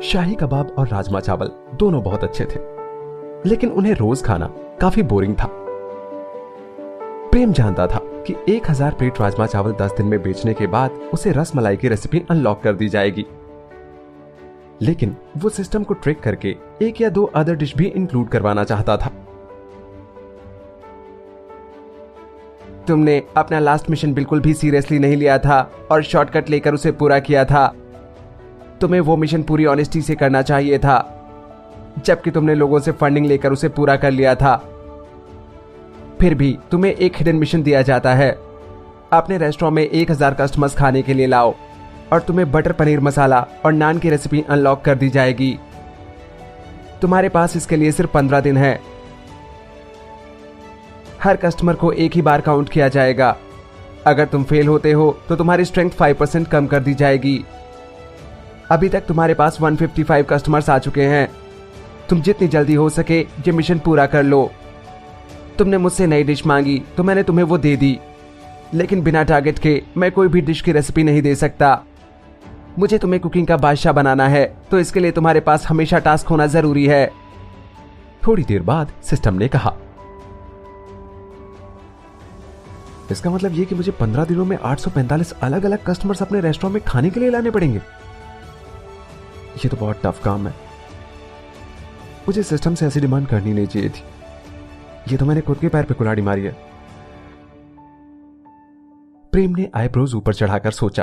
शाही कबाब और राजमा चावल दोनों बहुत अच्छे थे, लेकिन उन्हें रोज खाना काफी बोरिंग था। प्रेम जानता था कि 1000 प्लेट राजमा चावल 10 दिन में बेचने के बाद उसे रस मलाई की रेसिपी अनलॉक कर दी जाएगी, लेकिन वो सिस्टम को ट्रिक करके 1 या 2 अदर डिश भी इंक्लूड करवाना चाहता था। तुमने अपना लास्ट मिशन बिल्कुल भी सीरियसली नहीं लिया था और शॉर्टकट लेकर उसे पूरा किया था। तुम्हें वो मिशन पूरी ऑनेस्टी से करना चाहिए था, जबकि तुमने लोगों से फंडिंग लेकर उसे पूरा कर लिया था। फिर भी तुम्हें एक हिडन मिशन दिया जाता है, अपने रेस्टोरेंट में 1000 कस्टमर्स खाने के लिए लाओ और तुम्हें बटर पनीर मसाला और नान की रेसिपी अनलॉक कर दी जाएगी। तुम्हारे पास इसके लिए सिर्फ 15 दिन है। हर कस्टमर को एक ही बार काउंट किया जाएगा। अगर तुम फेल होते हो तो तुम्हारी स्ट्रेंथ 5% कम कर दी जाएगी। अभी तक तुम्हारे पास 155 कस्टमर्स आ चुके हैं। तुम जितनी जल्दी हो सके ये मिशन पूरा कर लो। तुमने मुझसे नई डिश मांगी तो मैंने तुम्हें वो दे दी, लेकिन बिना टारगेट के मैं कोई भी डिश की रेसिपी नहीं दे सकता। मुझे तुम्हें कुकिंग का बादशाह बनाना है, तो इसके लिए तुम्हारे पास हमेशा टास्क होना जरूरी है। थोड़ी देर बाद सिस्टम ने कहा, इसका मतलब ये कि मुझे 15 दिनों में 845 अलग अलग कस्टमर्स अपने रेस्टोरेंट में खाने के लिए लाने पड़ेंगे। ये तो बहुत टफ काम है। मुझे सिस्टम से ऐसी डिमांड करनी नहीं चाहिए थी। ये तो मैंने खुद के पैर पे कुल्हाड़ी मारी है। प्रेम ने आईब्रोज ऊपर चढ़ाकर सोचा।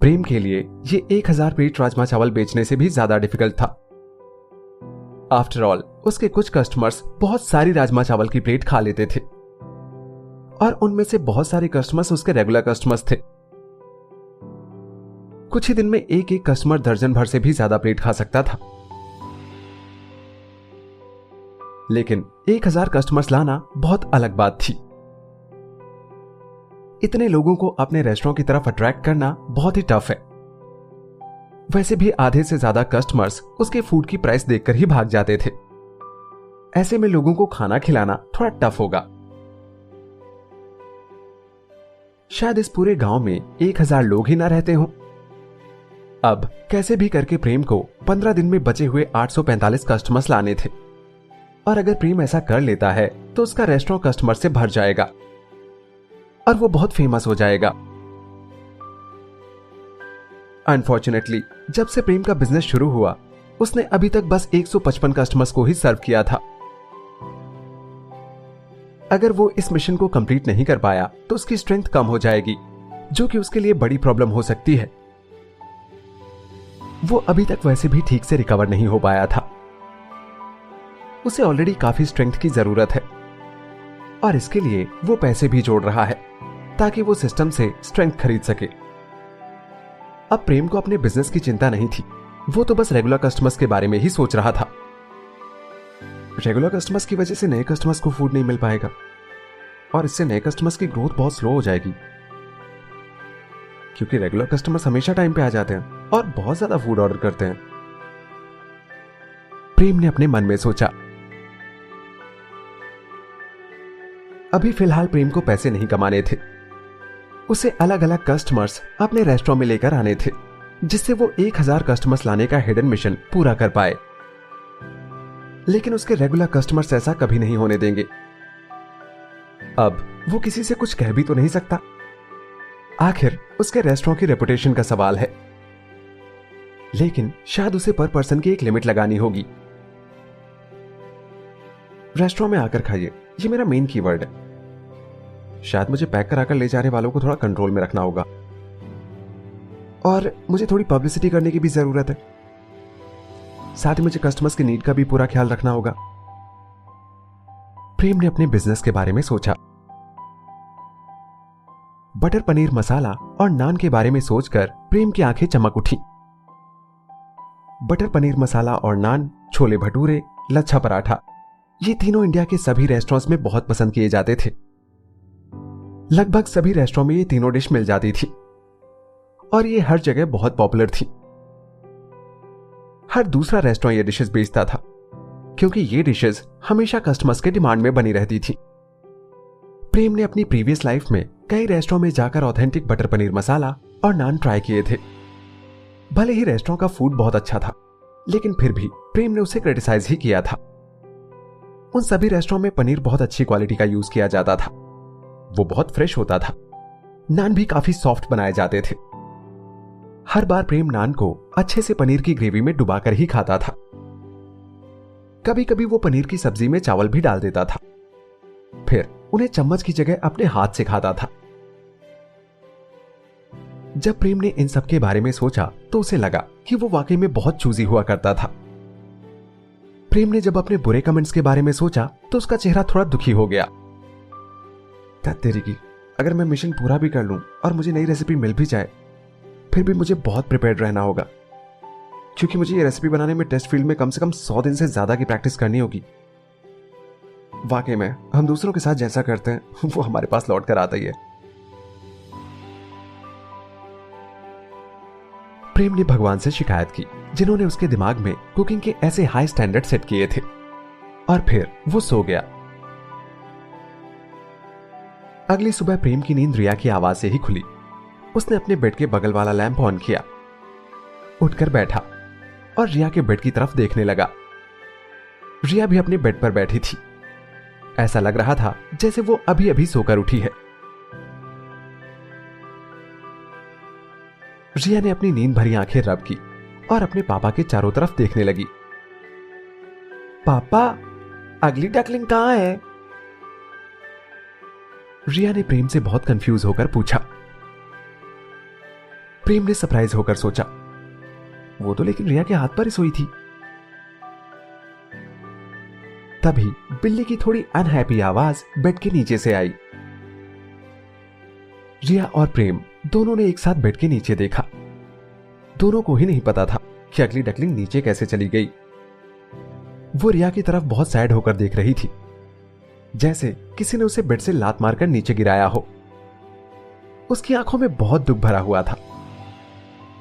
प्रेम के लिए ये 1000 प्लेट राजमा चावल बेचने से भी ज्यादा डिफिकल्ट था। आफ्टर ऑल उसके कुछ कस्टमर्स बहुत सारी राजमा चावल की प्लेट खा लेते थे और उनमें से बहुत सारे कस्टमर्स उसके रेगुलर कस्टमर्स थे। कुछ ही दिन में एक एक कस्टमर दर्जन भर से भी ज्यादा प्लेट खा सकता था, लेकिन 1000 कस्टमर्स लाना बहुत अलग बात थी। इतने लोगों को अपने रेस्टोरेंट की तरफ अट्रैक्ट करना बहुत ही टफ है। वैसे भी आधे से ज्यादा कस्टमर्स उसके फूड की प्राइस देखकर ही भाग जाते थे। ऐसे में लोगों को खाना खिलाना थोड़ा टफ होगा। शायद इस पूरे गांव में 1000 लोग ही ना रहते हों। अब कैसे भी करके प्रेम को 15 दिन में बचे हुए 845 कस्टमर्स लाने थे, और अगर प्रेम ऐसा कर लेता है तो उसका रेस्टोरेंट कस्टमर से भर जाएगा और वो बहुत फेमस हो जाएगा। अनफॉर्चुनेटली जब से प्रेम का बिजनेस शुरू हुआ उसने अभी तक बस 155 कस्टमर्स को ही सर्व किया था। अगर वो इस मिशन को कंप्लीट नहीं कर पाया तो उसकी स्ट्रेंथ कम हो जाएगी, जो कि उसके लिए बड़ी प्रॉब्लम हो सकती है। वो अभी तक वैसे भी ठीक से रिकवर नहीं हो पाया था। उसे ऑलरेडी काफी स्ट्रेंथ की जरूरत है और इसके लिए वो पैसे भी जोड़ रहा है ताकि वो सिस्टम से स्ट्रेंथ खरीद सके। अब प्रेम को अपने बिजनेस की चिंता नहीं थी। वो तो बस रेगुलर कस्टमर्स के बारे में ही सोच रहा था। रेगुलर कस्टमर्स की वजह से नए कस्टमर्स को फूड नहीं मिल पाएगा और इससे नए कस्टमर्स की ग्रोथ बहुत स्लो हो जाएगी, क्योंकि रेगुलर कस्टमर्स हमेशा टाइम पे आ जाते हैं और बहुत ज्यादा फूड ऑर्डर करते हैं। प्रेम ने अपने मन में सोचा। अभी फिलहाल प्रेम को पैसे नहीं कमाने थे। उसे अलग अलग कस्टमर्स अपने रेस्टोरेंट में लेकर आने थे, जिससे वो 1000 कस्टमर्स लाने का हिडन मिशन पूरा कर पाए। लेकिन उसके रेगुलर कस्टमर्स ऐसा कभी नहीं होने देंगे। अब वो किसी से कुछ कह भी तो नहीं सकता। आखिर उसके रेस्टोरेंट की रेपुटेशन का सवाल है। लेकिन शायद उसे पर पर्सन की एक लिमिट लगानी होगी। रेस्टोरेंट में आकर खाइए, ये मेरा मेन कीवर्ड है। शायद मुझे पैक कराकर ले जाने वालों को थोड़ा कंट्रोल में रखना होगा और मुझे थोड़ी पब्लिसिटी करने की भी जरूरत है। साथ ही मुझे कस्टमर्स की नीड का भी पूरा ख्याल रखना होगा। प्रेम ने अपने बिजनेस के बारे में सोचा। बटर पनीर मसाला और नान के बारे में सोचकर प्रेम की आंखें चमक उठी। बटर पनीर मसाला और नान, छोले भटूरे, लच्छा पराठा, ये तीनों इंडिया के सभी रेस्टोरेंट्स में बहुत पसंद किए जाते थे। लगभग सभी रेस्टोरेंट में ये तीनों डिश मिल जाती थी और ये हर जगह बहुत पॉपुलर थी। हर दूसरा रेस्टोरेंट ये डिशेस बेचता था, क्योंकि ये डिशेस हमेशा कस्टमर्स के डिमांड में बनी रहती थी। प्रेम ने अपनी प्रीवियस लाइफ में कई रेस्टोरेंट में जाकर ऑथेंटिक बटर पनीर मसाला और नान ट्राई किए थे। भले ही रेस्टोरेंट का फूड बहुत अच्छा था, लेकिन फिर भी प्रेम ने उसे क्रिटिसाइज ही किया था। उन सभी रेस्टोरेंट में पनीर बहुत अच्छी क्वालिटी का यूज किया जाता था, वो बहुत फ्रेश होता था, नान भी काफी सॉफ्ट बनाए जाते थे। हर बार प्रेम नान को अच्छे से पनीर की ग्रेवी में डुबाकर ही खाता था। कभी कभी वो पनीर की सब्जी में चावल भी डाल देता था, फिर उन्हें चम्मच की जगह अपने हाथ से खाता था। जब प्रेम ने इन सब के बारे में सोचा तो उसे लगा कि वो वाकई में बहुत चूजी हुआ करता था। प्रेम ने जब अपने बुरे कमेंट्स के बारे में सोचा तो उसका चेहरा थोड़ा दुखी हो गया। तेरी की, अगर मैं मिशन पूरा भी कर लूं और मुझे नई रेसिपी मिल भी जाए, फिर भी मुझे बहुत प्रिपेयर्ड रहना होगा, क्योंकि मुझे ये रेसिपी बनाने में टेस्ट फील्ड में कम से कम 100 दिन से ज्यादा की प्रैक्टिस करनी होगी। वाकई में हम दूसरों के साथ जैसा करते हैं वो हमारे पास लौट कर आता ही है। प्रेम ने भगवान से शिकायत की, जिन्होंने उसके दिमाग में कुकिंग के ऐसे हाई स्टैंडर्ड सेट किए थे, और फिर वो सो गया। अगली सुबह प्रेम की नींद रिया की आवाज से ही खुली। उसने अपने बेड के बगल वाला लैंप ऑन किया, उठकर बैठा और रिया के बेड की तरफ देखने लगा। रिया भी अपने बेड पर बैठी थी। ऐसा लग रहा था जैसे वो अभी अभी सोकर उठी है। रिया ने अपनी नींद भरी आंखें रब की और अपने पापा के चारों तरफ देखने लगी। पापा, अगली डकलिंग कहां है? रिया ने प्रेम से बहुत कंफ्यूज होकर पूछा। प्रेम ने सरप्राइज होकर सोचा, वो तो लेकिन रिया के हाथ पर ही सोई थी। तभी बिल्ली की थोड़ी अनहैप्पी आवाज बेड के नीचे से आई। रिया और प्रेम दोनों ने एक साथ बेड के नीचे देखा। दोनों को ही नहीं पता था कि अगली डकलिंग नीचे कैसे चली गई। वो रिया की तरफ बहुत सैड होकर देख रही थी, जैसे किसी ने उसे बेड से लात मारकर नीचे गिराया हो। उसकी आंखों में बहुत दुख भरा हुआ था।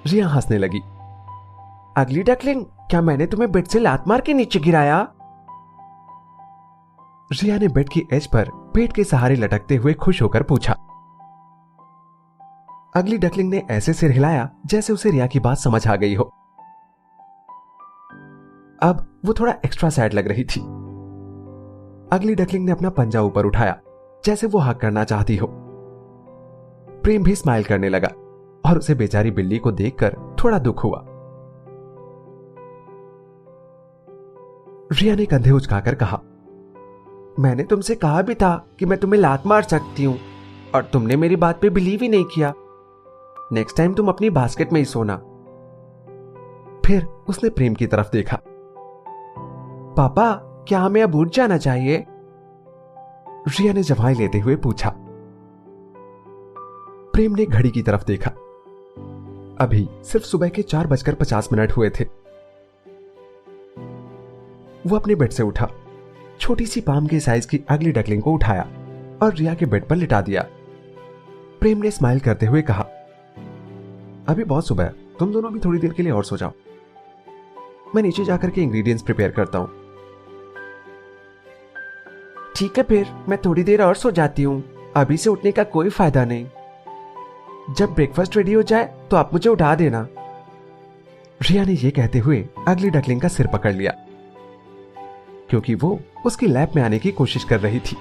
रिया हंसने लगी। अगली डकलिंग, क्या मैंने तुम्हें बेड से लात मार के नीचे गिराया? रिया ने बेड की एज पर पेट के सहारे लटकते हुए खुश होकर पूछा। अगली डकलिंग ने ऐसे सिर हिलाया जैसे उसे रिया की बात समझ आ गई हो। अब वो थोड़ा एक्स्ट्रा सैड लग रही थी। अगली डकलिंग ने अपना पंजा ऊपर उठाया, जैसे वो हक करना चाहती हो। प्रेम भी स्माइल करने लगा और उसे बेचारी बिल्ली को देखकर थोड़ा दुख हुआ। रिया ने कंधे उचकाकर कहा, मैंने तुमसे कहा भी था कि मैं तुम्हें लात मार सकती हूं, और तुमने मेरी बात पे बिलीव ही नहीं किया। नेक्स्ट टाइम तुम अपनी बास्केट में ही सोना। फिर उसने प्रेम की तरफ देखा। पापा, क्या हमें अब उठ जाना चाहिए? रिया ने जवाई लेते हुए पूछा। प्रेम ने घड़ी की तरफ देखा। अभी सिर्फ सुबह के 4:50 हुए थे। वो अपने बेड से उठा, छोटी सी पाम के साइज की अगली डकलिंग को उठाया और रिया के बेड पर लिटा दिया। प्रेम ने स्माइल करते हुए कहा, अभी बहुत सुबह है, तुम दोनों भी थोड़ी देर के लिए और सो जाओ। मैं नीचे जाकर के इंग्रेडिएंट्स प्रिपेयर करता हूं। ठीक है, फिर मैं थोड़ी देर और सो जाती हूं। अभी से उठने का कोई फायदा नहीं। जब ब्रेकफास्ट रेडी हो जाए तो आप मुझे उठा देना। रिया ने यह कहते हुए अगली डकलिंग का सिर पकड़ लिया, क्योंकि वो उसकी लैप में आने की कोशिश कर रही थी।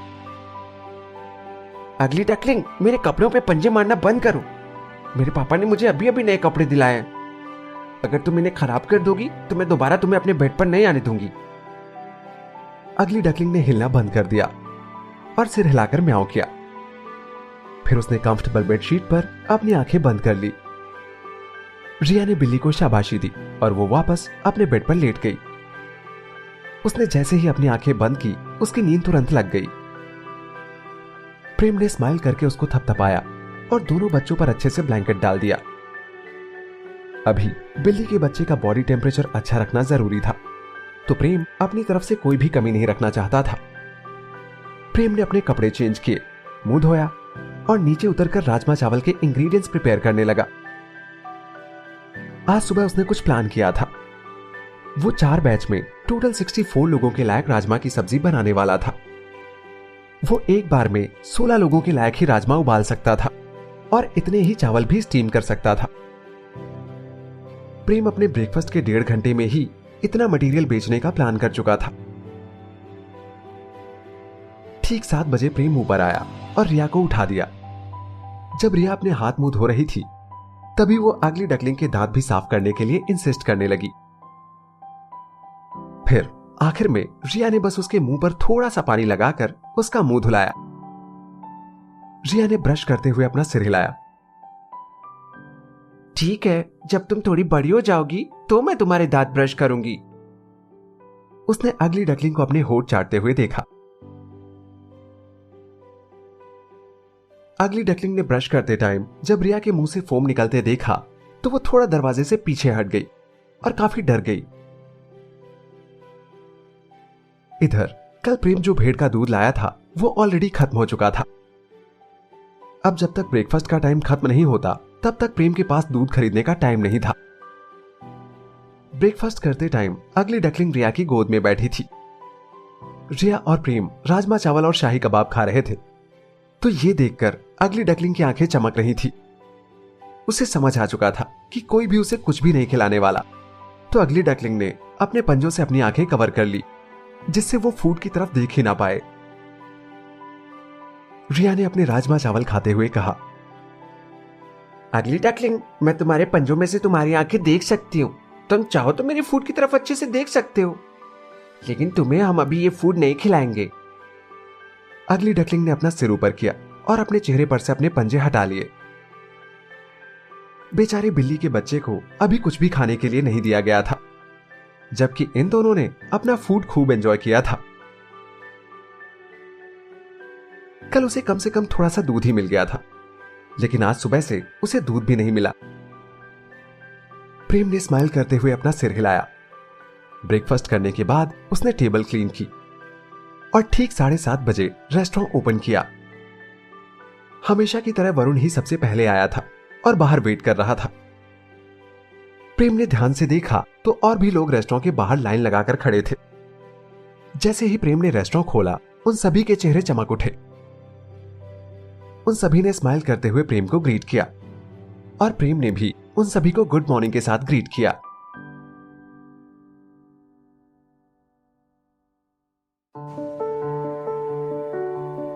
अगली डकलिंग, मेरे कपड़ों पे पंजे मारना बंद करो। मेरे पापा ने मुझे अभी अभी नए कपड़े दिलाए हैं। अगर तुम इन्हें खराब कर दोगी तो मैं दोबारा तुम्हें अपने बेड पर नहीं आने दूंगी। अगली डकलिंग ने हिलना बंद कर दिया और सिर हिलाकर म्याऊं किया। फिर उसने कंफर्टेबल बेडशीट पर अपनी आंखें बंद कर ली। रिया ने बिल्ली को शाबाशी दी और वो वापस अपने बेड पर लेट गई। उसने जैसे ही अपनी आंखें बंद की, उसकी नींद तुरंत लग गई। प्रेम ने स्माइल करके उसको थपथपाया और दोनों बच्चों पर अच्छे से ब्लैंकेट डाल दिया। अभी बिल्ली के बच्चे का बॉडी टेम्परेचर अच्छा रखना जरूरी था, तो प्रेम अपनी तरफ से कोई भी कमी नहीं रखना चाहता था। प्रेम ने अपने कपड़े चेंज किए, मुंह धोया और नीचे उतरकर राजमा चावल के इंग्रेडिएंट्स प्रिपेयर करने लगा। आज सुबह उसने कुछ प्लान किया था। वो 4 बैच में टोटल 64 लोगों के लायक राजमा की सब्जी बनाने वाला था। वो एक बार में 16 लोगों के लायक ही राजमा उबाल सकता था और इतने ही चावल भी स्टीम कर सकता था। प्रेम अपने ब्रेकफास्ट के 1.5 घंटे में ही इतना मटेरियल बेचने का प्लान कर चुका था। ठीक 7 बजे प्रेम ऊपर आया और रिया को उठा दिया। जब रिया अपने हाथ मुंह धो रही थी तभी वो अगली डकलिंग के दांत भी साफ करने के लिए इंसिस्ट करने लगी। फिर आखिर में रिया ने बस उसके मुंह पर थोड़ा सा पानी लगाकर उसका मुंह धुलाया। रिया ने ब्रश करते हुए अपना सिर हिलाया। ठीक है, जब तुम थोड़ी बड़ी हो जाओगी तो मैं तुम्हारे दांत ब्रश करूंगी। उसने अगली डकलिंग को अपने होंठ चाटते हुए देखा। अगली डकलिंग ने ब्रश करते टाइम जब रिया के मुंह से फोम निकलते देखा तो वो थोड़ा दरवाजे से पीछे हट गई और काफी डर गई। इधर कल प्रेम जो भेड़ का दूध लाया था वो ऑलरेडी खत्म हो चुका था। अब जब तक ब्रेकफास्ट का टाइम खत्म नहीं होता तब तक प्रेम के पास दूध खरीदने का टाइम नहीं था। ब्रेकफास्ट करते टाइम अगली डकलिंग रिया की गोद में बैठी थी। रिया और प्रेम राजमा चावल और शाही कबाब खा रहे थे तो ये देखकर अगली डकलिंग की आंखें चमक रही थी। उसे समझ आ चुका था कि कोई भी उसे कुछ भी नहीं खिलाने वाला, तो अगली डकलिंग ने अपने पंजों से अपनी आंखें कवर कर ली जिससे वो फूड की तरफ देख ही ना पाए। रिया ने अपने राजमा चावल खाते हुए कहा, अगली डकलिंग, मैं तुम्हारे पंजों में से तुम्हारी आंखें देख सकती हूँ। तुम चाहो तो मेरी फूड की तरफ अच्छे से देख सकते हो, लेकिन तुम्हें हम अभी ये फूड नहीं खिलाएंगे। अगली डकलिंग ने अपना सिर ऊपर किया और अपने चेहरे पर से अपने पंजे हटा लिए। बेचारे बिल्ली के बच्चे को अभी कुछ भी खाने के लिए नहीं दिया गया था, जबकि इन दोनों ने अपना फूड खूब एंजॉय किया था। कल उसे कम से कम थोड़ा सा दूध ही मिल गया था, लेकिन आज सुबह से उसे दूध भी नहीं मिला। प्रेम ने स्माइल करते हुए अपना सिर हिलाया। ब्रेकफास्ट करने के बाद उसने टेबल क्लीन की और ठीक 7:30 बजे रेस्टोरेंट ओपन किया। हमेशा की तरह वरुण ही सबसे पहले आया था और बाहर वेट कर रहा था। प्रेम ने ध्यान से देखा तो और भी लोग रेस्टोरेंट के बाहर लाइन लगाकर खड़े थे। जैसे ही प्रेम ने रेस्टोरेंट खोला उन सभी के चेहरे चमक उठे। उन सभी ने स्माइल करते हुए प्रेम को ग्रीट किया और प्रेम ने भी उन सभी को गुड मॉर्निंग के साथ ग्रीट किया।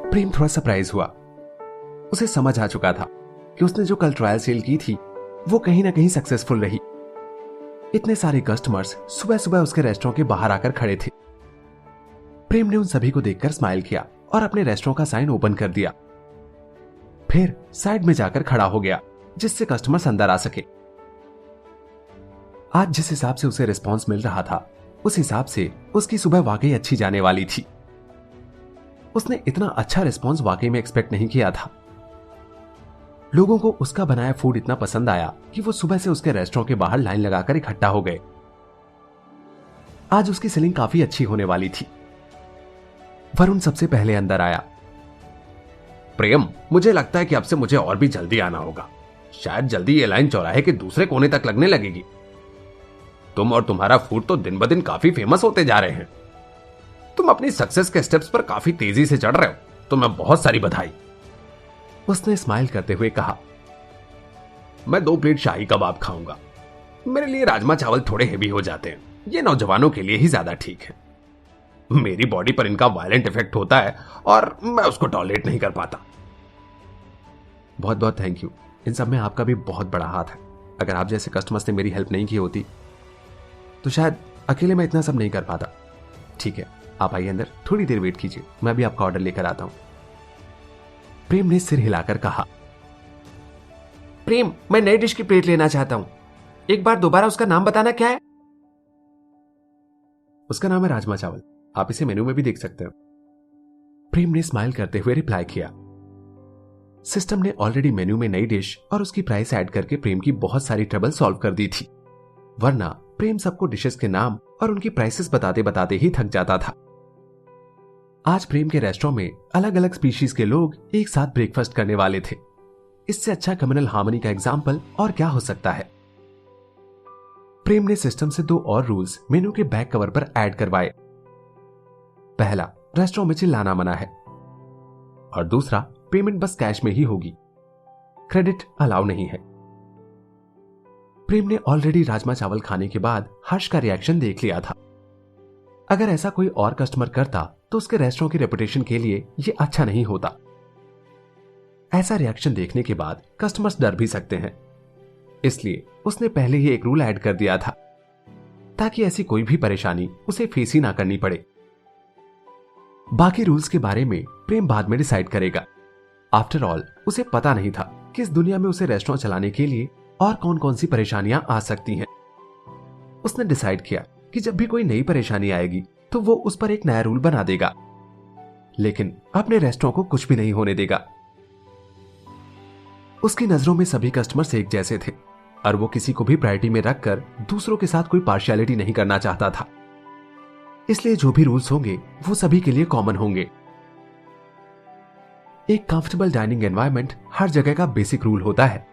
प्रेम थोड़ा सरप्राइज हुआ। उसे समझ आ चुका था कि उसने जो कल ट्रायल सेल की थी वो कहीं ना कहीं सक्सेसफुल रही। इतने सारे कस्टमर्स सुबह सुबह उसके रेस्टोरेंट के बाहर आकर खड़े थे। प्रेम ने उन सभी को देखकर स्माइल किया और अपने रेस्टोरेंट का साइन ओपन कर दिया। फिर साइड में जाकर खड़ा हो गया जिससे कस्टमर्स अंदर आ सके। आज जिस हिसाब से उसे रिस्पांस मिल रहा था उस हिसाब से उसकी सुबह वाकई अच्छी जाने वाली थी। उसने इतना अच्छा रिस्पांस वाकई में एक्सपेक्ट नहीं किया था। लोगों को उसका बनाया फूड इतना पसंद आया कि वो सुबह से उसके रेस्टोरेंट के बाहर लाइन लगाकर इकट्ठा हो गए। आज उसकी सेलिंग काफी अच्छी होने वाली थी। वरुण सबसे पहले अंदर आया। प्रेम, मुझे लगता है कि अब से मुझे और भी जल्दी आना होगा। शायद जल्दी ये लाइन चौराहे के दूसरे कोने तक लगने लगेगी। तुम और तुम्हारा फूड तो दिन ब दिन काफी फेमस होते जा रहे हैं। तुम अपनी सक्सेस के स्टेप्स पर काफी तेजी से चढ़ रहे हो, तुम्हें बहुत सारी बधाई। उसने स्माइल करते हुए कहा। मैं 2 प्लेट शाही कबाब खाऊंगा। मेरे लिए राजमा चावल थोड़े हेवी हो जाते हैं, ये नौजवानों के लिए ही ज्यादा ठीक है। मेरी बॉडी पर इनका वायलेंट इफेक्ट होता है और मैं उसको टॉलरेट नहीं कर पाता। बहुत बहुत थैंक यू। इन सब में आपका भी बहुत बड़ा हाथ है। अगर आप जैसे कस्टमर्स ने मेरी हेल्प नहीं की होती तो शायद अकेले मैं इतना सब नहीं कर पाता। ठीक है, आप आइए अंदर, थोड़ी देर वेट कीजिए, मैं भी आपका ऑर्डर लेकर आता हूं। प्रेम ने सिर हिलाकर कहा। प्रेम, मैं नई डिश की प्लेट लेना चाहता हूं। एक बार दोबारा उसका नाम बताना क्या है? उसका नाम है राजमा चावल। आप इसे मेनू में भी देख सकते हो। प्रेम ने स्माइल करते हुए रिप्लाई किया। सिस्टम ने ऑलरेडी मेन्यू में नई डिश और उसकी प्राइस ऐड करके प्रेम की बहुत सारी ट्रबल सॉल्व कर दी थी, वरना प्रेम सबको डिशेस के नाम और उनकी प्राइसेस बताते बताते ही थक जाता था। आज प्रेम के रेस्टोरेंट में अलग अलग स्पीशीज के लोग एक साथ ब्रेकफास्ट करने वाले थे। इससे अच्छा कम्युनल हार्मनी का एग्जाम्पल और क्या हो सकता है। प्रेम ने सिस्टम से 2 और रूल्स मेनू के बैक कवर पर ऐड करवाए। पहला, रेस्टोरेंट में चिल्लाना मना है। और दूसरा पेमेंट बस कैश में ही होगी, क्रेडिट अलाउ नहीं है। प्रेम ने ऑलरेडी राजमा चावल खाने के बाद हर्ष का रिएक्शन देख लिया था। अगर ऐसा कोई और कस्टमर करता तो उसके रेस्टोरेंट की रेपुटेशन के लिए यह अच्छा नहीं होता। ऐसा रिएक्शन देखने के बाद कस्टमर्स डर भी सकते हैं, इसलिए उसने पहले ही एक रूल ऐड कर दिया था ताकि ऐसी कोई भी परेशानी उसे फेस ही ना करनी पड़े। बाकी रूल्स के बारे में प्रेम बाद में डिसाइड करेगा। आफ्टर ऑल उसे पता नहीं था कि इस दुनिया में उसे रेस्टोरेंट चलाने के लिए और कौन कौन सी परेशानियां आ सकती हैं। उसने डिसाइड किया कि जब भी कोई नई परेशानी आएगी तो वो उस पर एक नया रूल बना देगा, लेकिन अपने रेस्टोरेंट को कुछ भी नहीं होने देगा। उसकी नजरों में सभी कस्टमर्स एक जैसे थे और वो किसी को भी प्रायोरिटी में रखकर दूसरों के साथ कोई पार्शियलिटी नहीं करना चाहता था। इसलिए जो भी रूल्स होंगे वो सभी के लिए कॉमन होंगे। एक कंफर्टेबल डाइनिंग एनवायरनमेंट हर जगह का बेसिक रूल होता है।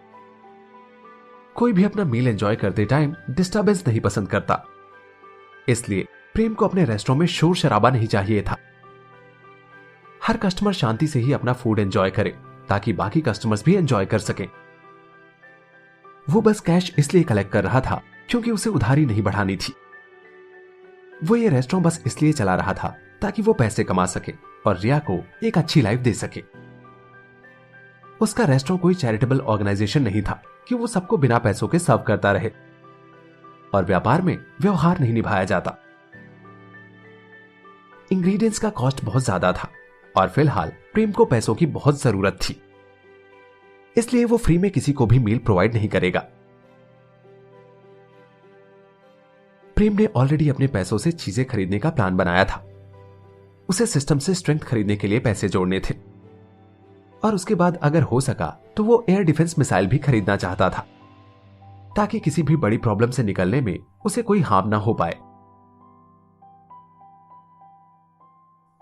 कोई भी अपना मील एंजॉय करते टाइम डिस्टर्बेंस नहीं पसंद करता, इसलिए प्रेम को अपने रेस्टोरेंट में शोर शराबा नहीं चाहिए था। हर कस्टमर शांति से ही अपना फूड एंजॉय करे ताकि बाकी कस्टमर्स भी एंजॉय कर सकें। वो बस कैश इसलिए कलेक्ट कर रहा था क्योंकि उसे उधारी नहीं बढ़ानी थी। वो ये रेस्टोरेंट बस इसलिए चला रहा था ताकि वो पैसे कमा सके और रिया को एक अच्छी लाइफ दे सके। उसका रेस्टोरेंट कोई चैरिटेबल ऑर्गेनाइजेशन नहीं था कि वो सबको बिना पैसों के सर्व करता रहे, और व्यापार में व्यवहार नहीं निभाया जाता। इंग्रेडिएंट्स का कॉस्ट बहुत ज्यादा था और फिलहाल प्रेम को पैसों की बहुत जरूरत थी, इसलिए वो फ्री में किसी को भी मील प्रोवाइड नहीं करेगा। प्रेम ने ऑलरेडी अपने पैसों से चीजें खरीदने का प्लान बनाया था। उसे सिस्टम से स्ट्रेंथ खरीदने के लिए पैसे जोड़ने थे और उसके बाद अगर हो सका तो वो एयर डिफेंस मिसाइल भी खरीदना चाहता था ताकि किसी भी बड़ी प्रॉब्लम से निकलने में उसे कोई हार्म ना हो पाए।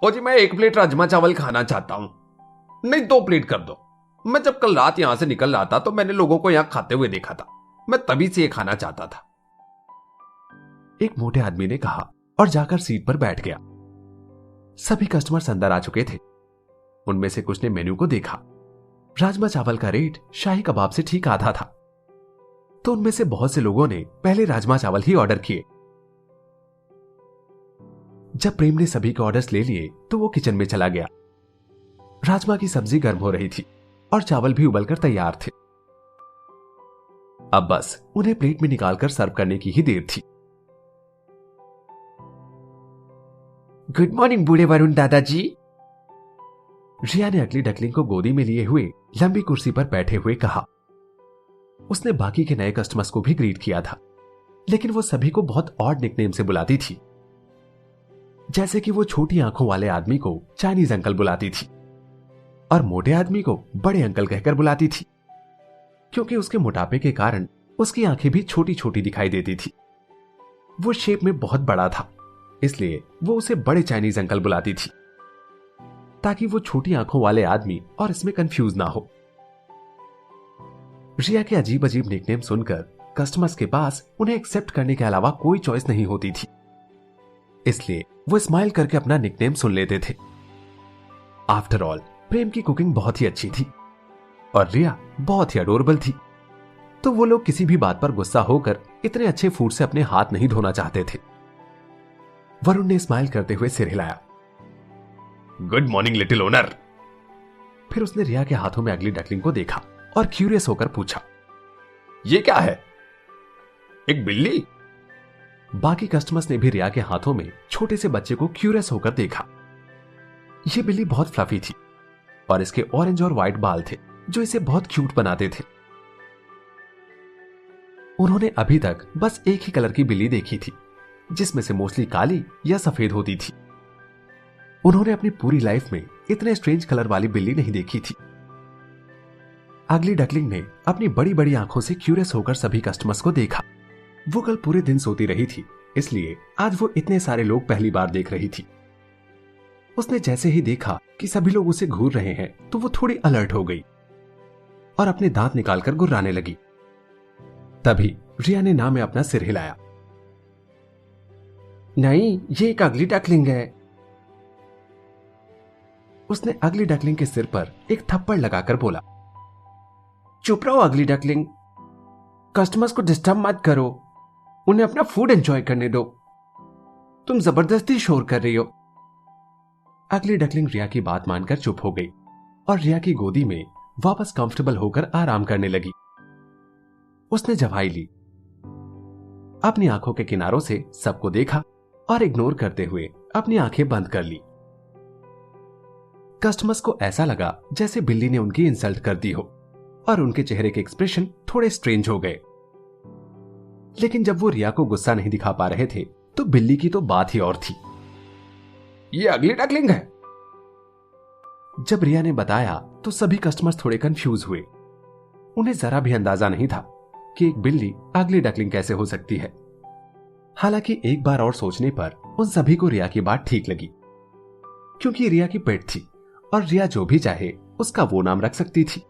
ओ जी, मैं 1 प्लेट राजमा चावल खाना चाहता हूं, नहीं 2 प्लेट कर दो। मैं जब कल रात यहां से निकल रहा था तो मैंने लोगों को यहां खाते हुए देखा था, मैं तभी से ये खाना चाहता था। एक मोटे आदमी ने कहा और जाकर सीट पर बैठ गया। सभी कस्टमर्स अंदर आ चुके थे। उनमें से कुछ ने मेन्यू को देखा। राजमा चावल का रेट शाही कबाब से ठीक आधा था, तो उनमें से बहुत से लोगों ने पहले राजमा चावल ही ऑर्डर किए। जब प्रेम ने सभी के ऑर्डर्स ले लिए तो वो किचन में चला गया। राजमा की सब्जी गर्म हो रही थी और चावल भी उबलकर तैयार थे। अब बस उन्हें प्लेट में निकालकर सर्व करने की ही देर थी। गुड मॉर्निंग बूढ़े वरुण दादाजी। रिया ने अगली डकलिंग को गोदी में लिए हुए लंबी कुर्सी पर बैठे हुए कहा। उसने बाकी के नए कस्टमर्स को भी ग्रीट किया था, लेकिन वो सभी को बहुत ऑड निकनेम से बुलाती थी, जैसे कि वो छोटी आंखों वाले आदमी को चाइनीज अंकल बुलाती थी और मोटे आदमी को बड़े अंकल कहकर बुलाती थी, क्योंकि उसके मोटापे के कारण उसकी आंखें भी छोटी छोटी दिखाई देती थी। वो शेप में बहुत बड़ा था, इसलिए वो उसे बड़े चाइनीज अंकल बुलाती थी ताकि वो छोटी आंखों वाले आदमी और इसमें कंफ्यूज ना हो। रिया के अजीब अजीब निकनेम सुनकर कस्टमर्स के पास उन्हें एक्सेप्ट करने के अलावा कोई चॉइस नहीं होती थी, इसलिए वो स्माइल करके अपना निकनेम सुन लेते थे। आफ्टर ऑल प्रेम की कुकिंग बहुत ही अच्छी थी और रिया बहुत ही अडोरेबल थी, तो वो लोग किसी भी बात पर गुस्सा होकर इतने अच्छे फूड से अपने हाथ नहीं धोना चाहते थे। वरुण ने स्माइल करते हुए सिर हिलाया। Good morning little owner. फिर उसने रिया के हाथों में अगली डकलिंग को देखा और क्यूरियस होकर पूछा, ये क्या है? एक बिल्ली? बाकी कस्टमर्स ने भी रिया के हाथों में छोटे से बच्चे को क्यूरियस होकर देखा। यह बिल्ली बहुत फ्लफी थी और इसके ऑरेंज और व्हाइट बाल थे जो इसे बहुत क्यूट बनाते थे। उन्होंने अभी तक बस एक ही कलर की बिल्ली देखी थी, जिसमें से मोस्टली काली या सफेद होती थी। उन्होंने अपनी पूरी लाइफ में इतने स्ट्रेंज कलर वाली बिल्ली नहीं देखी थी। अगली डकलिंग ने अपनी बड़ी बड़ी आंखों से क्यूरियस होकर सभी कस्टमर्स को देखा। वो कल पूरे दिन सोती रही थी, इसलिए आज वो इतने सारे लोग पहली बार देख रही थी। उसने जैसे ही देखा कि सभी लोग उसे घूर रहे हैं तो वो थोड़ी अलर्ट हो गई और अपने दांत निकालकर गुर्राने लगी। तभी रिया ने ना में अपना सिर हिलाया। नहीं, ये एक अगली डकलिंग है। उसने अगली डकलिंग के सिर पर एक थप्पड़ लगाकर बोला, चुप रहो अगली डकलिंग, कस्टमर्स को डिस्टर्ब मत करो, उन्हें अपना फूड एंजॉय करने दो, तुम जबरदस्ती शोर कर रही हो। अगली डकलिंग रिया की बात मानकर चुप हो गई और रिया की गोदी में वापस कंफर्टेबल होकर आराम करने लगी। उसने जवाई ली, अपनी आंखों के किनारों से सबको देखा और इग्नोर करते हुए अपनी आंखें बंद कर ली। कस्टमर्स को ऐसा लगा जैसे बिल्ली ने उनकी इंसल्ट कर दी हो और उनके चेहरे के एक्सप्रेशन थोड़े स्ट्रेंज हो गए। लेकिन जब वो रिया को गुस्सा नहीं दिखा पा रहे थे तो बिल्ली की तो बात ही और थी। ये अगली डकलिंग है। जब रिया ने बताया तो सभी कस्टमर्स थोड़े कंफ्यूज हुए। उन्हें जरा भी अंदाजा नहीं था कि एक बिल्ली अगली डकलिंग कैसे हो सकती है। हालांकि एक बार और सोचने पर उन सभी को रिया की बात ठीक लगी, क्योंकि रिया की पेट थी और रिया जो भी चाहे उसका वो नाम रख सकती थी।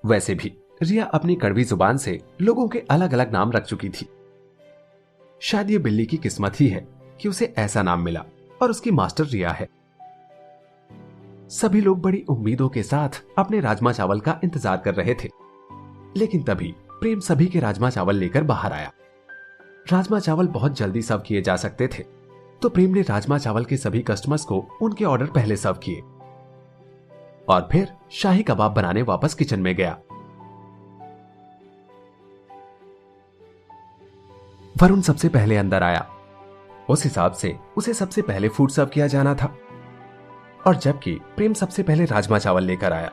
वैसे भी रिया अपनी कड़वी जुबान से लोगों के अलग अलग नाम रख चुकी थी। शायद ये बिल्ली की किस्मत ही है कि उसे ऐसा नाम मिला और उसकी मास्टर रिया है। सभी लोग बड़ी उम्मीदों के साथ अपने राजमा चावल का इंतजार कर रहे थे, लेकिन तभी प्रेम सभी के राजमा चावल लेकर बाहर आया। राजमा चावल बहुत जल्दी सर्व किए जा सकते थे, तो प्रेम ने राजमा चावल के सभी कस्टमर्स को उनके ऑर्डर पहले सर्व किए और फिर शाही कबाब बनाने वापस किचन में गया। वरुण सबसे पहले अंदर आया। उस हिसाब से उसे सबसे पहले फूड सर्व किया जाना था, और जबकि प्रेम सबसे पहले राजमा चावल लेकर आया,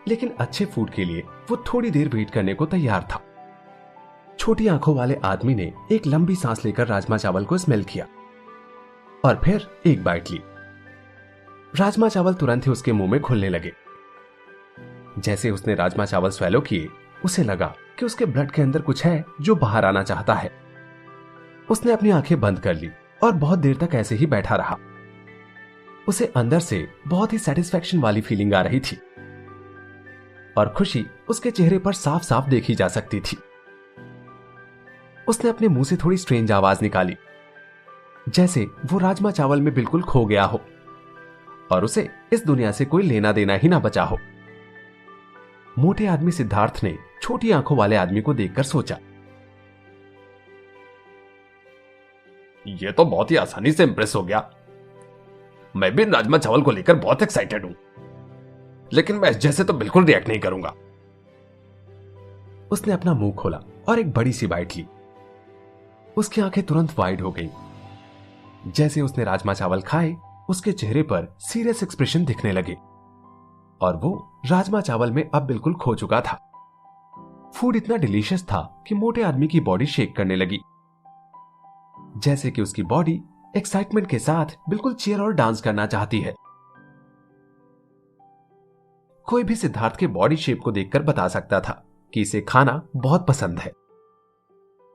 लेकिन अच्छे फूड के लिए वो थोड़ी देर वेट करने को तैयार था। छोटी आंखों वाले आदमी ने एक लंबी सांस लेकर राजमा चावल को स्मेल किया और फिर एक बाइट ली। राजमा चावल तुरंत ही उसके मुंह में घुलने लगे। जैसे उसने राजमा चावल स्वेलो किए, उसे लगा कि उसके ब्लड के अंदर कुछ है जो बाहर आना चाहता है। उसने अपनी आंखें बंद कर ली और बहुत देर तक ऐसे ही बैठा रहा। उसे अंदर से बहुत ही सेटिस्फैक्शन वाली फीलिंग आ रही थी और खुशी उसके चेहरे पर साफ साफ देखी जा सकती थी। उसने अपने मुंह से थोड़ी स्ट्रेंज आवाज निकाली, जैसे वो राजमा चावल में बिल्कुल खो गया हो और उसे इस दुनिया से कोई लेना देना ही ना बचा हो। मोटे आदमी सिद्धार्थ ने छोटी आंखों वाले आदमी को देखकर सोचा, ये तो बहुत ही आसानी से इंप्रेस हो गया। मैं भी राजमा चावल को लेकर बहुत एक्साइटेड हूं, लेकिन मैं जैसे तो बिल्कुल रिएक्ट नहीं करूंगा। उसने अपना मुंह खोला और एक बड़ी सी बाइट ली। उसकी आंखें तुरंत वाइड हो गईं। जैसे उसने राजमा चावल खाए, उसके चेहरे पर सीरियस एक्सप्रेशन दिखने लगे और वो राजमा चावल में अब बिल्कुल खो चुका था। फूड इतना डिलीशियस था कि मोटे आदमी की बॉडी शेक करने लगी, जैसे कि उसकी बॉडी एक्साइटमेंट के साथ बिल्कुल चीयर और डांस करना चाहती है। कोई भी सिद्धार्थ के बॉडी शेप को देखकर बता सकता था कि इसे खाना बहुत पसंद है।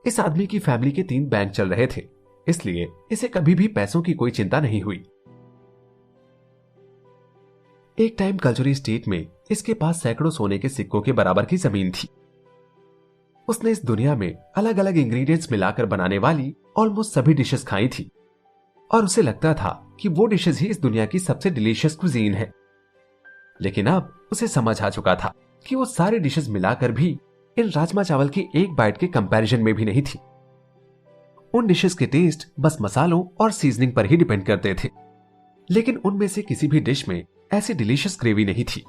इस आदमी की फैमिली के 3 बैंक चल रहे थे, इसलिए इसे कभी भी पैसों की कोई चिंता नहीं हुई। एक टाइम कल्चरी स्टेट में इसके पास सैकड़ों सोने के सिक्कों के बराबर की जमीन थी। उसने इस दुनिया में अलग अलग इंग्रेडिएंट्स मिलाकर बनाने वाली ऑलमोस्ट सभी डिशेस खाई थी और उसे लगता था कि वो डिशेस ही इस दुनिया की सबसे डिलीशियस कुजीन है। लेकिन अब उसे समझ आ चुका था कि वो सारी डिशेस मिलाकर भी इन राजमा चावल की एक बाइट के कंपैरिजन में भी नहीं थी। उन डिशेस के टेस्ट बस मसालों और सीजनिंग पर ही डिपेंड करते थे, लेकिन उनमें से किसी भी डिश में ऐसी डिलीशियस ग्रेवी नहीं थी।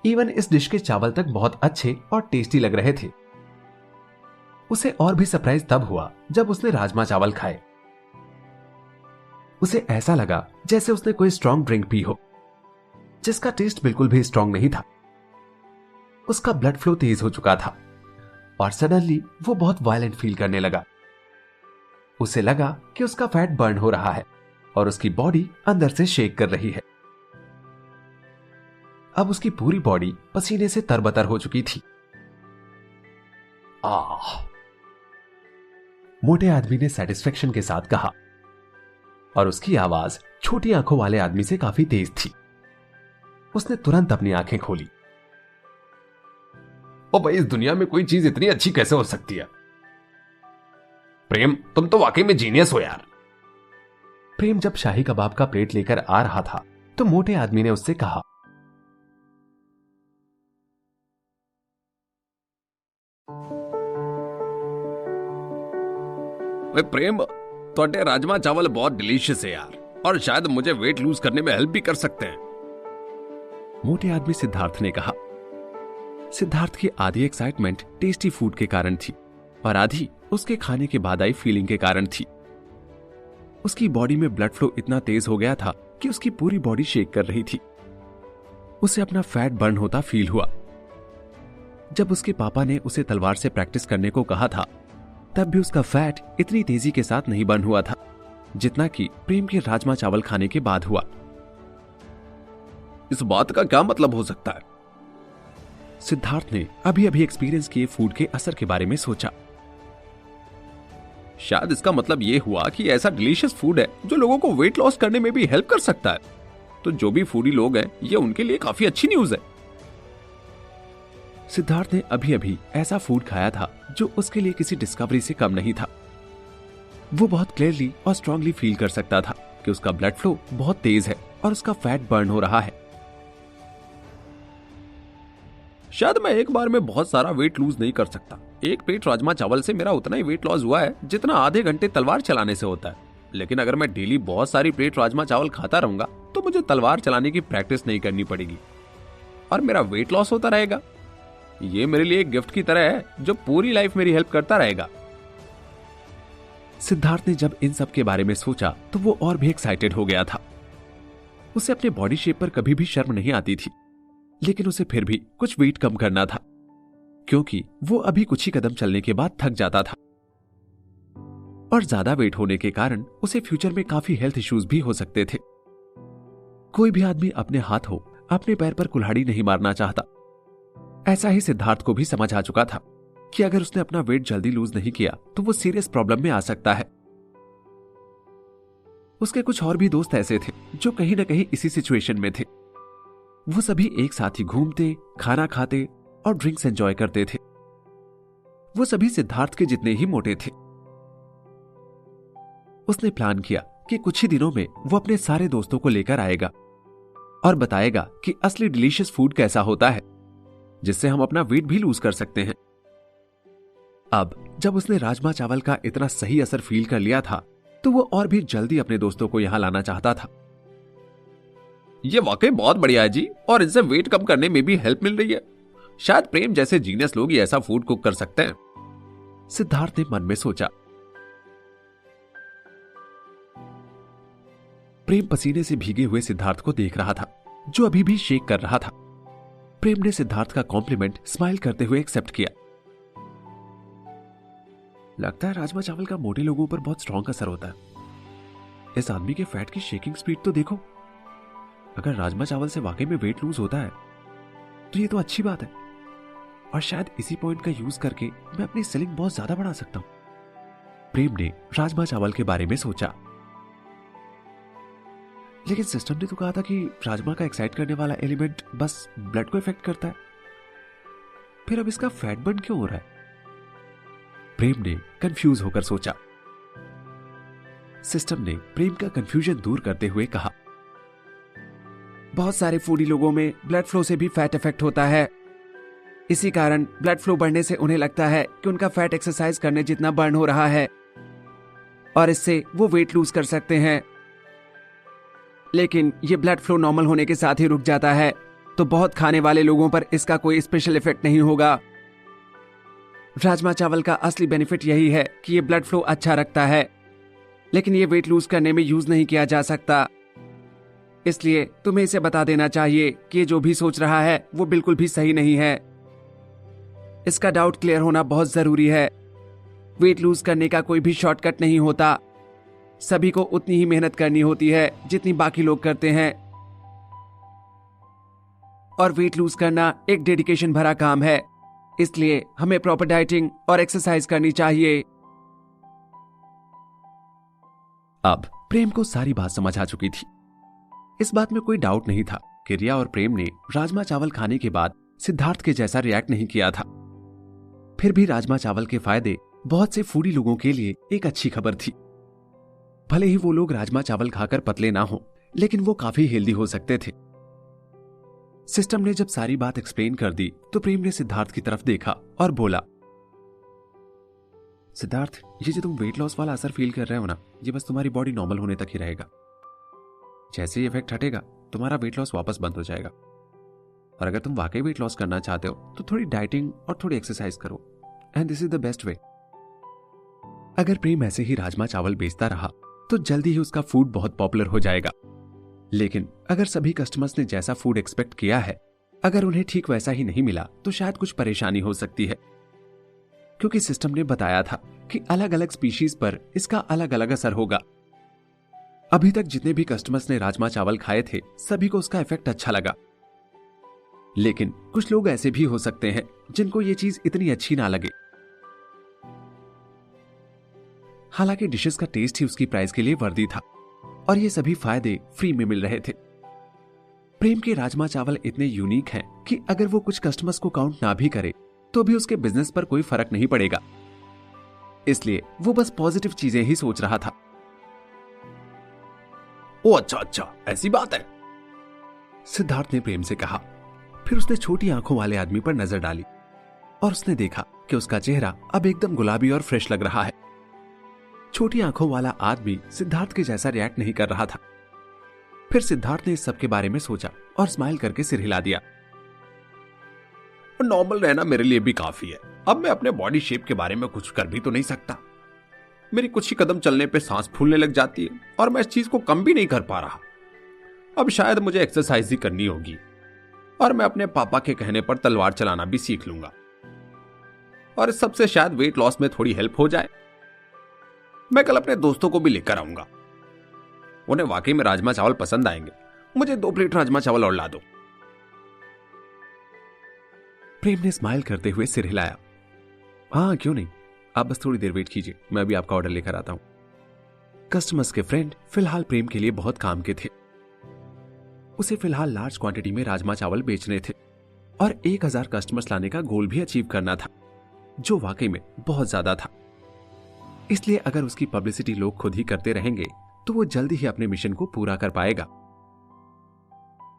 इवन इस डिश के चावल तक बहुत अच्छे और टेस्टी लग रहे थे। उसे और भी सरप्राइज तब हुआ जब उसने राजमा चावल खाए। उसे ऐसा लगा जैसे उसने कोई स्ट्रॉन्ग ड्रिंक पी हो, जिसका टेस्ट बिल्कुल भी स्ट्रॉन्ग नहीं था। उसका ब्लड फ्लो तेज हो चुका था और सडनली वो बहुत वायलेंट फील करने लगा। उसे लगा कि उसका फैट बर्न हो रहा है और उसकी बॉडी अंदर से शेक कर रही है। अब उसकी पूरी बॉडी पसीने से तरबतर हो चुकी थी। मोटे आदमी ने सेटिस्फेक्शन के साथ कहा और उसकी आवाज छोटी आंखों वाले आदमी से काफी तेज थी। उसने तुरंत अपनी आंखें खोली। ओ भाई, इस दुनिया में कोई चीज इतनी अच्छी कैसे हो सकती है? प्रेम, तुम तो वाकई में जीनियस हो यार। प्रेम जब शाही कबाब का प्लेट लेकर आ रहा था तो मोटे आदमी ने उससे कहा, प्रेम, ਤੁਹਾਡੇ राजमा चावल बहुत डिलीशियस है यार, और शायद मुझे वेट लूज करने में हेल्प भी कर सकते हैं। मोटे आदमी सिद्धार्थ ने कहा। सिद्धार्थ की आधी एक्साइटमेंट टेस्टी फूड के कारण थी और आधी उसके खाने के बाद आई फीलिंग के कारण थी। उसकी बॉडी में ब्लड फ्लो इतना तेज हो गया था कि उसकी पूरी बॉडी शेक कर रही थी। उसे अपना फैट बर्न होता फील हुआ। जब उसके पापा ने उसे तलवार से प्रैक्टिस करने को कहा था तब भी उसका फैट इतनी तेजी के साथ नहीं बर्न हुआ था जितना कि प्रेम के राजमा चावल खाने के बाद हुआ। इस बात का क्या मतलब हो सकता है? सिद्धार्थ ने अभी अभी एक्सपीरियंस किए फूड के असर के बारे में सोचा। शायद इसका मतलब यह हुआ कि ऐसा डिलीशियस फूड है जो लोगों को वेट लॉस करने में भी हेल्प कर सकता है। तो जो भी फूडी लोग हैं, ये उनके लिए काफी अच्छी न्यूज है। सिद्धार्थ ने अभी अभी ऐसा फूड खाया था जो उसके लिए किसी डिस्कवरी से कम नहीं था। वो बहुत क्लियरली और स्ट्रांगली फील कर सकता था कि उसका ब्लड फ्लो बहुत तेज है और उसका फैट बर्न हो रहा है। शायद मैं एक बार में बहुत सारा वेट लूज नहीं कर सकता। एक प्लेट राजमा चावल से मेरा उतना ही वेट लॉस हुआ है जितना आधे घंटे तलवार चलाने से होता है। लेकिन अगर मैं डेली बहुत सारी प्लेट राजमा चावल खाता रहूंगा तो मुझे तलवार चलाने की प्रैक्टिस नहीं करनी पड़ेगी और मेरा वेट लॉस होता रहेगा। ये मेरे लिए एक गिफ्ट की तरह है जो पूरी लाइफ मेरी हेल्प करता रहेगा। सिद्धार्थ ने जब इन सब के बारे में सोचा तो वो और भी एक्साइटेड हो गया था। उसे अपने बॉडी शेप पर कभी भी शर्म नहीं आती थी, लेकिन उसे फिर भी कुछ वेट कम करना था क्योंकि वो अभी कुछ ही कदम चलने के बाद थक जाता था और ज्यादा वेट होने के कारण उसे फ्यूचर में काफी हेल्थ इश्यूज भी हो सकते थे। कोई भी आदमी अपने हाथों अपने पैर पर कुल्हाड़ी नहीं मारना चाहता। ऐसा ही सिद्धार्थ को भी समझ आ चुका था कि अगर उसने अपना वेट जल्दी लूज नहीं किया तो वो सीरियस प्रॉब्लम में आ सकता है। उसके कुछ और भी दोस्त ऐसे थे जो कहीं ना कहीं इसी सिचुएशन में थे। वो सभी एक साथ ही घूमते, खाना खाते और ड्रिंक्स एंजॉय करते थे। वो सभी सिद्धार्थ के जितने ही मोटे थे। उसने प्लान किया कि कुछ ही दिनों में वो अपने सारे दोस्तों को लेकर आएगा और बताएगा कि असली डिलीशियस फूड कैसा होता है जिससे हम अपना वेट भी लूज कर सकते हैं। अब जब उसने राजमा चावल का इतना सही असर फील कर लिया था तो वो और भी जल्दी अपने दोस्तों को यहां लाना चाहता था। ये वाकई बहुत बढ़िया है जी, और इनसे वेट कम करने में भी हेल्प मिल रही है। शायद प्रेम जैसे जीनियस लोग ही ऐसा फूड कुक कर सकते हैं, सिद्धार्थ ने मन में सोचा। प्रेम पसीने से भीगे हुए सिद्धार्थ को देख रहा था जो अभी भी शेक कर रहा था। प्रेम ने सिद्धार्थ का कॉम्प्लीमेंट स्माइल करते हुए एक्सेप्ट किया। लगता है राजमा चावल का मोटे लोगों पर बहुत स्ट्रॉन्ग असर होता है। इस आदमी के फैट की शेकिंग स्पीड तो देखो। अगर राजमा चावल से वाकई में वेट लूज होता है तो ये तो अच्छी बात है और शायद इसी पॉइंट का यूज करके मैं अपनी सेलिंग बहुत ज्यादा बढ़ा सकता हूं। प्रेम ने राजमा चावल के बारे में सोचा। लेकिन सिस्टम ने तो कहा था कि राजमा का एक्साइट करने वाला एलिमेंट बस ब्लड को इफेक्ट करता है, फिर अब इसका फैट बर्न क्यों हो रहा है? प्रेम ने कंफ्यूज होकर सोचा। सिस्टम ने प्रेम का कंफ्यूजन दूर करते हुए कहा, बहुत सारे फूडी लोगों में ब्लड फ्लो से भी फैट इफेक्ट होता है। इसी कारण ब्लड फ्लो बढ़ने से उन्हें लगता है कि उनका फैट एक्सरसाइज करने जितना बर्न हो रहा है और इससे वो वेट लूज कर सकते हैं। लेकिन ये ब्लड फ्लो नॉर्मल होने के साथ ही रुक जाता है, तो बहुत खाने वाले लोगों पर इसका कोई स्पेशल इफेक्ट नहीं होगा। राजमा चावल का असली बेनिफिट यही है कि ये ब्लड फ्लो अच्छा रखता है, लेकिन ये वेट लूज करने में यूज नहीं किया जा सकता। इसलिए तुम्हें इसे बता देना चाहिए कि जो भी सोच रहा है वो बिल्कुल भी सही नहीं है। इसका डाउट क्लियर होना बहुत जरूरी है। वेट लूज करने का कोई भी शॉर्टकट नहीं होता। सभी को उतनी ही मेहनत करनी होती है जितनी बाकी लोग करते हैं, और वेट लूज करना एक डेडिकेशन भरा काम है। इसलिए हमें प्रॉपर डाइटिंग और एक्सरसाइज करनी चाहिए। अब प्रेम को सारी बात समझ आ चुकी थी। इस बात में कोई डाउट नहीं था कि रिया और प्रेम ने राजमा चावल खाने के बाद सिद्धार्थ के जैसा रिएक्ट नहीं किया था। फिर भी राजमा चावल के फायदे बहुत से फूडी लोगों के लिए एक अच्छी खबर थी। भले ही वो लोग राजमा चावल खाकर पतले ना हो, लेकिन वो काफी हेल्दी हो सकते थे। सिस्टम ने जब सारी बात एक्सप्लेन कर दी तो प्रेम ने सिद्धार्थ की तरफ देखा और बोला, सिद्धार्थ, ये जो तुम वेट लॉस वाला असर फील कर रहे हो ना, ये बस तुम्हारी बॉडी नॉर्मल होने तक ही रहेगा। जैसे ही इफेक्ट हटेगा तुम्हारा वेट लॉस वापस बंद हो जाएगा। और अगर तुम वाकई वेट लॉस करना चाहते हो तो थोड़ी डाइटिंग और थोड़ी एक्सरसाइज करो, and this is the best way. अगर प्रेम ऐसे ही राजमा चावल बेचता रहा तो जल्दी ही उसका फूड बहुत पॉपुलर हो जाएगा। लेकिन अगर सभी कस्टमर्स ने जैसा फूड एक्सपेक्ट किया है, अगर उन्हें ठीक वैसा ही नहीं मिला तो शायद कुछ परेशानी हो सकती है, क्योंकि सिस्टम ने बताया था कि अलग अलग स्पीशीज पर इसका अलग अलग असर होगा। अभी तक जितने भी कस्टमर्स ने राजमा चावल खाए थे सभी को उसका इफेक्ट अच्छा लगा, लेकिन कुछ लोग ऐसे भी हो सकते हैं जिनको ये चीज इतनी अच्छी ना लगे। हालांकि डिशेस का टेस्ट ही उसकी प्राइस के लिए वर्दी था और ये सभी फायदे फ्री में मिल रहे थे। प्रेम के राजमा चावल इतने यूनिक हैं कि अगर वो कुछ कस्टमर्स को काउंट ना भी करे तो भी उसके बिजनेस पर कोई फर्क नहीं पड़ेगा, इसलिए वो बस पॉजिटिव चीजें ही सोच रहा था। ओ अच्छा, ऐसी बात है, सिद्धार्थ ने प्रेम से कहा। फिर उसने छोटी आंखों वाले आदमी पर नजर डाली और उसने देखा कि उसका चेहरा अब एकदम गुलाबी और फ्रेश लग रहा है। छोटी आंखों वाला आदमी सिद्धार्थ के जैसा रिएक्ट नहीं कर रहा था। फिर सिद्धार्थ ने इस सब के बारे में सोचा और स्माइल करके सिर हिला दिया। नॉर्मल रहना मेरे लिए भी काफी है। अब मैं अपने बॉडी शेप के बारे में कुछ कर भी तो नहीं सकता। मेरी कुछ ही कदम चलने पे सांस फूलने लग जाती है और मैं इस चीज को कम भी नहीं कर पा रहा। अब शायद मुझे एक्सरसाइज ही करनी होगी और मैं अपने पापा के कहने पर तलवार चलाना भी सीख लूंगा और इस सबसे शायद वेट लॉस में थोड़ी हेल्प हो जाए। मैं कल अपने दोस्तों को भी लेकर आऊंगा, उन्हें वाकई में राजमा चावल पसंद आएंगे। मुझे 2 प्लेट राजमा चावल और ला दो। प्रेम ने स्माइल करते हुए सिर हिलाया। हाँ, क्यों नहीं, आप बस थोड़ी देर वेट कीजिए, मैं अभी आपका ऑर्डर लेकर आता हूं। कस्टमर्स के फ्रेंड फिलहाल प्रेम के लिए बहुत काम के थे। उसे फिलहाल लार्ज क्वांटिटी में राजमा चावल बेचने थे और 1000 कस्टमर्स लाने का गोल भी अचीव करना था, जो वाकई में बहुत ज्यादा था। इसलिए अगर उसकी पब्लिसिटी लोग खुद ही करते रहेंगे तो वो जल्दी ही अपने मिशन को पूरा कर पाएगा।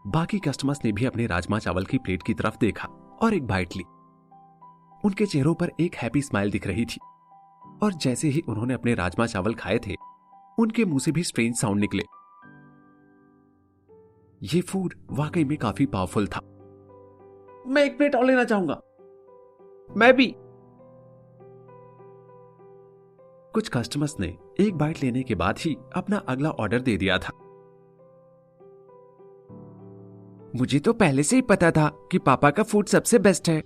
बाकी कस्टमर्स ने भी अपने राजमा चावल की प्लेट की तरफ देखा और एक बाइट ली। उनके चेहरों पर एक हैप्पी स्माइल दिख रही थी और जैसे ही उन्होंने अपने राजमा चावल खाए थे उनके मुंह से भी स्ट्रेंज साउंड निकले। ये फूड वाकई में काफी पावरफुल था। मैं 1 प्लेट और लेना चाहूंगा। मैं भी। कुछ कस्टमर्स ने एक बाइट लेने के बाद ही अपना अगला ऑर्डर दे दिया था। मुझे तो पहले से ही पता था कि पापा का फूड सबसे बेस्ट है,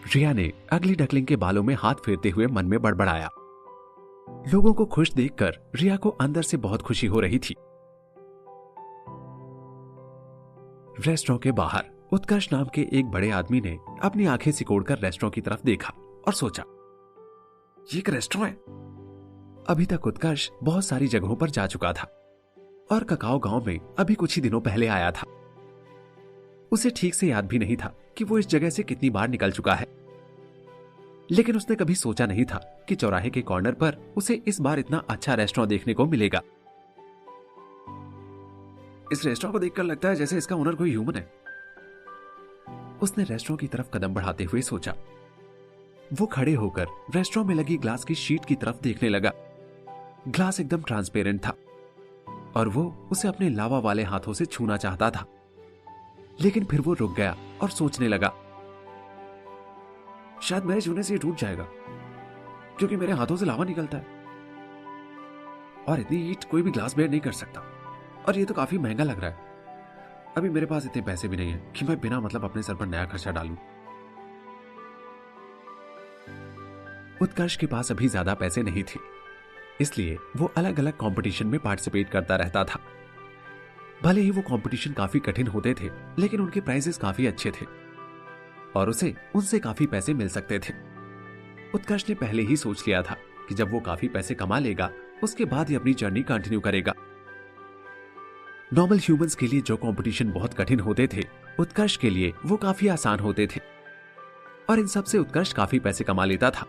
रिया ने अगली डकलिंग के बालों में हाथ फेरते हुए मन में बड़बड़ाया। लोगों को खुश देखकर रिया को अंदर से बहुत खुशी हो रही थी। रेस्टोरेंट के बाहर उत्कर्ष नाम के एक बड़े आदमी ने अपनी आंखें सिकोड़कर रेस्टोरेंट की तरफ देखा और सोचा, ये एक रेस्टोरेंट है। अभी तक उत्कर्ष बहुत सारी जगहों पर जा चुका था और ककाओ गांव में अभी कुछ ही दिनों पहले आया था। उसे ठीक से याद भी नहीं था कि वो इस जगह से कितनी बार निकल चुका है, लेकिन उसने कभी सोचा नहीं था कि चौराहे के कॉर्नर पर उसे इस बार इतना अच्छा रेस्टोरेंट देखने को मिलेगा। इस रेस्टोरेंट को देखकर लगता है जैसे इसका ओनर कोई ह्यूमन है, उसने रेस्टोरेंट की तरफ कदम बढ़ाते हुए सोचा। वो खड़े होकर रेस्टोरेंट में लगी ग्लास की शीट की तरफ देखने लगा। ग्लास एकदम ट्रांसपेरेंट था और वो उसे अपने लावा वाले हाथों से छूना चाहता था, लेकिन फिर वो रुक गया और सोचने लगा, शायद मेरे छूने से ये टूट जाएगा क्योंकि मेरे हाथों से लावा निकलता है और इतनी हीट कोई भी ग्लास बेयर नहीं कर सकता, और ये तो काफी महंगा लग रहा है। अभी मेरे पास इतने पैसे भी नहीं है कि मैं बिना मतलब अपने सर पर नया खर्चा डालूं। उत्कर्ष के पास अभी ज्यादा पैसे नहीं थे, इसलिए वो अलग अलग कंपटीशन में पार्टिसिपेट करता रहता था। भले ही वो कंपटीशन काफी कठिन होते थे, लेकिन उनके प्राइजेस काफी अच्छे थे और उसे उनसे काफी पैसे मिल सकते थे। उत्कर्ष ने पहले ही सोच लिया था कि जब वो काफी पैसे कमा लेगा उसके बाद ही अपनी जर्नी कंटिन्यू करेगा। नॉर्मल ह्यूमंस के लिए जो कंपटीशन बहुत कठिन होते थे, उत्कर्ष के लिए वो काफी आसान होते थे और इन सब से उत्कर्ष काफी पैसे कमा लेता था।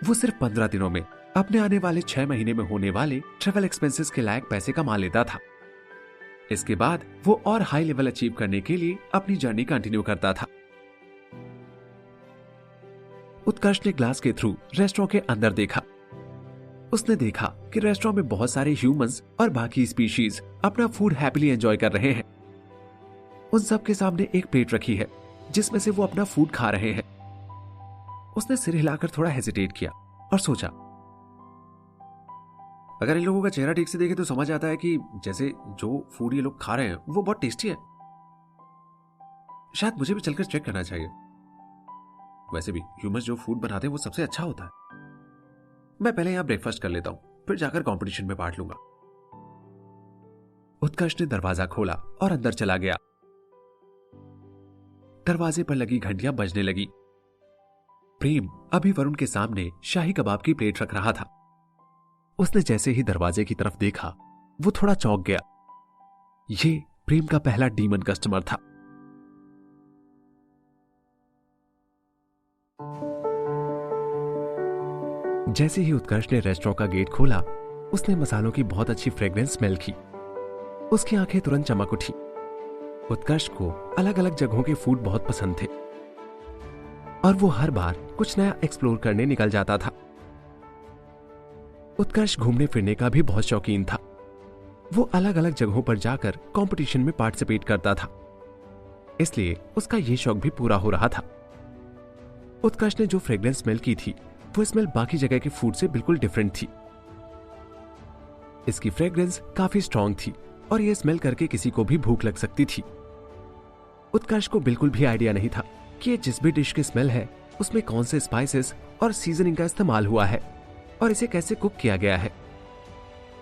वो सिर्फ 15 दिनों में अपने आने वाले 6 महीने में होने वाले ट्रेवल एक्सपेंसेस के लायक पैसे कमा लेता था। इसके बाद वो और हाई लेवल अचीव करने के लिए अपनी जर्नी कंटिन्यू करता था। उत्कर्ष ने ग्लास के थ्रू रेस्टोरेंट के अंदर देखा। उसने देखा कि रेस्टोरेंट में बहुत सारे ह्यूमंस और बाकी स्पीशीज अपना फूड हैप्पीली एंजॉय कर रहे हैं। उन सब के सामने एक प्लेट रखी है जिसमें से वो अपना फूड खा रहे हैं। उसने सिर हिलाकर थोड़ा हेजिटेट किया और सोचा, अगर इन लोगों का चेहरा ठीक से देखे तो समझ आता है कि जैसे जो फूड ये लोग खा रहे हैं वो बहुत टेस्टी है। शायद मुझे भी चलकर चेक करना चाहिए। वैसे भी ह्यूमंस जो फूड बनाते हैं वो सबसे अच्छा होता है। मैं पहले यहां ब्रेकफास्ट कर लेता हूं, फिर जाकर कंपटीशन में पार्ट लूंगा। उत्कर्ष ने दरवाजा खोला और अंदर चला गया। दरवाजे पर लगी घंटियां बजने लगी। प्रेम अभी वरुण के सामने शाही कबाब की प्लेट रख रहा था। उसने जैसे ही दरवाजे की तरफ देखा वो थोड़ा चौंक गया। ये प्रेम का पहला डीमन कस्टमर था। जैसे ही उत्कर्ष ने रेस्टोरेंट का गेट खोला, उसने मसालों की बहुत अच्छी फ्रेग्रेंस स्मेल की। उसकी आंखें तुरंत चमक उठी। उत्कर्ष को अलग अलग जगहों के फूड बहुत पसंद थे और वो हर बार कुछ नया एक्सप्लोर करने निकल जाता था। उत्कर्ष घूमने फिरने का भी बहुत शौकीन था। वो अलग अलग जगहों पर जाकर कंपटीशन में पार्टिसिपेट करता था, इसलिए उसका ये शौक भी पूरा हो रहा था। उत्कर्ष ने जो फ्रेग्रेंस स्मेल की थी वो स्मेल बाकी जगह के फूड से बिल्कुल डिफरेंट थी। इसकी फ्रेग्रेंस काफी स्ट्रांग थी और यह स्मेल करके किसी को भी भूख लग सकती थी। उत्कर्ष को बिल्कुल भी आइडिया नहीं था कि ये जिस भी डिश की स्मेल है उसमें कौन से स्पाइसेस और सीजनिंग का इस्तेमाल हुआ है और इसे कैसे कुक किया गया है।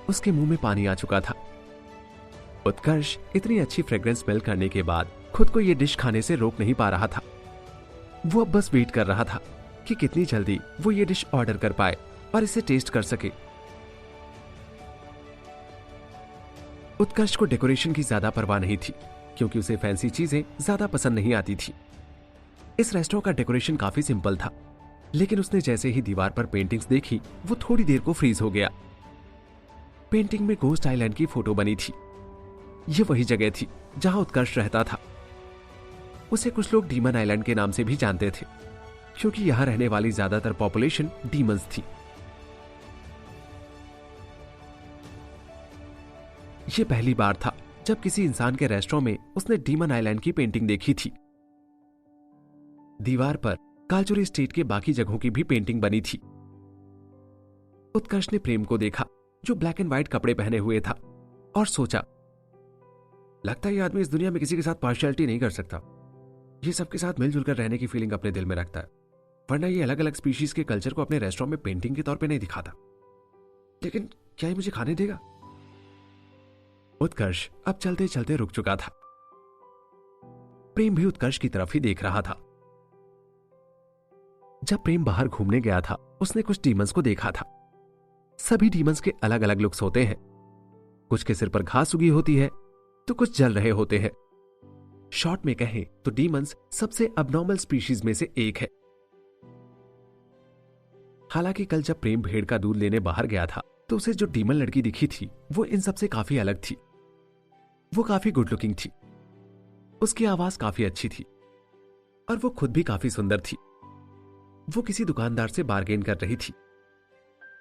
उसके मुंह में पानी आ चुका था। उत्कर्ष इतनी अच्छी फ्रेग्रेंस स्मेल करने के बाद खुद को यह डिश खाने से रोक नहीं पा रहा था। वो अब बस वेट कर रहा था कि कितनी जल्दी वो ये डिश ऑर्डर कर पाए और इसे टेस्ट कर सके। उत्कर्ष को डेकोरेशन की ज्यादा परवाह नहीं थी क्योंकि उसे फैंसी चीजें ज्यादा पसंद नहीं आती थी। इस रेस्टोरेंट का डेकोरेशन काफी सिंपल था, लेकिन उसने जैसे ही दीवार पर पेंटिंग्स देखी वो थोड़ी देर को फ्रीज हो गया। पेंटिंग में गोस्ट आइलैंड की फोटो बनी थी। यह वही जगह थी जहां उत्कर्ष रहता था। उसे कुछ लोग डीमन आइलैंड के नाम से भी जानते थे क्योंकि यहां रहने वाली ज्यादातर पॉपुलेशन डीमंस थी। यह पहली बार था जब किसी इंसान के रेस्टोरेंट में उसने डीमन आइलैंड की पेंटिंग देखी थी। दीवार पर कालचुरी स्टेट के बाकी जगहों की भी पेंटिंग बनी थी। उत्कर्ष ने प्रेम को देखा जो ब्लैक एंड व्हाइट कपड़े पहने हुए था और सोचा, लगता है ये आदमी इस दुनिया में किसी के साथ पार्शियलिटी नहीं कर सकता। ये सबके साथ मिलजुल कर रहने की फीलिंग अपने दिल में रखता है, वरना ये अलग अलग स्पीशीज के कल्चर को अपने रेस्टोरेंट में पेंटिंग के तौर पे नहीं दिखाता। लेकिन क्या ये मुझे खाने देगा? उत्कर्ष अब चलते चलते रुक चुका था। प्रेम भी उत्कर्ष की तरफ ही देख रहा था। जब प्रेम बाहर घूमने गया था उसने कुछ डीमंस को देखा था। सभी डीमंस के अलग अलग लुक्स होते हैं। कुछ के सिर पर घास उगी होती है तो कुछ जल रहे होते हैं। शॉर्ट में कहें तो डीमंस सबसे अबनॉर्मल स्पीशीज में से एक है। हालांकि कल जब प्रेम भेड़ का दूध लेने बाहर गया था तो उसे जो डीमन लड़की दिखी थी वो इन सबसे काफी अलग थी। वो काफी गुड लुकिंग थी, उसकी आवाज काफी अच्छी थी और वो खुद भी काफी सुंदर थी। वो किसी दुकानदार से बार्गेन कर रही थी।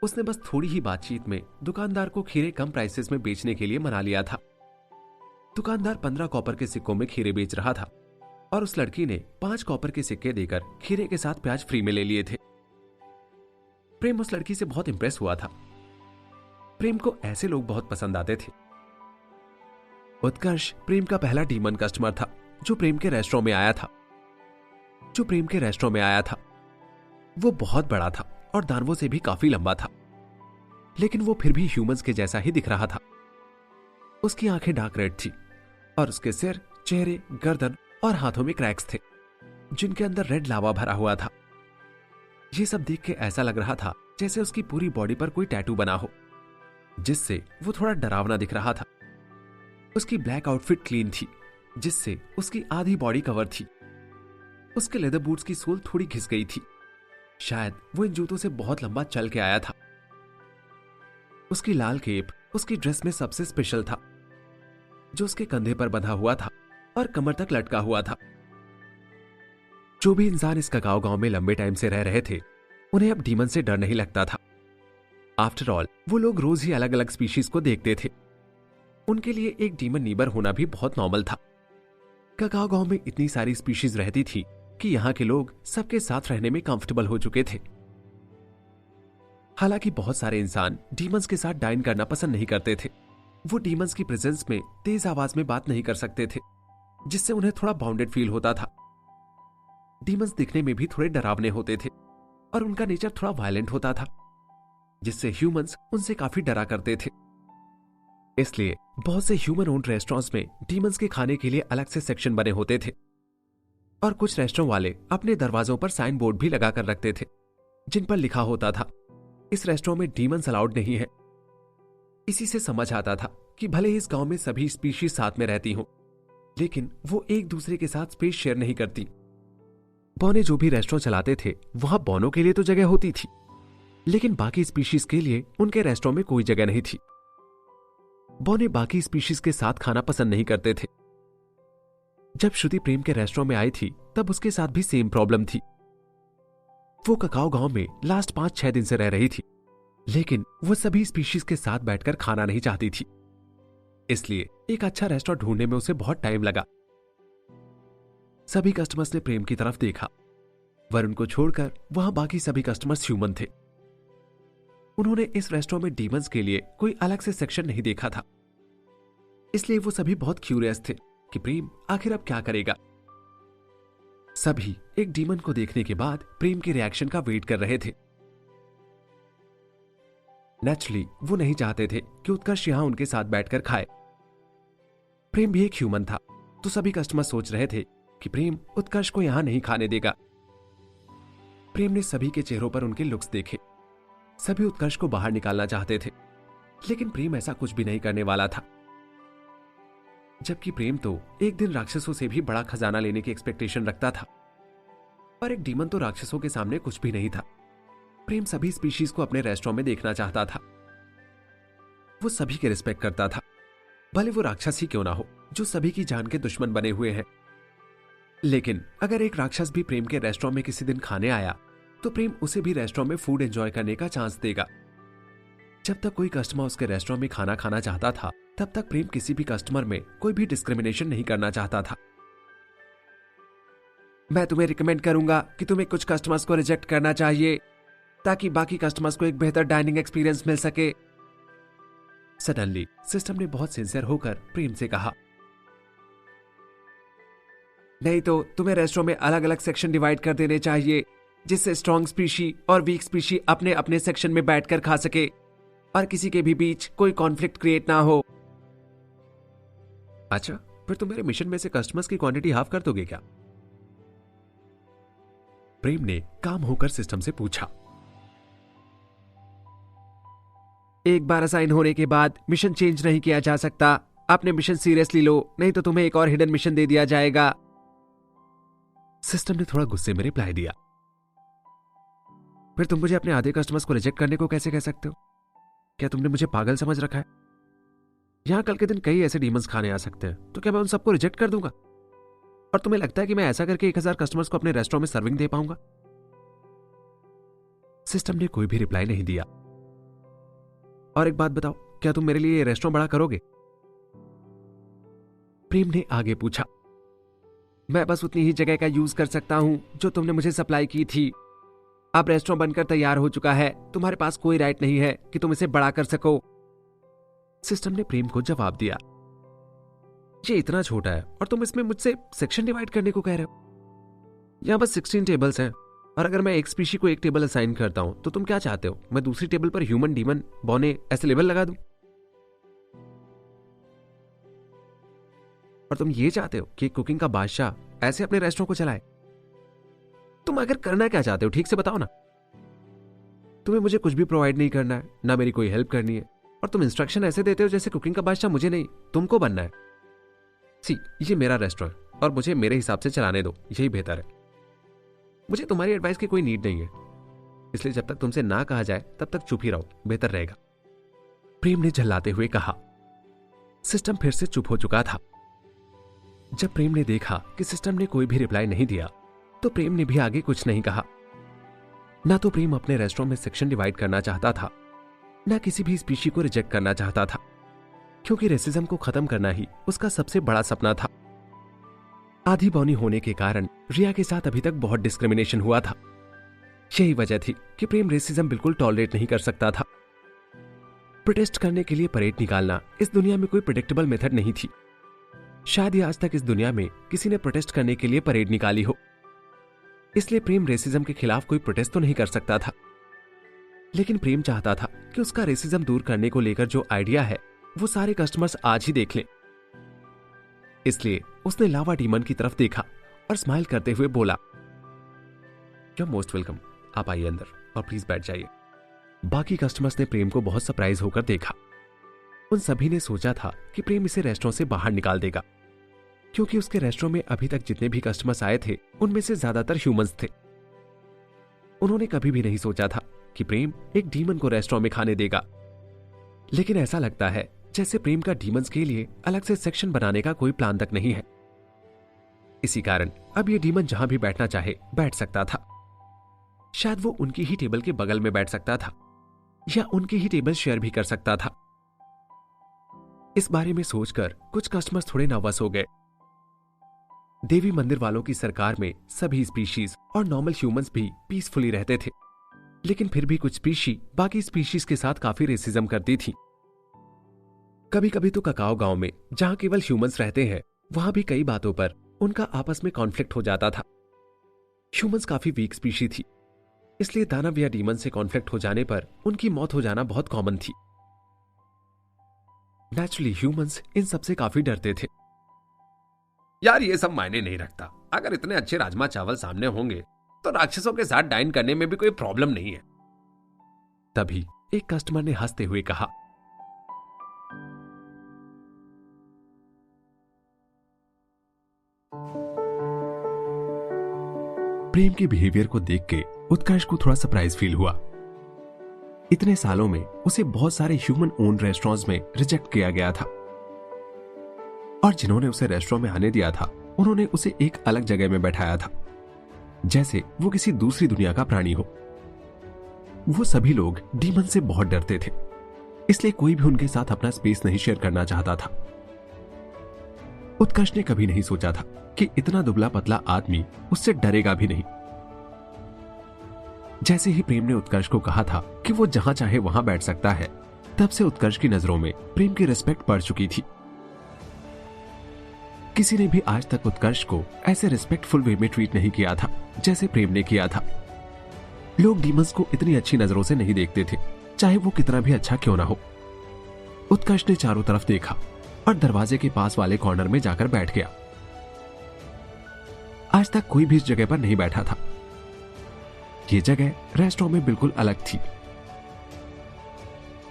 उसने बस थोड़ी ही बातचीत में दुकानदार को खीरे कम प्राइसेस में बेचने के लिए मना लिया था। दुकानदार 15 कॉपर के सिक्कों में खीरे बेच रहा था और उस लड़की ने 5 कॉपर के सिक्के देकर खीरे के साथ प्याज फ्री में ले लिए थे। प्रेम उस लड़की से बहुत इंप्रेस हुआ था। प्रेम को ऐसे लोग बहुत पसंद आते थे। उत्कर्ष प्रेम का पहला डीमन कस्टमर था जो प्रेम के रेस्टोरेंट में आया था। वो बहुत बड़ा था और दानवों से भी काफी लंबा था, लेकिन वो फिर भी ह्यूमंस के जैसा ही दिख रहा था। उसकी आंखें डार्क रेड थी और उसके सिर, चेहरे, गर्दन और हाथों में क्रैक्स थे जिनके अंदर रेड लावा भरा हुआ था। ये सब देख के ऐसा लग रहा था जैसे उसकी पूरी बॉडी पर कोई टैटू बना हो, जिससे वो थोड़ा डरावना दिख रहा था। उसकी ब्लैक आउटफिट क्लीन थी जिससे उसकी आधी बॉडी कवर थी। उसके लेदर बूट्स की सोल थोड़ी घिस गई थी। शायद वो इन जूतों से बहुत लंबा चल के आया था उसकी लाल केप उसकी ड्रेस में सबसे स्पेशल था, जो उसके कंधे पर बंधा हुआ था और कमर तक लटका हुआ था। जो भी इंसान इस ककाओ गांव में लंबे टाइम से रह रहे थे, उन्हें अब डीमन से डर नहीं लगता था। आफ्टर ऑल वो लोग रोज ही अलग अलग स्पीशीज को देखते थे। उनके लिए एक डीमन नीबर होना भी बहुत नॉर्मल था। ककाओ गांव में इतनी सारी स्पीशीज रहती थी कि यहां के लोग सबके साथ रहने में कंफर्टेबल हो चुके थे। हालांकि बहुत सारे इंसान डीमंस के साथ डाइन करना पसंद नहीं करते थे। वो डीमंस की प्रेजेंस में तेज आवाज में बात नहीं कर सकते थे, जिससे उन्हें थोड़ा बाउंडेड फील होता था। डीमंस दिखने में भी थोड़े डरावने होते थे और उनका नेचर थोड़ा वायलेंट होता था, जिससे ह्यूमंस उनसे काफी डरा करते थे। इसलिए बहुत से ह्यूमन ओन्ड रेस्टोरेंट्स में डीमंस के खाने के लिए अलग से सेक्शन बने होते थे और कुछ रेस्टोरेंट वाले अपने दरवाजों पर साइन बोर्ड भी लगा कर रखते थे, जिन पर लिखा होता था इस रेस्टोरेंट में डीमंस अलाउड नहीं है। इसी से समझ आता था कि भले ही इस गांव में सभी स्पीशीज साथ में रहती हों, लेकिन वो एक दूसरे के साथ स्पेस शेयर नहीं करती। बौने जो भी रेस्टोरेंट चलाते थे, वहां बौनों के लिए तो जगह होती थी, लेकिन बाकी स्पीशीज के लिए उनके रेस्टोरेंट में कोई जगह नहीं थी। बौने बाकी स्पीशीज के साथ खाना पसंद नहीं करते थे। जब श्रुति प्रेम के रेस्टोरेंट में आई थी, तब उसके साथ भी सेम प्रॉब्लम थी। वो ककाओ गांव में लास्ट 5-6 दिन से रह रही थी, लेकिन वो सभी स्पीशीज के साथ बैठकर खाना नहीं चाहती थी। इसलिए एक अच्छा रेस्टोरेंट ढूंढने में उसे बहुत टाइम लगा। सभी कस्टमर्स ने प्रेम की तरफ देखा। वरुण को छोड़कर वहां बाकी सभी कस्टमर्स ह्यूमन थे। उन्होंने इस रेस्टोरेंट में डीमंस के लिए कोई अलग से सेक्शन नहीं देखा था, इसलिए वो सभी बहुत क्यूरियस थे कि प्रेम आखिर अब क्या करेगा। सभी एक डीमन को देखने के बाद प्रेम के रिएक्शन का वेट कर रहे थे। नेचुरली वो नहीं चाहते थे कि उत्कर्ष यहां उनके साथ बैठकर खाए। प्रेम भी एक ह्यूमन था, तो सभी कस्टमर सोच रहे थे कि प्रेम उत्कर्ष को यहां नहीं खाने देगा। प्रेम ने सभी के चेहरों पर उनके लुक्स देखे। सभी उत्कर्ष को बाहर निकालना चाहते थे, लेकिन प्रेम ऐसा कुछ भी नहीं करने वाला था। जबकि प्रेम तो एक दिन राक्षसों से भी बड़ा खजाना लेने की एक्सपेक्टेशन रखता था, और एक डीमन तो राक्षसों के सामने कुछ भी नहीं था। प्रेम सभी स्पीशीज को अपने रेस्टोरेंट में देखना चाहता था। वो सभी के रिस्पेक्ट करता था, भले वो राक्षस ही क्यों ना हो, जो सभी की जान के दुश्मन बने हुए हैं। लेकिन अगर एक राक्षस भी प्रेम के रेस्टोरेंट में किसी दिन खाने आया, तो प्रेम उसे भी रेस्टोरेंट में फूड एंजॉय करने का चांस देगा। जब तक कोई कस्टमर उसके रेस्टोरेंट में खाना खाना चाहता था, तब तक प्रेम किसी भी कस्टमर में कोई भी डिस्क्रिमिनेशन नहीं करना चाहता था। मैं तुम्हें रिकमेंड करूंगा कि तुम्हें कुछ कस्टमर्स को रिजेक्ट करना चाहिए, ताकि बाकी कस्टमर्स को एक बेहतर डाइनिंग एक्सपीरियंस मिल सके। सडनली सिस्टम ने बहुत सिंसियर होकर प्रेम से कहा, नहीं तो तुम्हें रेस्टोरेंट में अलग अलग सेक्शन डिवाइड कर देने चाहिए, जिससे स्ट्रॉन्ग स्पीशी और वीक स्पीशी अपने अपने सेक्शन में बैठकर खा सके और किसी के भी बीच कोई कॉन्फ्लिक्ट क्रिएट ना हो। अच्छा, फिर तुम मेरे मिशन में से कस्टमर्स की क्वांटिटी हाफ कर दोगे क्या? प्रेम ने काम होकर सिस्टम से पूछा। एक बार असाइन होने के बाद मिशन चेंज नहीं किया जा सकता। अपने मिशन सीरियसली लो, नहीं तो तुम्हें एक और हिडन मिशन दे दिया जाएगा। सिस्टम ने थोड़ा गुस्से में रिप्लाई दिया। फिर तुम मुझे अपने आधे कस्टमर्स को रिजेक्ट करने को कैसे कह सकते हो? क्या तुमने मुझे पागल समझ रखा है? यहां कल के दिन कई ऐसे डीमंस खाने आ सकते हैं, तो क्या मैं उन सबको रिजेक्ट कर दूंगा? और तुम्हें लगता है कि मैं ऐसा करके 1000 कस्टमर्स को अपने रेस्टोरेंट में सर्विंग दे पाऊंगा? सिस्टम ने कोई भी रिप्लाई नहीं दिया। और एक बात बताओ, क्या तुम मेरे लिए ये रेस्टोरेंट बड़ा करोगे? प्रेम ने आगे पूछा। मैं बस उतनी ही जगह का यूज कर सकता हूं जो तुमने मुझे सप्लाई की थी। अब रेस्टोरेंट बनकर तैयार हो चुका है, तुम्हारे पास कोई राइट नहीं है कि तुम इसे बड़ा कर सको। सिस्टम ने प्रेम को जवाब दिया। ये इतना छोटा है और तुम इसमें मुझसे सेक्शन डिवाइड करने को कह रहे हो? यहां बस 16 टेबल्स हैं, और अगर मैं एक स्पीशी को एक टेबल असाइन करता हूं, तो तुम क्या चाहते हो? मैं दूसरी टेबल पर ह्यूमन, डीमन, बौने ऐसे लेबल लगा दूं? और तुम ये चाहते हो कि कुकिंग का बादशाह ऐसे अपने रेस्टोरेंट को चलाए? तुम आखिर करना क्या चाहते हो, ठीक से बताओ ना। तुम्हें मुझे कुछ भी प्रोवाइड नहीं करना है, ना मेरी कोई हेल्प करनी है, और तुम इंस्ट्रक्शन ऐसे देते हो जैसे कुकिंग का बादशाह मुझे नहीं, तुमको बनना है। सी, ये मेरा रेस्टोरेंट और मुझे मेरे हिसाब से चलाने दो, यही बेहतर है। मुझे तुम्हारी एडवाइस की कोई नीड नहीं है, इसलिए जब तक तुमसे ना कहा जाए तब तक चुप ही रहो, बेहतर रहेगा। प्रेम ने झल्लाते हुए कहा। सिस्टम फिर से चुप हो चुका था। जब प्रेम ने देखा कि सिस्टम ने कोई भी रिप्लाई नहीं दिया तो प्रेम ने भी आगे कुछ नहीं कहा। ना तो प्रेम अपने रेस्टोरेंट में सेक्शन डिवाइड करना चाहता था, ना किसी भी स्पीशी को रिजेक्ट करना चाहता था, क्योंकि रेसिज्म को खत्म करना ही उसका सबसे बड़ा सपना था। आधी बौनी होने के कारण रिया के साथ अभी तक बहुत डिस्क्रिमिनेशन हुआ था। यही वजह थी कि प्रेम रेसिज्म बिल्कुल टॉलरेट नहीं कर सकता था। प्रोटेस्ट करने के लिए परेड निकालना इस दुनिया में कोई प्रेडिक्टेबल मेथड नहीं थी। शायद ही आज तक इस दुनिया में किसी ने प्रोटेस्ट करने के लिए परेड निकाली हो। इसलिए प्रेम रेसिज्म के खिलाफ कोई प्रोटेस्ट तो नहीं कर सकता था, लेकिन प्रेम चाहता था कि उसका रेसिज्म दूर करने को लेकर जो आइडिया है वो सारे कस्टमर्स आज ही देख लें। इसलिए उसने लावा डीमन की तरफ देखा और स्माइल करते हुए बोला, यू आर मोस्ट वेलकम, आप आइए अंदर और प्लीज बैठ जाइए। बाकी कस्टमर्स ने प्रेम को बहुत सरप्राइज होकर देखा। उन सभी ने सोचा था कि प्रेम इसे रेस्टोरेंट से बाहर निकाल देगा, क्योंकि उसके रेस्टोरेंट में अभी तक जितने भी कस्टमर्स आए थे उनमें से ज्यादातर ह्यूमंस थे। उन्होंने कभी भी नहीं सोचा था कि प्रेम एक डीमन को रेस्टोरेंट में खाने देगा, लेकिन ऐसा लगता है जैसे प्रेम का डीमंस के लिए अलग से सेक्शन बनाने का कोई प्लान तक नहीं है। इसी कारण अब ये डीमन जहां भी बैठना चाहे बैठ सकता था। शायद वो उनकी ही टेबल के बगल में बैठ सकता था या उनकी ही टेबल शेयर भी कर सकता था। इस बारे में सोचकर कुछ कस्टमर्स थोड़े नर्वस हो गए। देवी मंदिर वालों की सरकार में सभी स्पीशीज और नॉर्मल ह्यूमंस भी पीसफुली रहते थे, लेकिन फिर भी कुछ स्पीशी बाकी स्पीशीज के साथ काफी रेसिज्म करती थी। कभी कभी तो ककाओ गांव में जहां केवल ह्यूमंस रहते हैं वहां भी कई बातों पर उनका आपस में कॉन्फ्लिक्ट हो जाता था। ह्यूमंस काफी वीक स्पीशी थी, इसलिए दानव या डीमन से कॉन्फ्लिक्ट हो जाने पर उनकी मौत हो जाना बहुत कॉमन थी। नेचुरली ह्यूमंस इन सबसे काफी डरते थे। यार ये सब मायने नहीं रखता। अगर इतने अच्छे राजमा चावल सामने होंगे तो राक्षसों के साथ डाइन करने में भी कोई प्रॉब्लम नहीं है। तभी एक कस्टमर ने हंसते हुए कहा, प्रेम के बिहेवियर को देख के उत्कर्ष को थोड़ा सरप्राइज फील हुआ। इतने सालों में उसे बहुत सारे ह्यूमन ओन रेस्टोरेंट्स में रिजेक्ट किया गया था, और जिन्होंने उसे रेस्टोरेंट में आने दिया था उन्होंने उसे एक अलग जगह में बैठाया था, जैसे वो किसी दूसरी दुनिया का प्राणी हो। वो सभी लोग डीमन से बहुत डरते थे, इसलिए कोई भी उनके साथ अपना स्पेस नहीं शेयर करना चाहता था। उत्कर्ष ने कभी नहीं सोचा था कि इतना दुबला पतला आदमी उससे डरेगा भी नहीं। जैसे ही प्रेम ने उत्कर्ष को कहा था कि वो जहां चाहे वहां बैठ सकता है, तब से उत्कर्ष की नजरों में प्रेम की रिस्पेक्ट बढ़ चुकी थी। किसी ने भी आज तक उत्कर्ष को ऐसे रिस्पेक्टफुल वे में ट्रीट नहीं किया था जैसे प्रेम ने किया था। लोग डीमंस को इतनी अच्छी नजरों से नहीं देखते थे, चाहे वो कितना भी अच्छा क्यों ना हो। उत्कर्ष ने चारों तरफ देखा और दरवाजे के पास वाले कॉर्नर में जाकर बैठ गया। आज तक कोई भी इस जगह पर नहीं बैठा था। ये जगह रेस्टोरेंट में बिल्कुल अलग थी।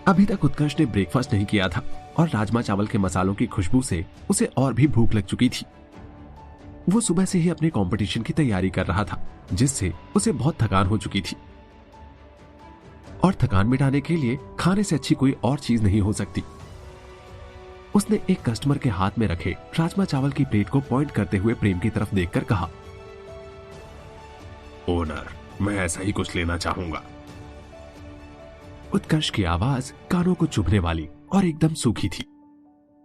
अभी तक उत्कर्ष ने ब्रेकफास्ट नहीं किया था और राजमा चावल के मसालों की खुशबू से उसे और भी भूख लग चुकी थी। वो सुबह से ही अपने कंपटीशन की तैयारी कर रहा था, जिससे उसे बहुत थकान हो चुकी थी, और थकान मिटाने के लिए खाने से अच्छी कोई और चीज नहीं हो सकती। उसने एक कस्टमर के हाथ में रखे राजमा चावल की प्लेट को पॉइंट करते हुए प्रेम की तरफ देखकर कहा, ओनर, मैं ऐसा ही कुछ लेना चाहूंगा। उत्कर्ष की आवाज कानों को चुभने वाली और एकदम सूखी थी,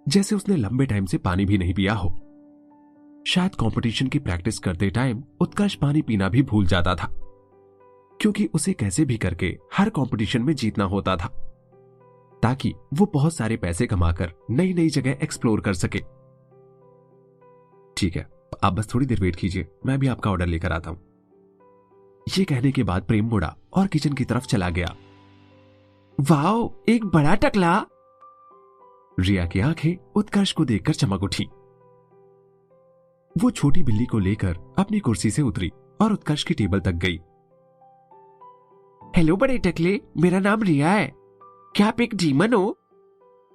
जैसे उसने लंबे टाइम से पानी भी नहीं पिया हो। शायद कंपटीशन की प्रैक्टिस करते टाइम उत्कर्ष पानी पीना भी भूल जाता था, क्योंकि उसे कैसे भी करके हर कंपटीशन में जीतना होता था, ताकि वो बहुत सारे पैसे कमाकर नई नई जगह एक्सप्लोर कर सके। ठीक है, आप बस थोड़ी देर वेट कीजिए, मैं भी आपका ऑर्डर लेकर आता हूं। ये कहने के बाद प्रेम मुड़ा और किचन की तरफ चला गया। वाओ, एक बड़ा टकला! रिया की आंखें उत्कर्ष को देखकर चमक उठी। वो छोटी बिल्ली को लेकर अपनी कुर्सी से उतरी और उत्कर्ष की टेबल तक गई। हेलो बड़े टकले, मेरा नाम रिया है। क्या आप एक डीमन हो?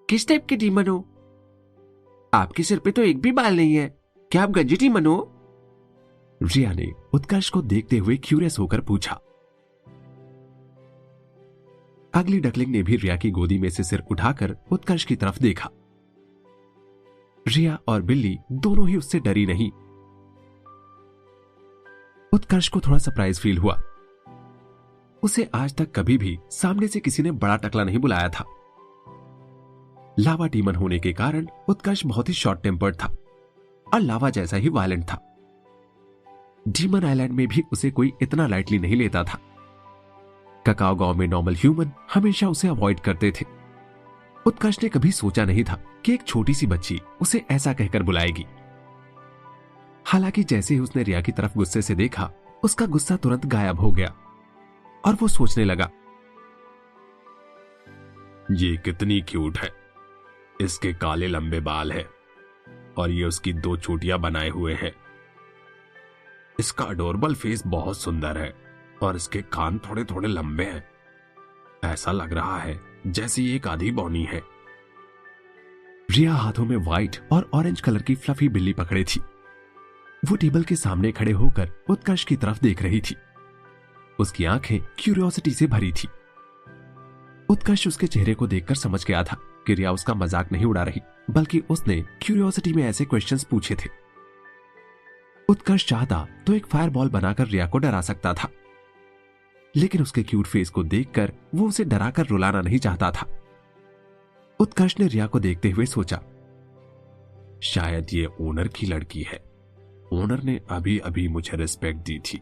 किस टाइप के डीमन हो? आपके सिर पे तो एक भी बाल नहीं है। क्या आप गंजी डीमन हो? रिया ने उत्कर्ष को देखते हुए क्यूरियस होकर पूछा। अगली डकलिंग ने भी रिया की गोदी में से सिर उठाकर उत्कर्ष की तरफ देखा। रिया और बिल्ली दोनों ही उससे डरी नहीं। उत्कर्ष को थोड़ा सरप्राइज फील हुआ। उसे आज तक कभी भी सामने से किसी ने बड़ा टकला नहीं बुलाया था। लावा डीमन होने के कारण उत्कर्ष बहुत ही शॉर्ट टेम्पर्ड था और लावा जैसा ही वायलेंट था। डीमन आइलैंड में भी उसे कोई इतना लाइटली नहीं लेता था। ककाओ गांव में नॉर्मल ह्यूमन हमेशा उसे अवॉइड करते थे। उत्कर्ष ने कभी सोचा नहीं था कि एक छोटी सी बच्ची उसे ऐसा कहकर बुलाएगी। हालांकि जैसे ही उसने रिया की तरफ गुस्से से देखा, उसका गुस्सा तुरंत गायब हो गया और वो सोचने लगा, ये कितनी क्यूट है। इसके काले लंबे बाल हैं और ये उसकी 2 चोटियां बनाए हुए हैं। इसका अडोरेबल फेस बहुत सुंदर है और इसके कान थोड़े थोड़े लंबे हैं। ऐसा लग रहा है जैसे ये एक आधी बौनी है। रिया हाथों में व्हाइट और ऑरेंज कलर की फ्लफी बिल्ली पकड़े थी। वो टेबल के सामने खड़े होकर उत्कर्ष की तरफ देख रही थी। उसकी आंखें क्यूरियोसिटी से भरी थी। उत्कर्ष उसके चेहरे को देखकर समझ गया था कि रिया उसका मजाक नहीं उड़ा रही, बल्कि उसने क्यूरियोसिटी में ऐसे क्वेश्चंस पूछे थे। उत्कर्ष चाहता तो एक फायरबॉल बनाकर रिया को डरा सकता था, लेकिन उसके क्यूट फेस को देखकर वो उसे डराकर रुलाना नहीं चाहता था। उत्कर्ष ने रिया को देखते हुए सोचा, शायद ये ओनर की लड़की है। ओनर ने अभी अभी मुझे रिस्पेक्ट दी थी,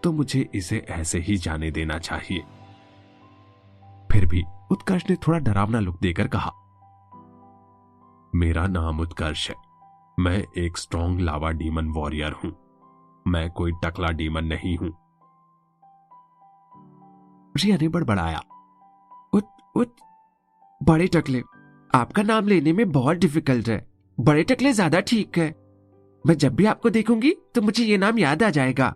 तो मुझे इसे ऐसे ही जाने देना चाहिए। फिर भी उत्कर्ष ने थोड़ा डरावना लुक देकर कहा, मेरा नाम उत्कर्ष है। मैं एक स्ट्रॉन्ग लावा डीमन वॉरियर हूं। मैं कोई टकला डीमन नहीं हूं। रिया ने बड़बड़ाया, उत बड़े टकले, आपका नाम लेने में बहुत डिफिकल्ट है। बड़े टकले ज्यादा ठीक है। मैं जब भी आपको देखूंगी तो मुझे ये नाम याद आ जाएगा।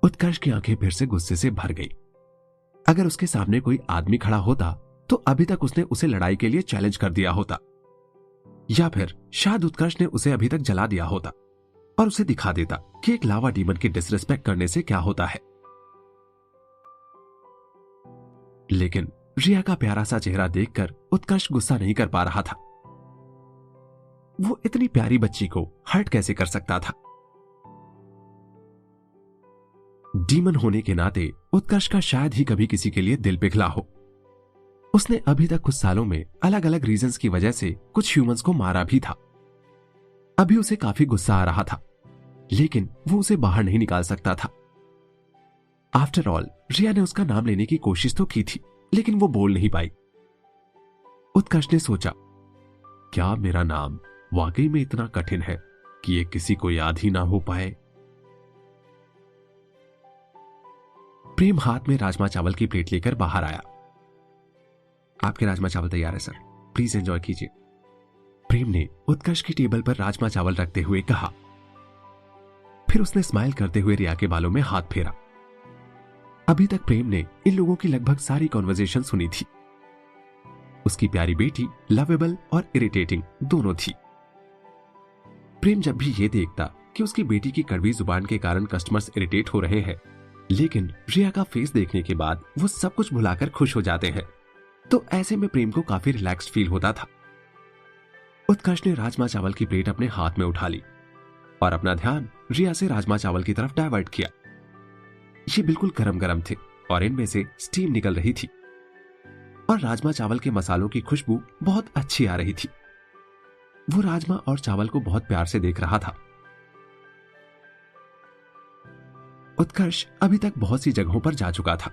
उत्कर्ष की आंखें फिर से गुस्से से भर गई। अगर उसके सामने कोई आदमी खड़ा होता तो अभी तक उसने उसे लड़ाई के लिए चैलेंज कर दिया होता, या फिर शायद उत्कर्ष ने उसे अभी तक जला दिया होता और उसे दिखा देता कि एक लावा डीमन की डिसरिस्पेक्ट करने से क्या होता है। लेकिन रिया का प्यारा सा चेहरा देखकर उत्कर्ष गुस्सा नहीं कर पा रहा था। वो इतनी प्यारी बच्ची को हर्ट कैसे कर सकता था? डीमन होने के नाते उत्कर्ष का शायद ही कभी किसी के लिए दिल पिघला हो। उसने अभी तक कुछ सालों में अलग अलग रीजंस की वजह से कुछ ह्यूमंस को मारा भी था। अभी उसे काफी गुस्सा आ रहा था, लेकिन वो उसे बाहर नहीं निकाल सकता था। आफ्टर ऑल रिया ने उसका नाम लेने की कोशिश तो की थी, लेकिन वो बोल नहीं पाई। उत्कर्ष ने सोचा, क्या मेरा नाम वाकई में इतना कठिन है कि ये किसी को याद ही ना हो पाए? प्रेम हाथ में राजमा चावल की प्लेट लेकर बाहर आया। आपके राजमा चावल तैयार है सर, प्लीज एंजॉय कीजिए। प्रेम ने उत्कर्ष की टेबल पर राजमा चावल रखते हुए कहा। फिर उसने स्माइल करते हुए रिया के बालों में हाथ फेरा। अभी तक प्रेम ने इन लोगों की लगभग सारी कॉन्वर्सेशन सुनी थी। उसकी प्यारी बेटी लवेबल और इरिटेटिंग दोनों थी। प्रेम जब भी ये देखता कि उसकी बेटी की कड़वी जुबान के कारण कस्टमर्स इरिटेट हो रहे हैं, लेकिन रिया का फेस देखने के बाद वो सब कुछ भुलाकर खुश हो जाते हैं, तो ऐसे में प्रेम को काफी रिलैक्स्ड फील होता था। उत्कर्ष ने राजमा चावल की प्लेट अपने हाथ में उठा ली और अपना ध्यान रिया से राजमा चावल की तरफ डाइवर्ट किया। ये बिल्कुल गरम गरम थे और इनमें से स्टीम निकल रही थी और राजमा चावल के मसालों की खुशबू बहुत अच्छी आ रही थी। वो राजमा और चावल को बहुत प्यार से देख रहा था। उत्कर्ष अभी तक बहुत सी जगहों पर जा चुका था,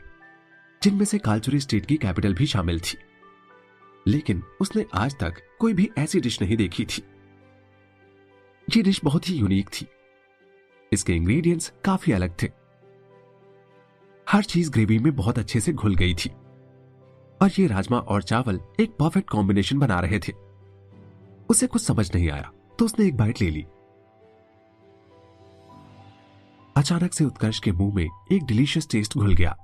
जिनमें से कालचुरी स्टेट की कैपिटल भी शामिल थी, लेकिन उसने आज तक कोई भी ऐसी डिश नहीं देखी थी। ये डिश बहुत ही यूनिक थी। इसके इंग्रेडिएंट्स काफी अलग थे। हर चीज ग्रेवी में बहुत अच्छे से घुल गई थी और ये राजमा और चावल एक परफेक्ट कॉम्बिनेशन बना रहे थे। उसे कुछ समझ नहीं आया तो उसने एक बाइट ले ली। अचानक से उत्कर्ष के मुंह में एक डिलीशियस टेस्ट घुल गया।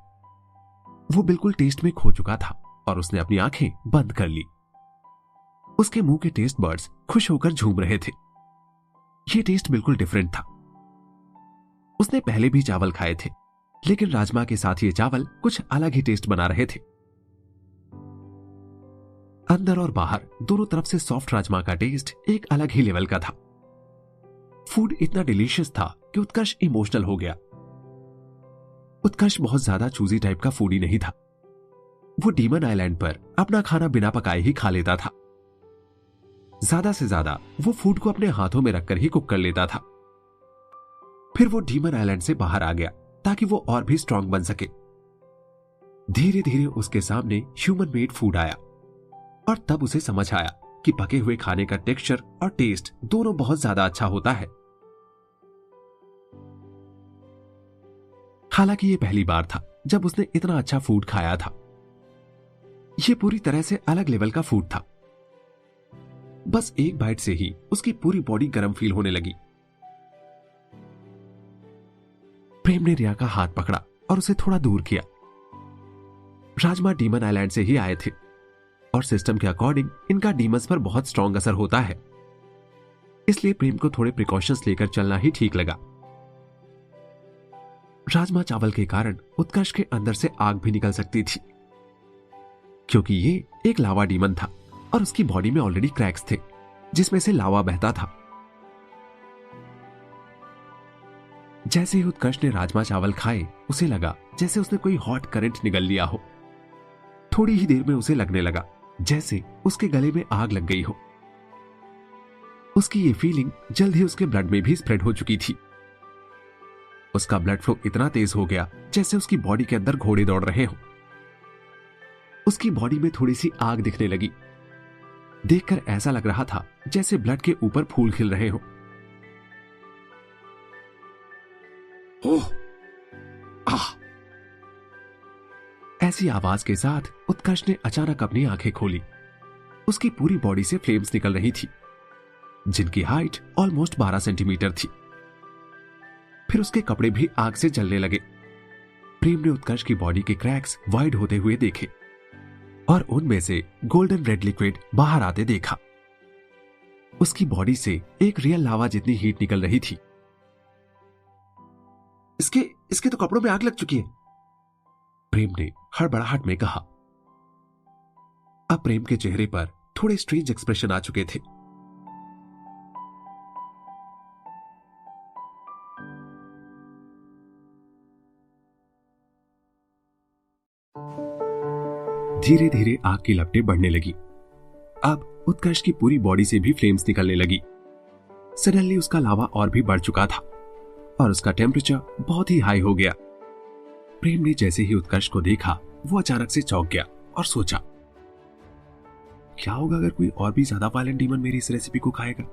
वो बिल्कुल टेस्ट में खो चुका था और उसने अपनी आंखें बंद कर ली। उसके मुंह के टेस्ट बर्ड्स खुश होकर झूम रहे थे। ये टेस्ट बिल्कुल डिफरेंट था। उसने पहले भी चावल खाए थे, लेकिन राजमा के साथ ये चावल कुछ अलग ही टेस्ट बना रहे थे अंदर और बाहर दोनों तरफ से सॉफ्ट राजमा का टेस्ट एक अलग ही लेवल का था। फूड इतना डिलीशियस था कि उत्कर्ष इमोशनल हो गया। उत्कर्ष बहुत ज्यादा चूजी टाइप का फूडी नहीं था। वो डीमन आइलैंड पर अपना खाना बिना पकाए ही खा लेता था। ज्यादा से ज्यादा वो फूड को अपने हाथों में रखकर ही कुक कर लेता था। फिर वो डीमन आइलैंड से बाहर आ गया ताकि वो और भी स्ट्रांग बन सके। धीरे धीरे उसके सामने ह्यूमन मेड फूड आया और तब उसे समझ आया कि पके हुए खाने का टेक्सचर और टेस्ट दोनों बहुत ज्यादा अच्छा होता है। हालांकि ये पहली बार था जब उसने इतना अच्छा फूड खाया था। ये पूरी तरह से अलग लेवल का फूड था। बस एक बाइट से ही उसकी पूरी बॉडी गर्म फील होने लगी। प्रेम ने रिया का हाथ पकड़ा और उसे थोड़ा दूर किया। राजमा डीमन आइलैंड से ही आए थे और सिस्टम के अकॉर्डिंग इनका डीमंस पर बहुत स्ट्रॉन्ग असर होता है, इसलिए प्रेम को थोड़े प्रिकॉशंस लेकर चलना ही ठीक लगा। राजमा चावल के कारण उत्कर्ष के अंदर से आग भी निकल सकती थी, क्योंकि ये एक लावा डीमन था और उसकी बॉडी में ऑलरेडी क्रैक्स थे जिसमें से लावा बहता था। जैसे ही उत्कर्ष ने राजमा चावल खाए, उसे लगा जैसे उसने कोई हॉट करंट निगल लिया हो। थोड़ी ही देर में उसे लगने लगा जैसे उसके गले में आग लग गई हो। उसकी ये फीलिंग जल्द ही उसके ब्लड में भी स्प्रेड हो चुकी थी। उसका ब्लड फ्लो इतना तेज हो गया जैसे उसकी बॉडी के अंदर घोड़े दौड़ रहे हो। उसकी बॉडी में थोड़ी सी आग दिखने लगी। देखकर ऐसा लग रहा था जैसे ब्लड के ऊपर फूल खिल रहे हो। ओह, आह! ऐसी आवाज के साथ उत्कर्ष ने अचानक अपनी आंखें खोली। उसकी पूरी बॉडी से फ्लेम्स निकल रही थी, जिनकी हाइट ऑलमोस्ट 12 सेंटीमीटर थी। फिर उसके कपड़े भी आग से जलने लगे। प्रेम ने उत्कर्ष की बॉडी के क्रैक्स वाइड होते हुए देखे और उनमें से गोल्डन रेड लिक्विड बाहर आते देखा। उसकी बॉडी से एक रियल लावा जितनी हीट निकल रही थी। इसके तो कपड़ों में आग लग चुकी है, प्रेम ने हड़बड़ाहट में कहा। अब प्रेम के चेहरे पर थोड़े स्ट्रेंज एक्सप्रेशन आ चुके थे। धीरे धीरे आग की लपटें बढ़ने लगी। अब उत्कर्ष की पूरी बॉडी से भी फ्लेम्स निकलने लगी। सडनली उसका लावा और भी बढ़ चुका था और उसका टेम्परेचर बहुत ही हाई हो गया। प्रेम ने जैसे ही उत्कर्ष को देखा, वो अचानक से चौंक गया और सोचा, क्या होगा अगर कोई और भी ज्यादा वायलेंट डीमन मेरी इस रेसिपी को खाएगा?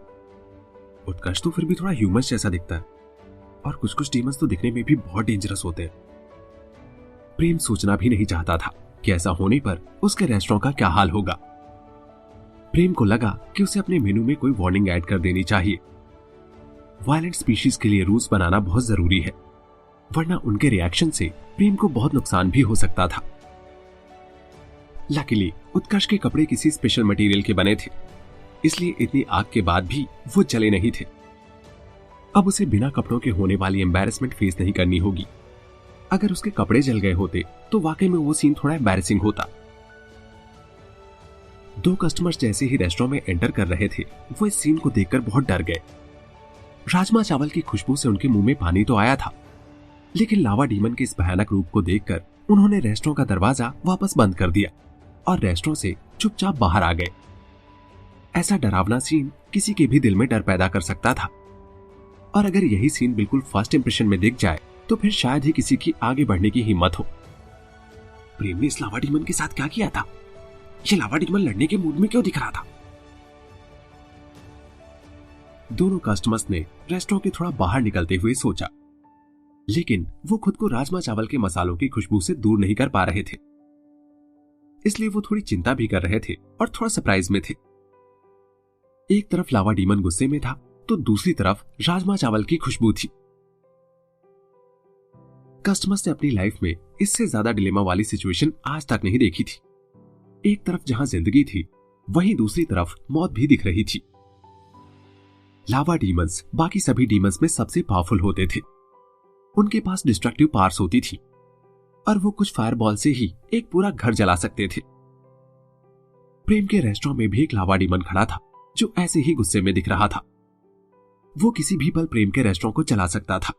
उत्कर्ष तो फिर भी थोड़ा ह्यूमन जैसा दिखता है और कुछ कुछ डीमंस तो दिखने में भी बहुत डेंजरस होते हैं। प्रेम सोचना भी नहीं चाहता था कि ऐसा होने पर उसके रेस्टोरेंट का क्या हाल होगा। प्रेम को लगा कि उसे अपने मेनू में कोई वार्निंग ऐड कर देनी चाहिए। वायलेंट स्पीशीज के लिए रूल्स बनाना बहुत जरूरी है, वरना उनके रिएक्शन से प्रेम को बहुत नुकसान भी हो सकता था। लकीली उत्कर्ष के कपड़े किसी स्पेशल मटेरियल के बने थे, इसलिए इतनी आग के बाद भी वो जले नहीं थे। अब उसे बिना कपड़ों के होने वाली एम्बैरेसमेंट फेस नहीं करनी होगी। अगर उसके कपड़े जल गए होते तो वाकई में वो सीन थोड़ा एम्बैरेसिंग होता। 2 कस्टमर्स जैसे ही रेस्टोरेंट में एंटर कर रहे थे, वो इस सीन को देखकर बहुत डर गए। राजमा चावल की खुशबू से उनके मुंह में पानी तो आया था, लेकिन लावा डीमन के इस भयानक रूप को देखकर उन्होंने रेस्टोरेंट का दरवाजा वापस बंद कर दिया और रेस्टोरेंट से चुपचाप बाहर आ गए। ऐसा डरावना सीन किसी के भी दिल में डर पैदा कर सकता था, और अगर यही सीन बिल्कुल फर्स्ट इंप्रेशन में दिख जाए तो फिर शायद ही किसी की आगे बढ़ने की हिम्मत हो। प्रेम ने इस लावा डीमन के साथ क्या किया था? ये लावा डीमन लड़ने के मूड में क्यों दिख रहा था? दोनों कस्टमर्स ने रेस्टोरेंट के थोड़ा बाहर निकलते हुए सोचा, लेकिन वो खुद को राजमा चावल के मसालों की खुशबू से दूर नहीं कर पा रहे थे, इसलिए वो थोड़ी चिंता भी कर रहे थे और थोड़ा सरप्राइज में थे। एक तरफ लावा डीमन गुस्से में था तो दूसरी तरफ राजमा चावल की खुशबू थी। कस्टमर्स ने अपनी लाइफ में इससे ज्यादा डिलेमा वाली सिचुएशन आज तक नहीं देखी थी। एक तरफ जहां जिंदगी थी, वहीं दूसरी तरफ मौत भी दिख रही थी। लावा डीमंस बाकी सभी डीमंस में सबसे पावरफुल होते थे। उनके पास डिस्ट्रक्टिव पावर्स होती थी और वो कुछ फायरबॉल से ही एक पूरा घर जला सकते थे। प्रेम के रेस्टोरेंट में भी एक लावा डीमन खड़ा था जो ऐसे ही गुस्से में दिख रहा था। वो किसी भी पल प्रेम के रेस्टोरेंट को चला सकता था।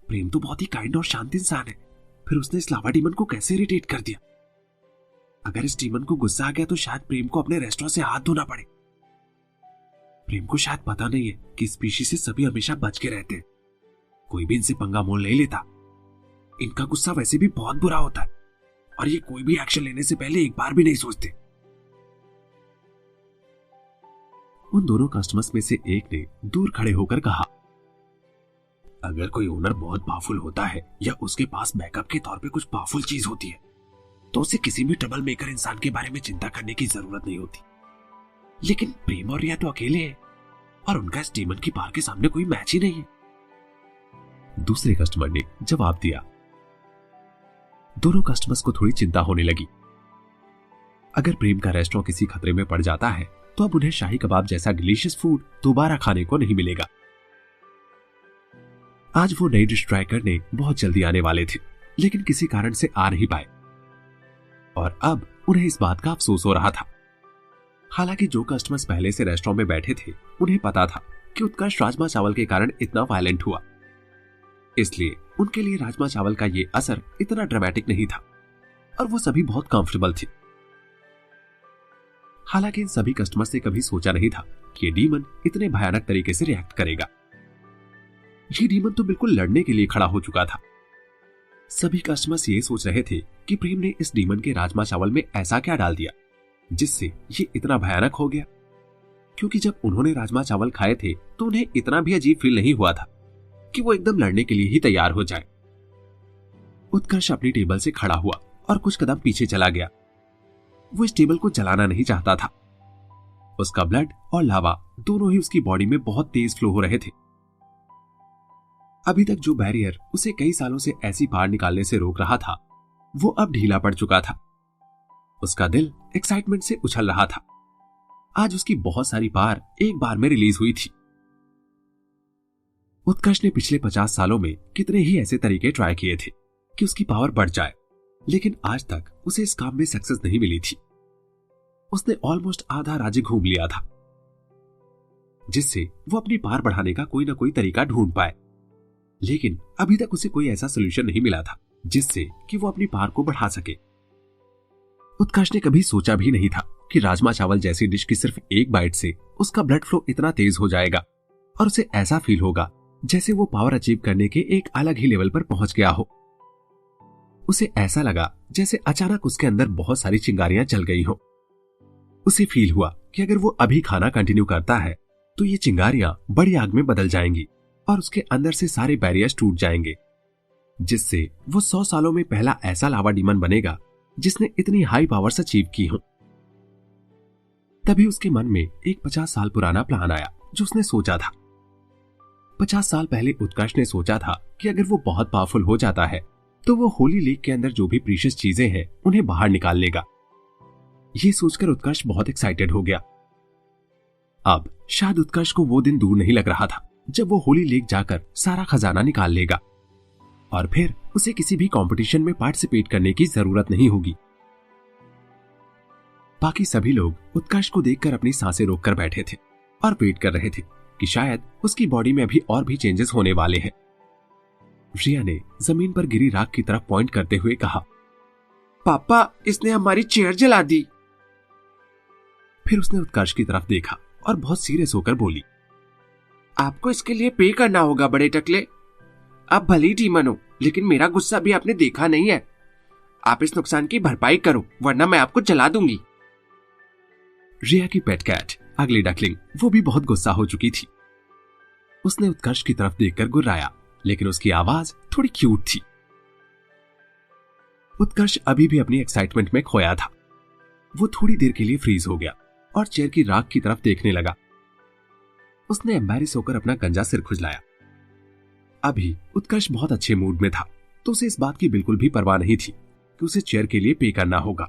प्रेम तो बहुत ही काइंड और शांत इंसान है, फिर उसने इस लावा डीमन को कैसे इरिटेट कर दिया? अगर इस डीमन को गुस्सा आ गया तो शायद प्रेम को अपने रेस्टोरेंट से हाथ धोना पड़े। प्रेम को शायद पता नहीं है कि स्पीशीज से सभी हमेशा बच के रहते हैं, कोई भी इनसे पंगा मोल नहीं लेता। इनका गुस्सा वैसे भी बहुत बुरा होता है और ये कोई भी एक्शन लेने से पहले एक बार भी नहीं सोचते। उन दोनों कस्टमर्स में से एक ने दूर खड़े होकर कहा, अगर कोई ओनर बहुत पावरफुल होता है या उसके पास बैकअप के तौर पे कुछ पावरफुल चीज होती है तो उसे किसी भी ट्रबल मेकर इंसान के बारे में चिंता करने की जरूरत नहीं होती। लेकिन प्रेम और रिया तो अकेले हैं और उनका इस डीमन की पावर के सामने कोई मैच ही नहीं है। दूसरे कस्टमर ने जवाब दिया। दोनों कस्टमर्स को थोड़ी चिंता होने लगी। अगर प्रेम का रेस्टोरेंट किसी खतरे में पड़ जाता है तो अब उन्हें शाही कबाब जैसा डिलीशियस फूड दोबारा खाने को नहीं मिलेगा। आज वो नई डिश ट्राई करने बहुत जल्दी आने वाले थे, लेकिन किसी कारण से आ नहीं पाए और अब उन्हें इस बात का अफसोस हो रहा था। हालांकि जो कस्टमर्स पहले से रेस्टोरेंट में बैठे थे उन्हें पता था कि उत्कर्ष राजमा चावल के कारण इतना वायलेंट हुआ, इसलिए उनके लिए राजमा चावल का ये असर इतना ड्रामेटिक नहीं था और वो सभी बहुत कंफर्टेबल थे। हालांकि इन सभी कस्टमर्स ने कभी सोचा नहीं था कि ये डीमन इतने भयानक तरीके से रिएक्ट करेगा। ये डीमन तो बिल्कुल लड़ने के लिए खड़ा हो चुका था। सभी कस्टमर्स ये सोच रहे थे कि प्रेम ने इस डीमन के राजमा चावल में ऐसा क्या डाल दिया जिससे ये इतना भयानक हो गया, क्योंकि जब उन्होंने राजमा चावल खाए थे तो उन्हें इतना भी अजीब फील नहीं हुआ था कि वो एकदम लड़ने के लिए ही तैयार हो जाए। उत्कर्ष अपनी टेबल से खड़ा हुआ और कुछ कदम पीछे चला गया। वो इस टेबल को जलाना नहीं चाहता था। उसका ब्लड और लावा दोनों ही उसकी बॉडी में बहुत तेज फ्लो हो रहे थे। अभी तक जो बैरियर उसे कई सालों से ऐसी पार निकालने से रोक रहा था वो अब ढीला पड़ चुका था। उसका दिल एक्साइटमेंट से उछल रहा था। आज उसकी बहुत सारी पार एक बार में रिलीज हुई थी। उत्कर्ष ने पिछले 50 सालों में कितने ही ऐसे तरीके ट्राई किए थे कि उसकी पावर बढ़ जाए, लेकिन आज तक उसे इस काम में सक्सेस नहीं मिली थी। उसने ऑलमोस्ट आधा राज्य घूम लिया था जिससे वो अपनी पावर बढ़ाने का कोई ना कोई तरीका ढूंढ पाए, लेकिन अभी तक उसे कोई ऐसा सोल्यूशन नहीं मिला था जिससे कि वो अपनी पावर को बढ़ा सके। उत्कर्ष ने कभी सोचा भी नहीं था कि राजमा चावल जैसी डिश की सिर्फ एक बाइट से उसका ब्लड फ्लो इतना तेज हो जाएगा और उसे ऐसा फील होगा जैसे वो पावर अचीव करने के एक अलग ही लेवल पर पहुंच गया हो। उसे ऐसा लगा जैसे अचानक उसके अंदर बहुत सारी चिंगारियां जल गई हो। उसे फील हुआ कि अगर वो अभी खाना कंटिन्यू करता है तो ये चिंगारियां बड़ी आग में बदल जाएंगी और उसके अंदर से सारे बैरियर्स टूट जाएंगे, जिससे वो 100 सालों में पहला ऐसा लावा डीमन बनेगा जिसने इतनी हाई पावर्स अचीव की हो। तभी उसके मन में एक 50 साल पुराना प्लान आया जो उसने सोचा था। 50 साल पहले उत्कर्ष ने सोचा था कि अगर वो बहुत पावरफुल हो जाता है तो वो होली लेक के अंदर जो भी प्रीशियस चीजें हैं उन्हें बाहर निकाल लेगा। ये सोचकर उत्कर्ष बहुत एक्साइटेड हो गया। अब शायद उत्कर्ष को वो दिन दूर नहीं लग रहा था जब वो होली लेक जाकर सारा खजाना निकाल लेगा और फिर उसे किसी भी कंपटीशन में पार्टिसिपेट करने की जरूरत नहीं होगी। बाकी सभी लोग उत्कर्ष को देखकर अपनी सांसें रोककर बैठे थे और वेट कर रहे थे कि शायद उसकी बॉडी में अभी और भी चेंजेस होने वाले हैं। रिया ने जमीन पर गिरी राख की तरफ पॉइंट करते हुए कहा, पापा, इसने हमारी चेयर जला दी। फिर उसने उत्कर्ष की तरफ देखा और बहुत सीरियस होकर बोली, आपको इसके लिए पे करना होगा बड़े टकले। आप भली डीमन हो, लेकिन मेरा गुस्सा भी आपने देखा नहीं है। आप इस नुकसान की भरपाई करो वरना मैं आपको जला दूंगी। रिया की पेट कैट अगली डकलिंग वो भी बहुत गुस्सा हो चुकी थी। उसने उत्कर्ष की तरफ देखकर गुर्राया, लेकिन उसकी आवाज थोड़ी क्यूट थी। उत्कर्ष अभी भी अपनी एक्साइटमेंट में खोया था। वो थोड़ी देर के लिए फ्रीज हो गया और चेयर की राख की तरफ देखने लगा। उसने एम्बैरेस होकर अपना गंजा सिर खुजलाया। अभी उत्कर्ष बहुत अच्छे मूड में था तो उसे इस बात की बिल्कुल भी परवाह नहीं थी कि उसे चेयर के लिए पे करना होगा।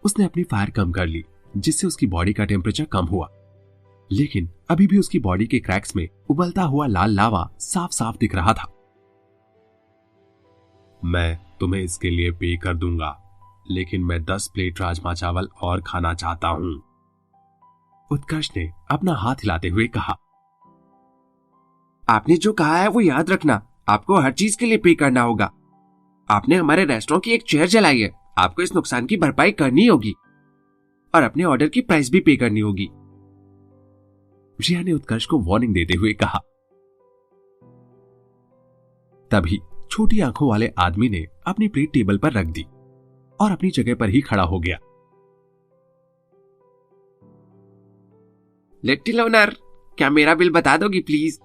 उसने अपनी फायर कम कर ली जिससे उसकी बॉडी का टेम्परेचर कम हुआ, लेकिन अभी भी उसकी बॉडी के क्रैक्स में उबलता हुआ लाल लावा साफ साफ दिख रहा था। मैं तुम्हें इसके लिए पे कर दूंगा, लेकिन मैं 10 प्लेट राजमा चावल और खाना चाहता हूं। उत्कर्ष ने अपना हाथ हिलाते हुए कहा। आपने जो कहा है वो याद रखना, आपको हर चीज के लिए पे करना होगा। आपने हमारे रेस्टोरेंट की एक चेयर जलाई है, आपको इस नुकसान की भरपाई करनी होगी और अपने ऑर्डर की प्राइस भी पे करनी होगी। रिया ने उत्कर्ष को वार्निंग देते हुए कहा। तभी छोटी आंखों वाले आदमी ने अपनी प्लेट टेबल पर रख दी और अपनी जगह पर ही खड़ा हो गया। लिटिल ओनर, क्या मेरा बिल बता दोगी प्लीज?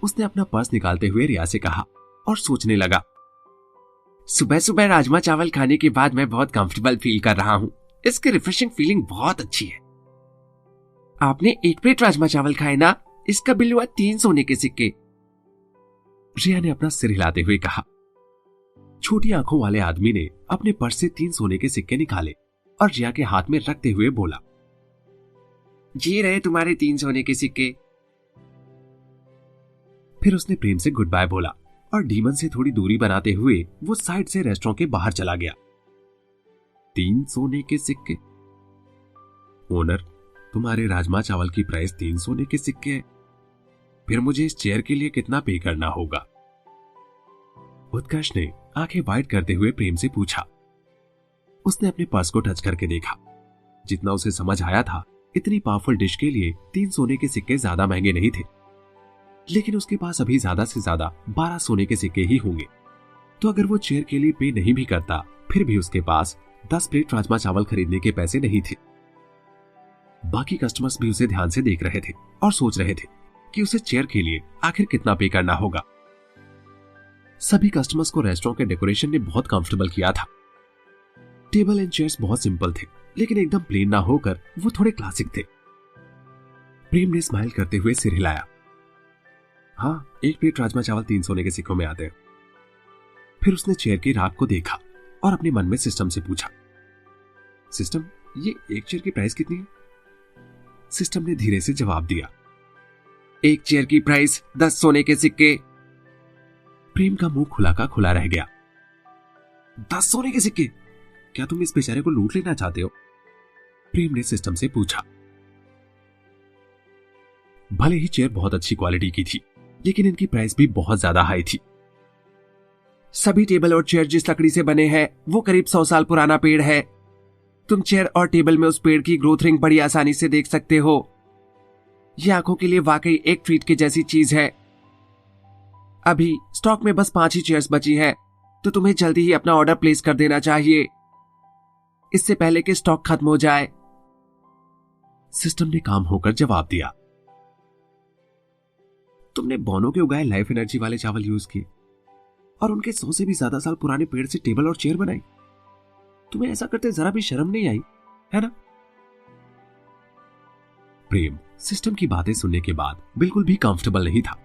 उसने अपना पर्स निकालते हुए रिया से कहा और सोचने लगा। सुबह सुबह राजमा चावल खाने के बाद मैं बहुत कंफर्टेबल फील कर रहा हूं। इसकी रिफ्रेशिंग फीलिंग बहुत अच्छी है। आपने 1 प्लेट राजमा चावल खाए ना, इसका बिल हुआ 3 सोने के सिक्के। रिया ने अपना सिर हिलाते हुए कहा। छोटी आंखों वाले आदमी ने अपने पर्स से 3 सोने के सिक्के निकाले और रिया के हाथ में रखते हुए बोला, ये रहे तुम्हारे 3 सोने के सिक्के। फिर उसने प्रेम से गुड बाय बोला और डीमन से थोड़ी दूरी बनाते हुए वो साइड से रेस्टोरेंट के बाहर चला गया। 3 सोने के सिक्के? ओनर, तुम्हारे राजमा चावल की प्राइस 3 सोने के सिक्के है। फिर मुझे इस चेयर के लिए कितना पे करना होगा? उत्कर्ष ने आंखें वाइड करते हुए प्रेम से पूछा। उसने अपने पर्स को टच करके देखा। जितना उसे समझ आया था, इतनी पावरफुल डिश के लिए 3 सोने के सिक्के ज्यादा महंगे नहीं थे, लेकिन उसके पास अभी ज्यादा से ज्यादा 12 सोने के सिक्के ही होंगे। तो अगर वो चेयर के लिए पे नहीं भी करता, फिर भी उसके पास 10 प्लेट राजमा चावल खरीदने के पैसे नहीं थे। बाकी कस्टमर्स भी उसे ध्यान से देख रहे थे और सोच रहे थे कि उसे चेयर के लिए आखिर कितना पे करना होगा। सभी कस्टमर्स को रेस्टोरेंट के डेकोरेशन ने बहुत कंफर्टेबल किया था। टेबल एंड चेयर्स बहुत सिंपल थे, लेकिन एकदम प्लेन ना होकर वो थोड़े क्लासिक थे। प्रेम ने स्माइल करते हुए सिर हिलाया। हाँ, 1 प्लेट राजमा चावल 3 सोने के सिक्कों में आते हैं। फिर उसने चेयर की राख को देखा और अपने मन में सिस्टम से पूछा, सिस्टम, ये एक चेयर की प्राइस कितनी है? सिस्टम ने धीरे से जवाब दिया, 1 चेयर की प्राइस 10 सोने के सिक्के। प्रेम का मुंह खुला का खुला रह गया। 10 सोने के सिक्के? क्या तुम इस बेचारे को लूट लेना चाहते हो? प्रेम ने सिस्टम से पूछा। भले ही चेयर बहुत अच्छी क्वालिटी की थी, लेकिन इनकी प्राइस भी बहुत ज्यादा हाई थी। सभी टेबल और चेयर जिस लकड़ी से बने हैं वो करीब 100 साल पुराना पेड़ है। तुम चेयर और टेबल में उस पेड़ की ग्रोथ रिंग बड़ी आसानी से देख सकते हो। यह आंखों के लिए वाकई एक ट्रीट की जैसी चीज है। अभी स्टॉक में बस 5 ही चेयर्स बची हैं, तो तुम्हें जल्दी ही अपना ऑर्डर प्लेस कर देना चाहिए, इससे पहले कि स्टॉक खत्म हो जाए। सिस्टम ने काम होकर जवाब दिया। तुमने बोनो के उगाए लाइफ एनर्जी वाले चावल यूज किए और उनके 100 से भी ज्यादा साल पुराने पेड़ से टेबल और चेयर बनाई। तुम्हें ऐसा करते जरा भी शर्म नहीं आई, है ना? प्रेम सिस्टम की बातें सुनने के बाद बिल्कुल भी कंफर्टेबल नहीं था।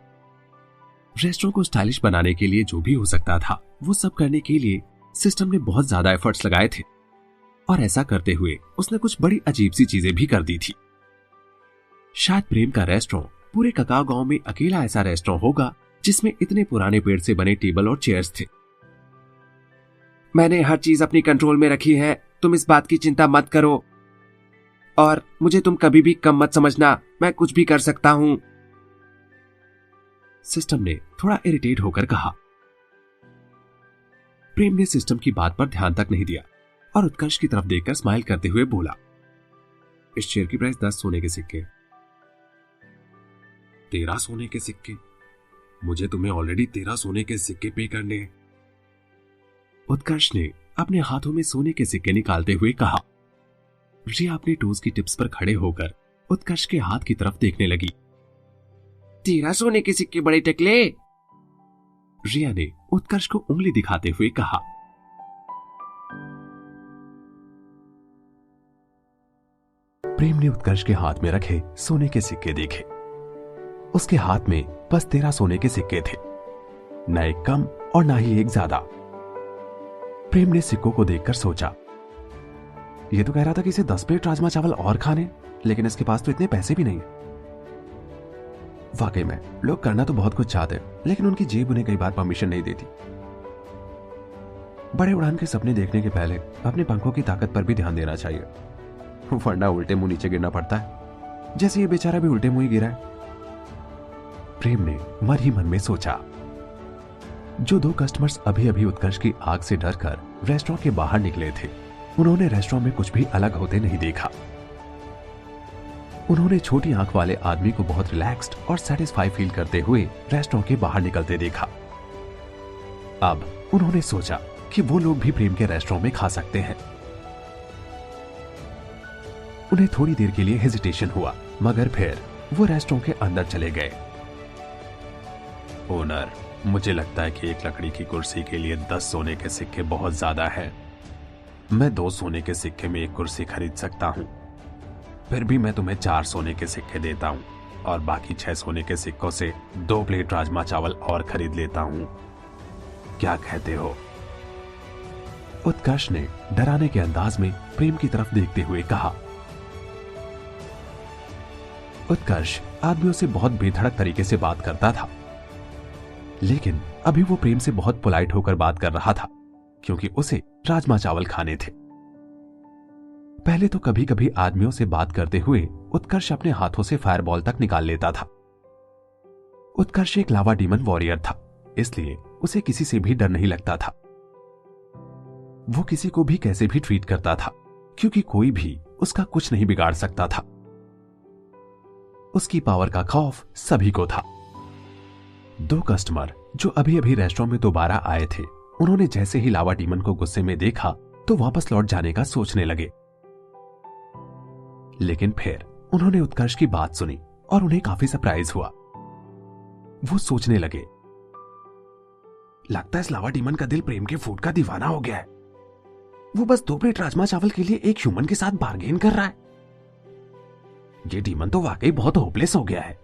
रेस्टोरेंट को स्टाइलिश बनाने के लिए जो भी हो सकता था, वो सब करने के लिए सिस्टम ने बहुत ज्यादा एफर्ट्स लगाए थे और ऐसा करते हुए उसने कुछ बड़ी अजीब सी चीजें भी कर दी थी। शायद प्रेम का रेस्टोरेंट पूरे ककाओ गांव में अकेला ऐसा रेस्टोरेंट होगा जिसमें इतने पुराने पेड़ से बने टेबल और चेयर्स थे। मैंने हर चीज अपनी कंट्रोल में रखी है, तुम इस बात की चिंता मत करो और मुझे तुम कभी भी कम मत समझना, मैं कुछ भी कर सकता हूं। सिस्टम ने थोड़ा इरिटेट होकर कहा। प्रेम ने सिस्टम की बात पर ध्यान तक नहीं दिया और उत्कर्ष की तरफ देखकर स्माइल करते हुए बोला, इस चेयर की प्राइस 10 सोने के सिक्के। 13 सोने के सिक्के? मुझे तुम्हें ऑलरेडी 13 सोने के सिक्के पे करने हैं। उत्कर्ष ने अपने हाथों में सोने के सिक्के निकालते हुए कहा। रिया अपने टोज की टिप्स पर खड़े होकर उत्कर्ष के हाथ की तरफ देखने लगी। 13 सोने के सिक्के बड़े टकले? रिया ने उत्कर्ष को उंगली दिखाते हुए कहा। प्रेम ने उत्कर्ष के हाथ में रखे सोने के सिक्के देखे। उसके हाथ में बस 13 सोने के सिक्के थे, न एक कम और ना ही एक ज्यादा। प्रेम ने सिक्कों को देखकर सोचा, ये तो कह रहा था कि इसे 10 प्लेट राजमा चावल और खाने, लेकिन इसके पास तो इतने पैसे भी नहीं है। वाकई में लोग करना तो बहुत कुछ चाहते हैं, लेकिन उनकी जेब उन्हें कई बार परमिशन नहीं देती। बड़े उड़ान के सपने देखने के पहले अपने पंखों की ताकत पर भी ध्यान देना चाहिए, वरना उल्टे मुंह नीचे गिरना पड़ता है, जैसे ये बेचारा भी उल्टे मुंह ही गिरा है। प्रेम ने मन ही मन में सोचा। जो 2 कस्टमर्स अभी अभी उत्कर्ष की आग से डरकर रेस्टोरेंट के बाहर निकले थे, उन्होंने रेस्टोरेंट में कुछ भी अलग होते नहीं देखा। उन्होंने छोटी आंख वाले आदमी को बहुत रिलैक्स्ड और सेटिस्फाई फील करते हुए रेस्टोरेंट के बाहर निकलते देखा। अब उन्होंने सोचा कि वो लोग भी प्रेम के रेस्टोरेंट में खा सकते हैं। उन्हें थोड़ी देर के लिए हेजिटेशन हुआ, मगर फिर वो रेस्टोरेंट के अंदर चले गए। ओनर, मुझे लगता है कि एक लकड़ी की कुर्सी के लिए 10 सोने के सिक्के बहुत ज्यादा है। मैं 2 सोने के सिक्के में एक कुर्सी खरीद सकता हूं। फिर भी मैं तुम्हें 4 सोने के सिक्के देता हूं और बाकी 6 सोने के सिक्कों से 2 प्लेट राजमा चावल और खरीद लेता हूं। क्या कहते हो? उत्कर्ष ने डराने के अंदाज में प्रेम की तरफ देखते हुए कहा। उत्कर्ष आदमियों से बहुत बेधड़क तरीके से बात करता था, लेकिन अभी वो प्रेम से बहुत पोलाइट होकर बात कर रहा था, क्योंकि उसे राजमा चावल खाने थे। पहले तो कभी कभी आदमियों से बात करते हुए उत्कर्ष अपने हाथों से फायरबॉल तक निकाल लेता था। उत्कर्ष एक लावा डीमन वॉरियर था, इसलिए उसे किसी से भी डर नहीं लगता था। वो किसी को भी कैसे भी ट्रीट करता था, क्योंकि कोई भी उसका कुछ नहीं बिगाड़ सकता था। उसकी पावर का खौफ सभी को था। 2 कस्टमर जो अभी अभी रेस्टोरेंट में दोबारा आए थे, उन्होंने जैसे ही लावा डीमन को गुस्से में देखा तो वापस लौट जाने का सोचने लगे। लेकिन फिर उन्होंने उत्कर्ष की बात सुनी और उन्हें काफी सरप्राइज हुआ। वो सोचने लगे, लगता है इस लावा डीमन का दिल प्रेम के फूड का दीवाना हो गया है। वो बस 2 प्लेट राजमा चावल के लिए एक ह्यूमन के साथ बार्गेन कर रहा है। ये डीमन तो वाकई बहुत होपलेस हो गया है।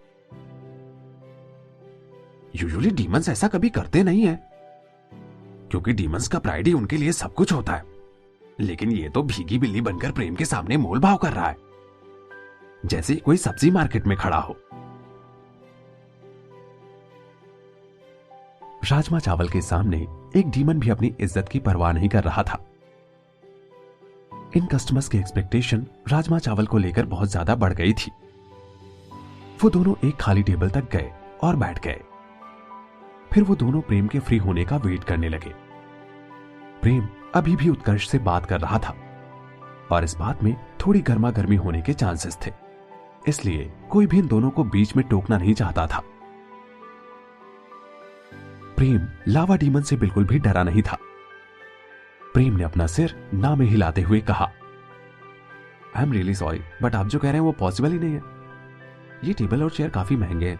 यूजुअली डीमंस ऐसा कभी करते नहीं है, क्योंकि डीमंस का प्राइड ही उनके लिए सब कुछ होता है। लेकिन ये तो भीगी बिल्ली बनकर प्रेम के सामने मोल भाव कर रहा है, जैसे कोई सब्जी मार्केट में खड़ा हो। राजमा चावल के सामने एक डीमन भी अपनी इज्जत की परवाह नहीं कर रहा था। इन कस्टमर्स की एक्सपेक्टेशन राजमा चावल को लेकर बहुत ज्यादा बढ़ गई थी। वो दोनों एक खाली टेबल तक गए और बैठ गए। फिर वो दोनों प्रेम के फ्री होने का वेट करने लगे। प्रेम अभी भी उत्कर्ष से बात कर रहा था और इस बात में थोड़ी गर्मा गर्मी होने के चांसेस थे, इसलिए कोई भी इन दोनों को बीच में टोकना नहीं चाहता था। प्रेम लावा डीमन से बिल्कुल भी डरा नहीं था। प्रेम ने अपना सिर ना में हिलाते हुए कहा, I am really sorry, but आप जो कह रहे हैं वो पॉसिबल ही नहीं है। ये टेबल और चेयर काफी महंगे हैं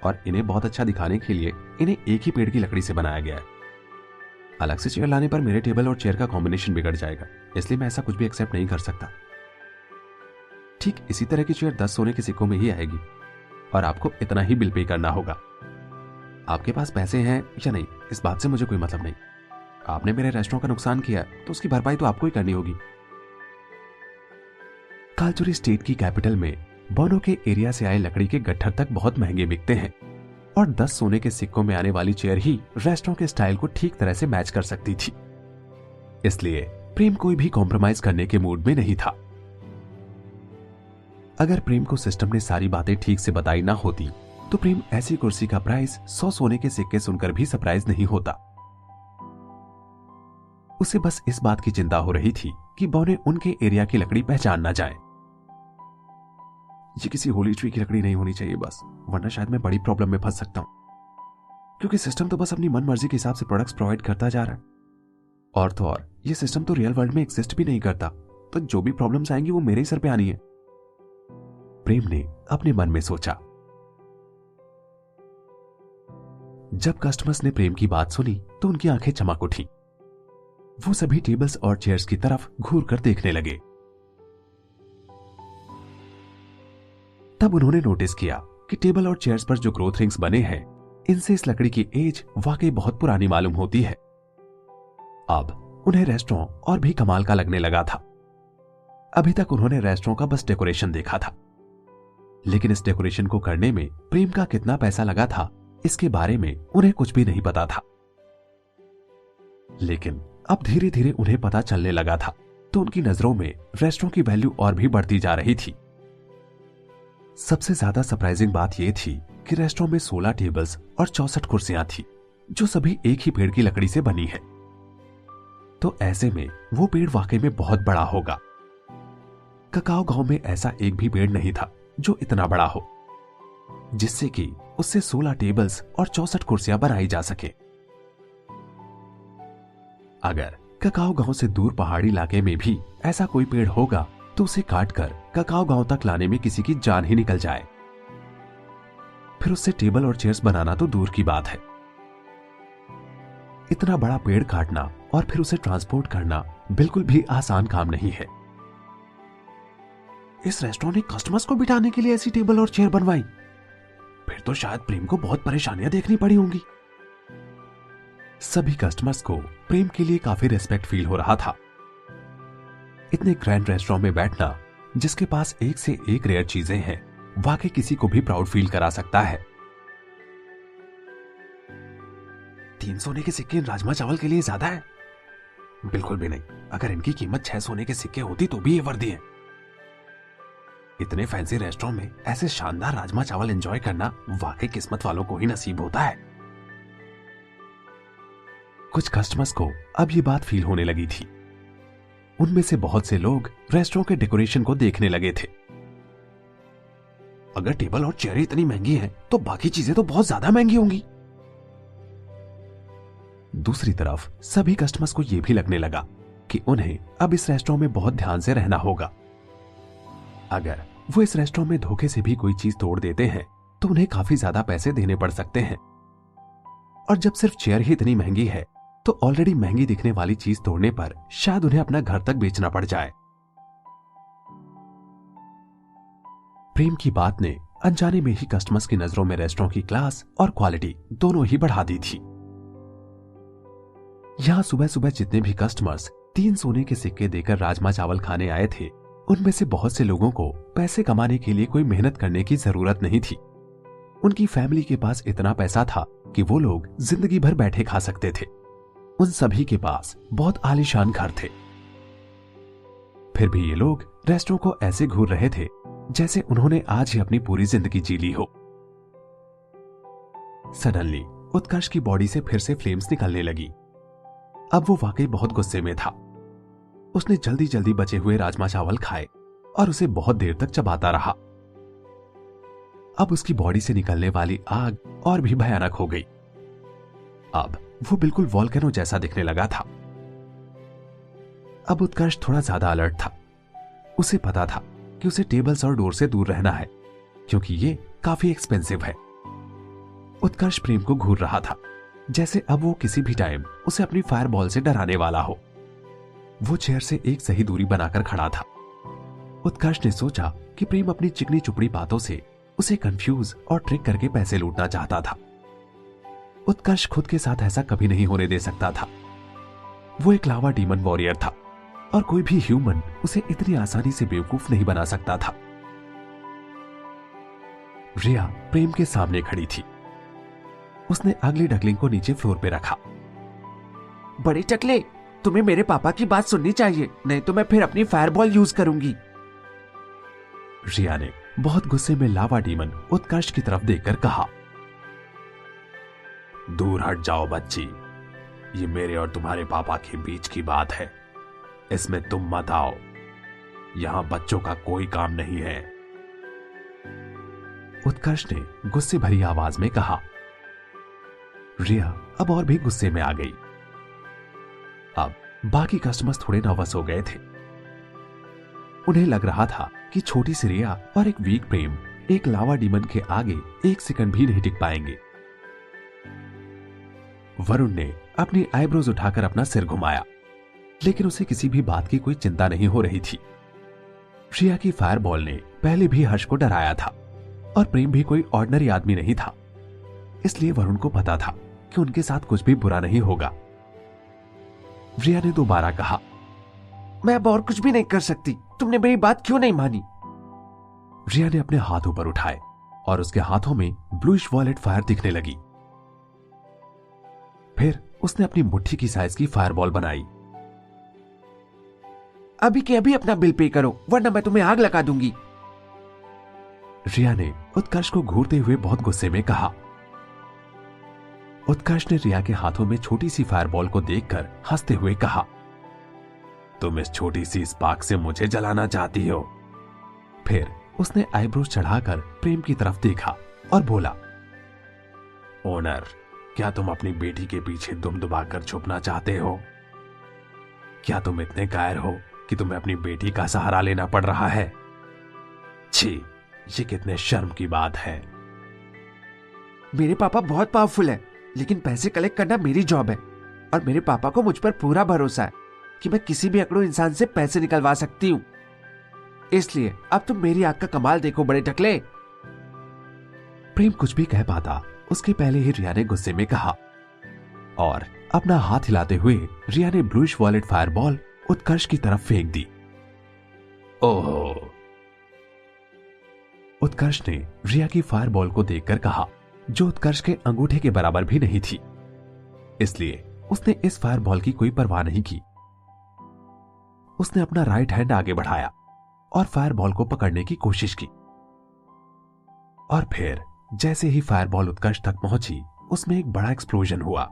और इन्हें बहुत अच्छा दिखाने के लिए इन्हें एक ही पेड़ की लकड़ी से बनाया गया है। अलग से चेयर लाने पर मेरे टेबल और चेयर का कॉम्बिनेशन बिगड़ जाएगा, इसलिए मैं ऐसा कुछ भी एक्सेप्ट नहीं कर सकता। ठीक इसी तरह की चेयर 10 सोने के सिक्कों में ही आएगी और आपको इतना ही बिल पे करना होगा। आपके पास पैसे हैं या नहीं, इस बात से मुझे कोई मतलब नहीं। आपने मेरे रेस्टोरेंट का नुकसान किया तो उसकी भरपाई तो आपको ही करनी होगी। कालचुरी स्टेट की कैपिटल में बोनो के एरिया से आए लकड़ी के गट्ठर तक बहुत महंगे बिकते हैं और 10 सोने के सिक्कों में आने वाली चेयर ही रेस्टोरेंट के स्टाइल को ठीक तरह से मैच कर सकती थी। इसलिए प्रेम कोई भी कॉम्प्रोमाइज करने के मूड में नहीं था। अगर प्रेम को सिस्टम ने सारी बातें ठीक से बताई ना होती तो प्रेम ऐसी कुर्सी का प्राइस 100 सोने के सिक्के सुनकर भी सरप्राइज नहीं होता। उसे बस इस बात की चिंता हो रही थी कि बोने उनके एरिया की लकड़ी पहचान ना जाए। ये किसी होली ट्री की लकड़ी नहीं होनी चाहिए बस, वरना शायद मैं बड़ी प्रॉब्लम में फंस सकता हूं, क्योंकि सिस्टम तो बस अपनी मन मर्जी के हिसाब से प्रोडक्ट्स प्रोवाइड करता जा रहा है। और तो और ये सिस्टम तो रियल वर्ल्ड में एग्जिस्ट भी नहीं करता, तो जो भी प्रॉब्लम्स आएंगी वो मेरे ही सर पे आनी है। प्रेम ने अपने मन में सोचा। जब कस्टमर्स ने प्रेम की बात सुनी तो उनकी आंखें चमक उठी। वो सभी टेबल्स और चेयर्स की तरफ घूर कर देखने लगे। तब उन्होंने नोटिस किया कि टेबल और चेयर्स पर जो ग्रोथ रिंग्स बने हैं, इनसे इस लकड़ी की एज वाकई बहुत पुरानी मालूम होती है। अब उन्हें रेस्टोरेंट और भी कमाल का लगने लगा था। अभी तक उन्होंने रेस्टोरेंट का बस डेकोरेशन देखा था, लेकिन इस डेकोरेशन को करने में प्रेम का कितना पैसा लगा था, इसके बारे में उन्हें कुछ भी नहीं पता था। लेकिन अब धीरे धीरे उन्हें पता चलने लगा था, तो उनकी नजरों में रेस्टोरेंट की वैल्यू और भी बढ़ती जा रही थी। सबसे ज्यादा सरप्राइजिंग बात यह थी कि रेस्टोरेंट में 16 टेबल्स और 64 कुर्सियां थी, जो सभी एक ही पेड़ की लकड़ी से बनी है। तो ऐसे में वो पेड़ वाकई में बहुत बड़ा होगा। ककाओ गांव में ऐसा एक भी पेड़ नहीं था जो इतना बड़ा हो, जिससे कि उससे 16 टेबल्स और 64 कुर्सियां बनाई जा सके। अगर ककाओ गांव से दूर पहाड़ी इलाके में भी ऐसा कोई पेड़ होगा तो उसे काटकर ककाओ गांव तक लाने में किसी की जान ही निकल जाए। फिर उससे टेबल और चेयर्स बनाना तो दूर की बात है। इतना बड़ा पेड़ काटना और फिर उसे ट्रांसपोर्ट करना बिल्कुल भी आसान काम नहीं है। इस रेस्टोरेंट ने कस्टमर्स को बिठाने के लिए ऐसी टेबल और चेयर बनवाई, फिर तो शायद प्रेम को बहुत परेशानियां देखनी पड़ी होंगी। सभी कस्टमर्स को प्रेम के लिए काफी रिस्पेक्ट फील हो रहा था। इतने ग्रैंड रेस्टोरेंट में बैठना, जिसके पास एक से एक रेयर चीजें हैं, वाकई किसी को भी प्राउड फील करा सकता है। 3 सोने के सिक्के राजमा चावल के लिए ज्यादा है? बिल्कुल भी नहीं। अगर इनकी कीमत 6 सोने के सिक्के होती तो भी ये वर्दी है। इतने फैंसी रेस्टोरेंट में ऐसे शानदार राजमा चावल एंजॉय करना वाकई किस्मत वालों को ही नसीब होता है। कुछ कस्टमर्स को अब ये बात फील होने लगी थी। उनमें से बहुत से लोग रेस्टोरेंट के डेकोरेशन को देखने लगे थे। अगर टेबल और चेयर इतनी महंगी हैं, तो बाकी चीजें तो बहुत ज्यादा महंगी होंगी। दूसरी तरफ सभी कस्टमर्स को यह भी लगने लगा कि उन्हें अब इस रेस्टोरेंट में बहुत ध्यान से रहना होगा। अगर वो इस रेस्टोरेंट में धोखे से भी कोई चीज तोड़ देते हैं तो उन्हें काफी ज्यादा पैसे देने पड़ सकते हैं। और जब सिर्फ चेयर ही इतनी महंगी है तो ऑलरेडी महंगी दिखने वाली चीज तोड़ने पर शायद उन्हें अपना घर तक बेचना पड़ जाए। प्रेम की बात ने अनजाने में ही कस्टमर्स की नजरों में रेस्टोरेंट की क्लास और क्वालिटी दोनों ही बढ़ा दी थी। यहां सुबह सुबह जितने भी कस्टमर्स 3 सोने के सिक्के देकर राजमा चावल खाने आए थे, उनमें से बहुत से लोगों को पैसे कमाने के लिए कोई मेहनत करने की जरूरत नहीं थी। उनकी फैमिली के पास इतना पैसा था कि वो लोग जिंदगी भर बैठे खा सकते थे। उन सभी के पास बहुत आलीशान घर थे। फिर भी ये लोग रेस्टोरेंट को ऐसे घूर रहे थे जैसे उन्होंने आज ही अपनी पूरी जिंदगी जी ली हो। सडनली उत्कर्ष की बॉडी से फिर से फ्लेम्स निकलने लगी। अब वो वाकई बहुत गुस्से में था। उसने जल्दी जल्दी बचे हुए राजमा चावल खाए और उसे बहुत देर तक चबाता रहा। अब उसकी बॉडी से निकलने वाली आग और भी भयानक हो गई। अब वो बिल्कुल वॉल्केनो जैसा दिखने लगा था। अब उत्कर्ष थोड़ा ज्यादा अलर्ट था। उसे पता था कि उसे टेबल्स और डोर से दूर रहना है, क्योंकि ये काफी एक्सपेंसिव है। उत्कर्ष प्रेम को घूर रहा था, जैसे अब वो किसी भी टाइम उसे अपनी फायर बॉल से डराने वाला हो। वो चेयर से एक सही दूरी बनाकर खड़ा था। उत्कर्ष ने सोचा कि प्रेम अपनी चिकनी चुपड़ी बातों से उसे कंफ्यूज और ट्रिक करके पैसे लूटना चाहता था। उत्कर्ष खुद के साथ ऐसा कभी नहीं होने दे सकता था। वो एक लावा डीमन वॉरियर था और कोई भी ह्यूमन उसे इतनी आसानी से बेवकूफ नहीं बना सकता था। रिया प्रेम के सामने खड़ी थी। उसने अगली डकलिंग को नीचे फ्लोर पे रखा। बड़े टकले, तुम्हें मेरे पापा की बात सुननी चाहिए, नहीं तो मैं फिर अपनी फायरबॉल यूज करूंगी। रिया ने बहुत गुस्से में लावा डीमन उत्कर्ष की तरफ देखकर कहा, दूर हट जाओ बच्ची, ये मेरे और तुम्हारे पापा के बीच की बात है, इसमें तुम मत आओ। यहां बच्चों का कोई काम नहीं है। उत्कर्ष ने गुस्से भरी आवाज में कहा। रिया अब और भी गुस्से में आ गई। अब बाकी कस्टमर्स थोड़े नर्वस हो गए थे। उन्हें लग रहा था कि छोटी सी रिया और एक वीक प्रेम एक लावा डीमन के आगे एक सेकंड भी नहीं टिक पाएंगे। वरुण ने अपनी आईब्रोज उठाकर अपना सिर घुमाया, लेकिन उसे किसी भी बात की कोई चिंता नहीं हो रही थी। रिया की फायरबॉल ने पहले भी हर्ष को डराया था और प्रेम भी कोई ऑर्डिनरी आदमी नहीं था, इसलिए वरुण को पता था कि उनके साथ कुछ भी बुरा नहीं होगा। रिया ने दोबारा कहा, मैं अब और कुछ भी नहीं कर सकती, तुमने मेरी बात क्यों नहीं मानी? रिया ने अपने हाथ ऊपर उठाए और उसके हाथों में ब्लूइश वॉलेट फायर दिखने लगी। फिर उसने अपनी मुट्ठी की साइज की फायरबॉल बनाई अभी के अभी अपना बिल पे करो, वरना मैं तुम्हें आग लगा दूंगी। रिया ने उत्कर्ष को घूरते हुए बहुत गुस्से में कहा। उत्कर्ष ने रिया के हाथों में छोटी सी फायरबॉल को देखकर हंसते हुए कहा, तुम इस छोटी सी स्पार्क से मुझे जलाना चाहती हो? फिर उसने आईब्रोज चढ़ाकर प्रेम की तरफ देखा और बोला, ओनर, क्या तुम अपनी बेटी के पीछे दुम दुबाकर छुपना चाहते हो? क्या तुम इतने कायर हो कि तुम्हें अपनी बेटी का सहारा लेना पड़ रहा है? छी, ये कितने शर्म की बात है। मेरे पापा बहुत पावरफुल है, लेकिन पैसे कलेक्ट करना मेरी जॉब है और मेरे पापा को मुझ पर पूरा भरोसा है कि मैं किसी भी अकड़ू इंसान से पैसे निकलवा सकती हूँ। इसलिए अब तुम मेरी आग का कमाल देखो बड़े टकले। प्रेम कुछ भी कह पाता उसके पहले ही रिया ने गुस्से में कहा और अपना हाथ हिलाते हुए रिया ने ब्लूइश वॉयलेट फायरबॉल उत्कर्ष की तरफ फेंक दी। ओह! उत्कर्ष ने रिया की फायरबॉल को देखकर कहा, जो उत्कर्ष के अंगूठे के बराबर भी नहीं थी, इसलिए उसने इस फायरबॉल की कोई परवाह नहीं की। उसने अपना राइट हैंड आगे बढ़ाया और फायरबॉल को पकड़ने की कोशिश की और फिर जैसे ही फायरबॉल उत्कर्ष तक पहुंची, उसमें एक बड़ा एक्सप्लोजन हुआ।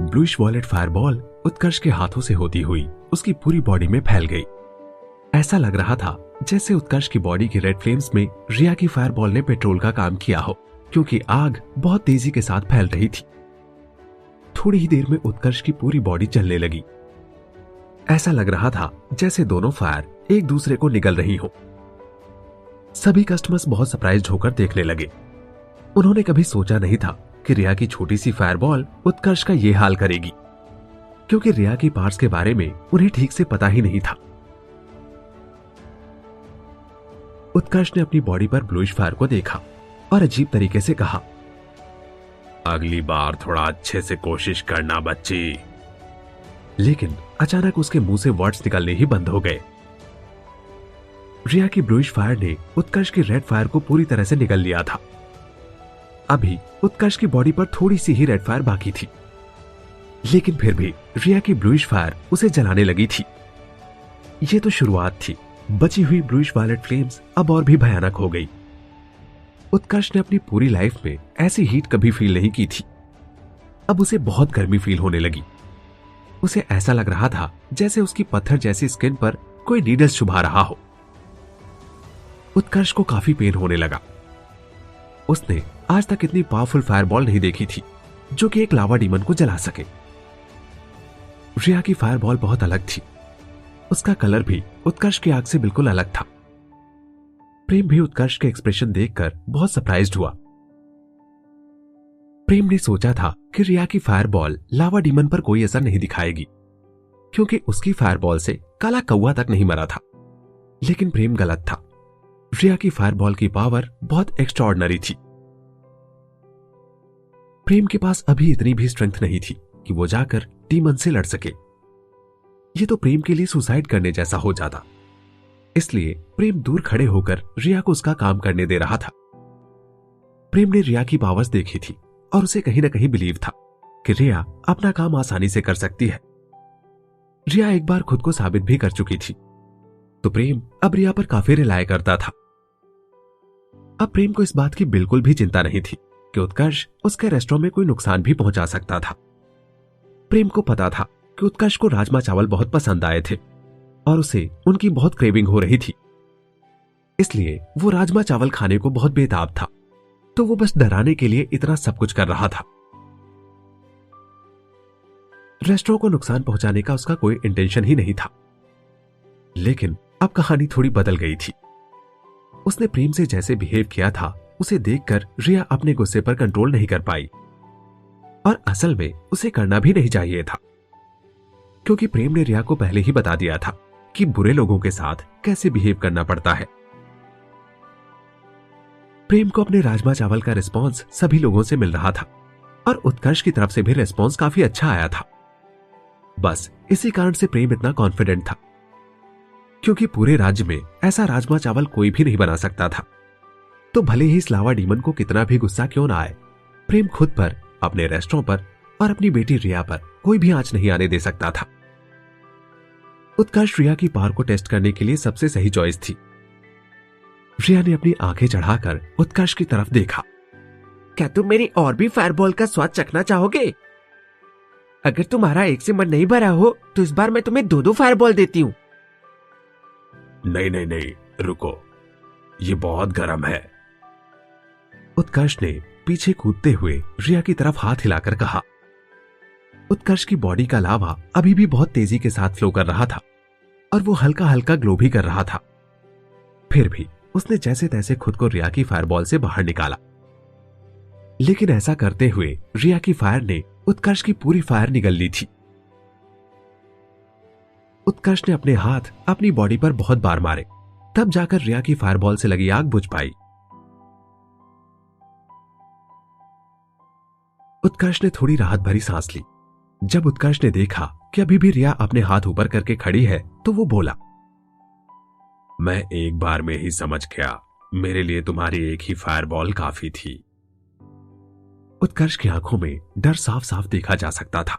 ब्लूइश वॉयलेट फायरबॉल उत्कर्ष के हाथों से होती हुई उसकी पूरी बॉडी में फैल गई। ऐसा लग रहा था जैसे उत्कर्ष की बॉडी की रेड फ्लेम्स में रिया की फायरबॉल ने पेट्रोल का काम किया हो, क्योंकि आग बहुत तेजी के साथ फैल रही थी। थोड़ी ही देर में उत्कर्ष की पूरी बॉडी जलने लगी। ऐसा लग रहा था जैसे दोनों फायर एक दूसरे को निगल रही हो। सभी कस्टमर्स बहुत सरप्राइज्ड होकर देखने लगे। उन्होंने कभी सोचा नहीं था कि रिया की छोटी सी फायरबॉल उत्कर्ष का ये हाल करेगी, क्योंकि रिया की पार्ट्स के बारे में उन्हें ठीक से पता ही नहीं था। उत्कर्ष ने अपनी बॉडी पर ब्लूइश फायर को देखा और अजीब तरीके से कहा, अगली बार थोड़ा अच्छे से कोशिश करना बच्ची। लेकिन अचानक उसके मुंह से वर्ड्स निकलने ही बंद हो गए। रिया की ब्लूइश फायर ने उत्कर्ष की रेड फायर को पूरी तरह से निगल लिया था। अभी उत्कर्ष की बॉडी पर थोड़ी सी ही रेड फायर बाकी थी, लेकिन फिर भी रिया की ब्लूइश फायर उसे जलाने लगी थी। यह तो शुरुआत थी, बची हुई ब्लूइश वायलेट फ्लेम्स अब और भी भयानक हो गई। उत्कर्ष ने अपनी पूरी लाइफ में ऐसी हीट कभी फील नहीं की थी। अब उसे बहुत गर्मी फील होने लगी। उसे ऐसा लग रहा था जैसे उसकी पत्थर जैसी स्किन पर कोई नीडल्स चुभा रहा हो। उत्कर्ष को काफी पेन होने लगा। उसने आज तक इतनी पावरफुल फायरबॉल नहीं देखी थी जो कि एक लावा डीमन को जला सके। रिया की फायरबॉल बहुत अलग थी। उसका कलर भी उत्कर्ष की आग से बिल्कुल अलग था। प्रेम भी उत्कर्ष के एक्सप्रेशन देखकर बहुत सरप्राइज्ड हुआ। प्रेम ने सोचा था कि रिया की फायरबॉल लावा डीमन पर कोई असर नहीं दिखाएगी, क्योंकि उसकी फायरबॉल से काला कौवा तक नहीं मरा था। लेकिन प्रेम गलत था। रिया की फायरबॉल की पावर बहुत एक्स्ट्राऑर्डिनरी थी। प्रेम के पास अभी इतनी भी स्ट्रेंथ नहीं थी कि वो जाकर डीमन से लड़ सके। ये तो प्रेम के लिए सुसाइड करने जैसा हो जाता। इसलिए प्रेम दूर खड़े होकर रिया को उसका काम करने दे रहा था। प्रेम ने रिया की पावर्स देखी थी और उसे कहीं ना कहीं बिलीव था कि रिया अपना काम आसानी से कर सकती है। रिया एक बार खुद को साबित भी कर चुकी थी, तो प्रेम अब रिया पर काफी रिलाय करता था। अब प्रेम को इस बात की बिल्कुल भी चिंता नहीं थी कि उत्कर्ष उसके रेस्टोरेंट में कोई नुकसान भी पहुंचा सकता था। प्रेम को पता था कि उत्कर्ष को राजमा चावल बहुत पसंद आए थे और उसे उनकी बहुत क्रेविंग हो रही थी। इसलिए वो राजमा चावल खाने को बहुत बेताब था, तो वो बस डराने के लिए इतना सब कुछ कर रहा था। रेस्टोरेंट को नुकसान पहुंचाने का उसका कोई इंटेंशन ही नहीं था। लेकिन अब कहानी थोड़ी बदल गई थी। उसने प्रेम से जैसे बिहेव किया था, उसे देखकर रिया अपने गुस्से पर कंट्रोल नहीं कर पाई। और असल में उसे करना भी नहीं चाहिए था, क्योंकि प्रेम ने रिया को पहले ही बता दिया था कि बुरे लोगों के साथ कैसे बिहेव करना पड़ता है। प्रेम को अपने राजमा चावल का रिस्पॉन्स सभी लोगों से मिल रहा था और उत्कर्ष की तरफ से भी रिस्पॉन्स काफी अच्छा आया था। बस इसी कारण से प्रेम इतना कॉन्फिडेंट था, क्योंकि पूरे राज्य में ऐसा राजमा चावल कोई भी नहीं बना सकता था। तो भले ही इस लावा डीमन को कितना भी गुस्सा क्यों ना आए, प्रेम खुद पर, अपने रेस्टोरेंट पर और अपनी बेटी रिया पर कोई भी आंच नहीं आने दे सकता था। उत्कर्ष रिया की पावर को टेस्ट करने के लिए सबसे सही चॉइस थी। रिया ने अपनी आंखें चढ़ाकर उत्कर्ष की तरफ देखा। क्या तुम मेरी और भी फायरबॉल का स्वाद चखना चाहोगे? अगर तुम्हारा एक से मन नहीं भरा हो तो इस बार मैं तुम्हें 2-2 फायरबॉल देती हूँ। नहीं नहीं नहीं, रुको, ये बहुत गर्म है। उत्कर्ष ने पीछे कूदते हुए रिया की तरफ हाथ हिलाकर कहा। उत्कर्ष की बॉडी का लावा अभी भी बहुत तेजी के साथ फ्लो कर रहा था और वो हल्का हल्का ग्लो भी कर रहा था। फिर भी उसने जैसे तैसे खुद को रिया की फायरबॉल से बाहर निकाला, लेकिन ऐसा करते हुए रिया की फायर ने उत्कर्ष की पूरी फायर निगल ली थी। उत्कर्ष ने अपने हाथ अपनी बॉडी पर बहुत बार मारे, तब जाकर रिया की फायरबॉल से लगी आग बुझ पाई। उत्कर्ष ने थोड़ी राहत भरी सांस ली। जब उत्कर्ष ने देखा कि अभी भी रिया अपने हाथ ऊपर करके खड़ी है तो वो बोला, मैं एक बार में ही समझ गया, मेरे लिए तुम्हारी एक ही फायरबॉल काफी थी। उत्कर्ष की आंखों में डर साफ साफ देखा जा सकता था।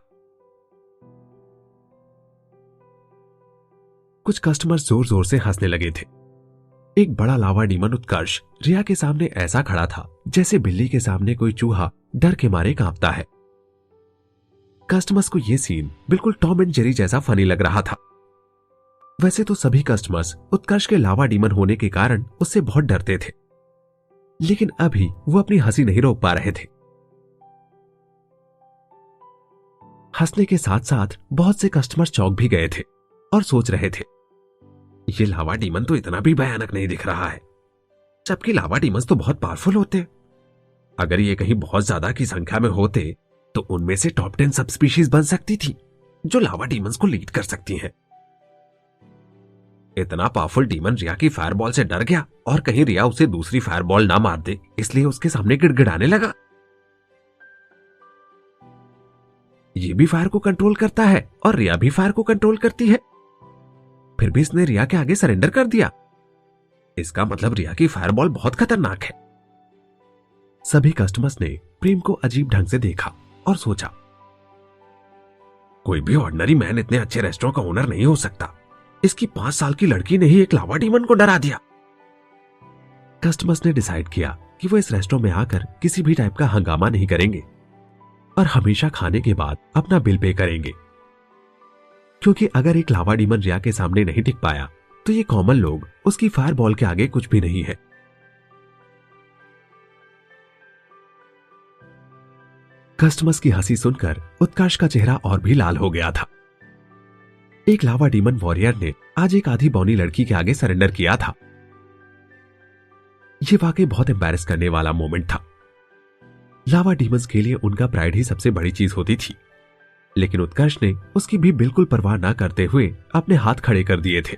कुछ कस्टमर जोर जोर से हंसने लगे थे। एक बड़ा लावा डीमन उत्कर्ष रिया के सामने ऐसा खड़ा था जैसे बिल्ली के सामने कोई चूहा डर के मारे कांपता है। कस्टमर्स को यह सीन बिल्कुल टॉम एंड जेरी जैसा फनी लग रहा था। वैसे तो सभी कस्टमर्स उत्कर्ष के लावा डीमन होने के कारण उससे बहुत डरते थे, लेकिन अभी वो अपनी हंसी नहीं रोक पा रहे थे। हंसने के साथ साथ बहुत से कस्टमर्स चौंक भी गए थे और सोच रहे थे, ये लावा डीमन तो इतना भी भयानक नहीं दिख रहा है, जबकि लावा डीमंस तो बहुत पावरफुल होते। अगर ये कहीं बहुत ज्यादा की संख्या में होते तो उनमें से टॉप 10 सब स्पीशीज बन सकती थी जो लावा डीमंस को लीड कर सकती हैं। इतना पावरफुल डीमन रिया की फायरबॉल से डर गया और कहीं रिया उसे दूसरी फायरबॉल ना मार दे, इसलिए उसके सामने गिड़गिड़ाने लगा। ये भी फायर को कंट्रोल करता है और रिया भी फायर को कंट्रोल करती है, फिर भी इसने रिया के आगे सरेंडर कर दिया। इसका मतलब रिया की फायरबॉल बहुत खतरनाक है। सभी कस्टमर्स ने प्रेम को अजीब ढंग से देखा और सोचा, कोई भी ऑर्डिनरी मैन इतने अच्छे रेस्टोरेंट का ओनर नहीं हो सकता। इसकी 5 साल की लड़की ने ही एक लावा डीमन को डरा दिया। कस्टमर्स ने डिसाइड किया कि वो इस रेस्टोरेंट में आकर किसी भी टाइप का हंगामा नहीं करेंगे और हमेशा खाने के बाद अपना बिल पे करेंगे, क्योंकि अगर एक लावा डीमन रिया के सामने नहीं टिक पाया तो ये कॉमन लोग उसकी फायरबॉल के आगे कुछ भी नहीं है। कस्टमर्स की हंसी सुनकर उत्कर्ष का चेहरा और भी लाल हो गया था। एक लावा डीमन वॉरियर ने आज एक आधी बौनी लड़की के आगे सरेंडर किया था। यह वाकई बहुत एम्बैरेस करने वाला मोमेंट था। लावा डीमंस के लिए उनका प्राइड ही सबसे बड़ी चीज होती थी, लेकिन उत्कर्ष ने उसकी भी बिल्कुल परवाह ना करते हुए अपने हाथ खड़े कर दिए थे।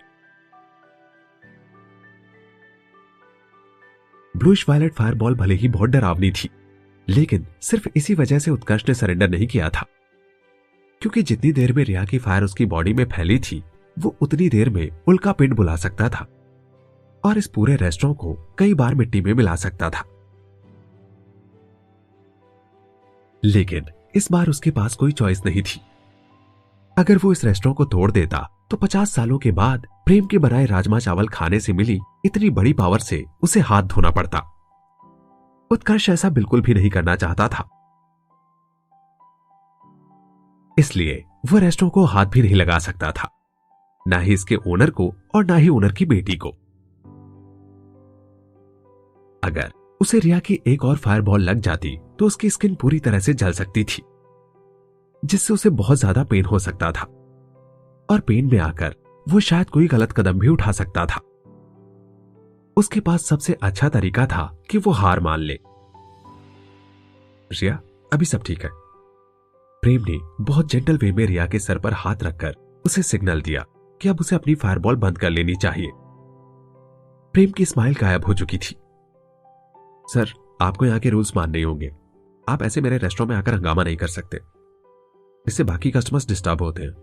ब्लूइश वायलेट फायरबॉल भले ही बहुत डरावनी थी, लेकिन सिर्फ इसी वजह से उत्कर्ष ने सरेंडर नहीं किया था, क्योंकि जितनी देर में रिया की फायर उसकी बॉडी में फैली थी वो उतनी देर में उल्का पिंड बुला सकता था और इस पूरे रेस्टोरेंट को कई बार मिट्टी में मिला सकता था। लेकिन इस बार उसके पास कोई चॉइस नहीं थी। अगर वो इस रेस्टोरेंट को तोड़ देता तो 50 सालों के बाद प्रेम के बनाए राजमा चावल खाने से मिली इतनी बड़ी पावर से उसे हाथ धोना पड़ता। उत्कर्ष ऐसा बिल्कुल भी नहीं करना चाहता था, इसलिए वह रेस्टोरेंट को हाथ भी नहीं लगा सकता था, ना ही इसके ओनर को और ना ही ओनर की बेटी को। अगर उसे रिया की एक और फायरबॉल लग जाती तो उसकी स्किन पूरी तरह से जल सकती थी, जिससे उसे बहुत ज्यादा पेन हो सकता था और पेन में आकर वो शायद कोई गलत कदम भी उठा सकता था। उसके पास सबसे अच्छा तरीका था कि वो हार मान ले। रिया, अभी सब ठीक है। प्रेम ने बहुत जेंटल वे में रिया के सर पर हाथ रखकर उसे सिग्नल दिया कि अब उसे अपनी फायरबॉल बंद कर लेनी चाहिए। प्रेम की स्माइल गायब हो चुकी थी। सर, आपको यहाँ के रूल्स मानने होंगे। आप ऐसे मेरे रेस्टोरेंट में आकर हंगामा नहीं कर सकते, इससे बाकी कस्टमर्स डिस्टर्ब होते हैं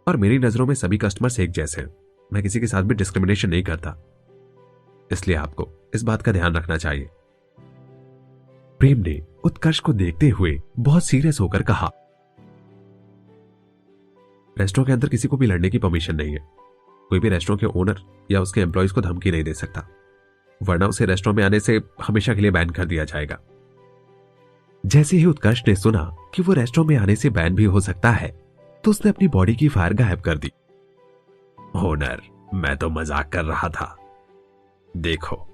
और मेरी नजरों में सभी कस्टमर्स एक जैसे हैं। मैं किसी के साथ भी डिस्क्रिमिनेशन नहीं करता, इसलिए आपको इस बात का ध्यान रखना चाहिए। प्रेम ने उत्कर्ष को देखते हुए बहुत सीरियस होकर कहा, रेस्टोरेंट के अंदर किसी को भी लड़ने की परमिशन नहीं है। कोई भी रेस्टोरेंट के ओनर या उसके एम्प्लॉयज को धमकी नहीं दे सकता, वरना उसे रेस्टोरेंट में आने से हमेशा के लिए बैन कर दिया जाएगा। जैसे ही उत्कर्ष ने सुना कि वो रेस्टोरेंट में आने से बैन भी हो सकता है, तो उसने अपनी बॉडी की फायर गायब कर दी। ओनर, मैं तो मजाक कर रहा था। देखो,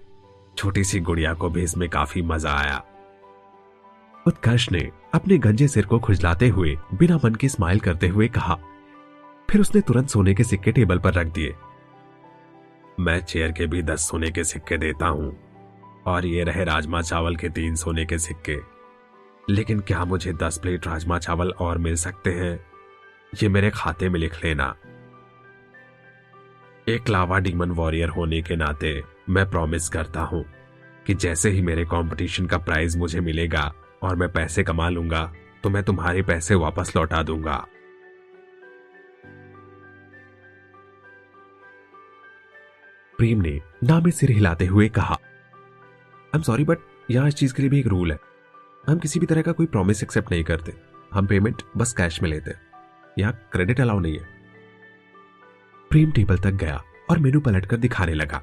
छोटी सी गुड़िया को भी इसमें काफी मजा आया। उत्कर्ष ने अपने गंजे सिर को खुजलाते हुए बिना मन के स्माइल करते हुए कहा। फिर उसने तुरंत सोने के सिक्के टेबल पर रख दिए। मैं चेयर के भी 10 सोने के सिक्के देता हूं, और ये रहे राजमा चावल के 3 सोने के सिक्के। लेकिन क्या मुझे 10 प्लेट राजमा चावल और मिल सकते हैं? ये मेरे खाते में लिख लेना। एक लावा डीमन वॉरियर होने के नाते मैं प्रॉमिस करता हूं कि जैसे ही मेरे कंपटीशन का प्राइज मुझे मिलेगा और मैं पैसे कमा लूंगा, तो मैं तुम्हारे पैसे वापस लौटा दूंगा। प्रेम ने ना में सिर हिलाते हुए कहा, आई एम सॉरी, बट यहां इस चीज के लिए भी एक रूल है। हम किसी भी तरह का कोई प्रॉमिस एक्सेप्ट नहीं करते। हम पेमेंट बस कैश में लेते। यहां क्रेडिट अलाउ नहीं है। प्रेम टेबल तक गया और मेनू पलटकर दिखाने लगा।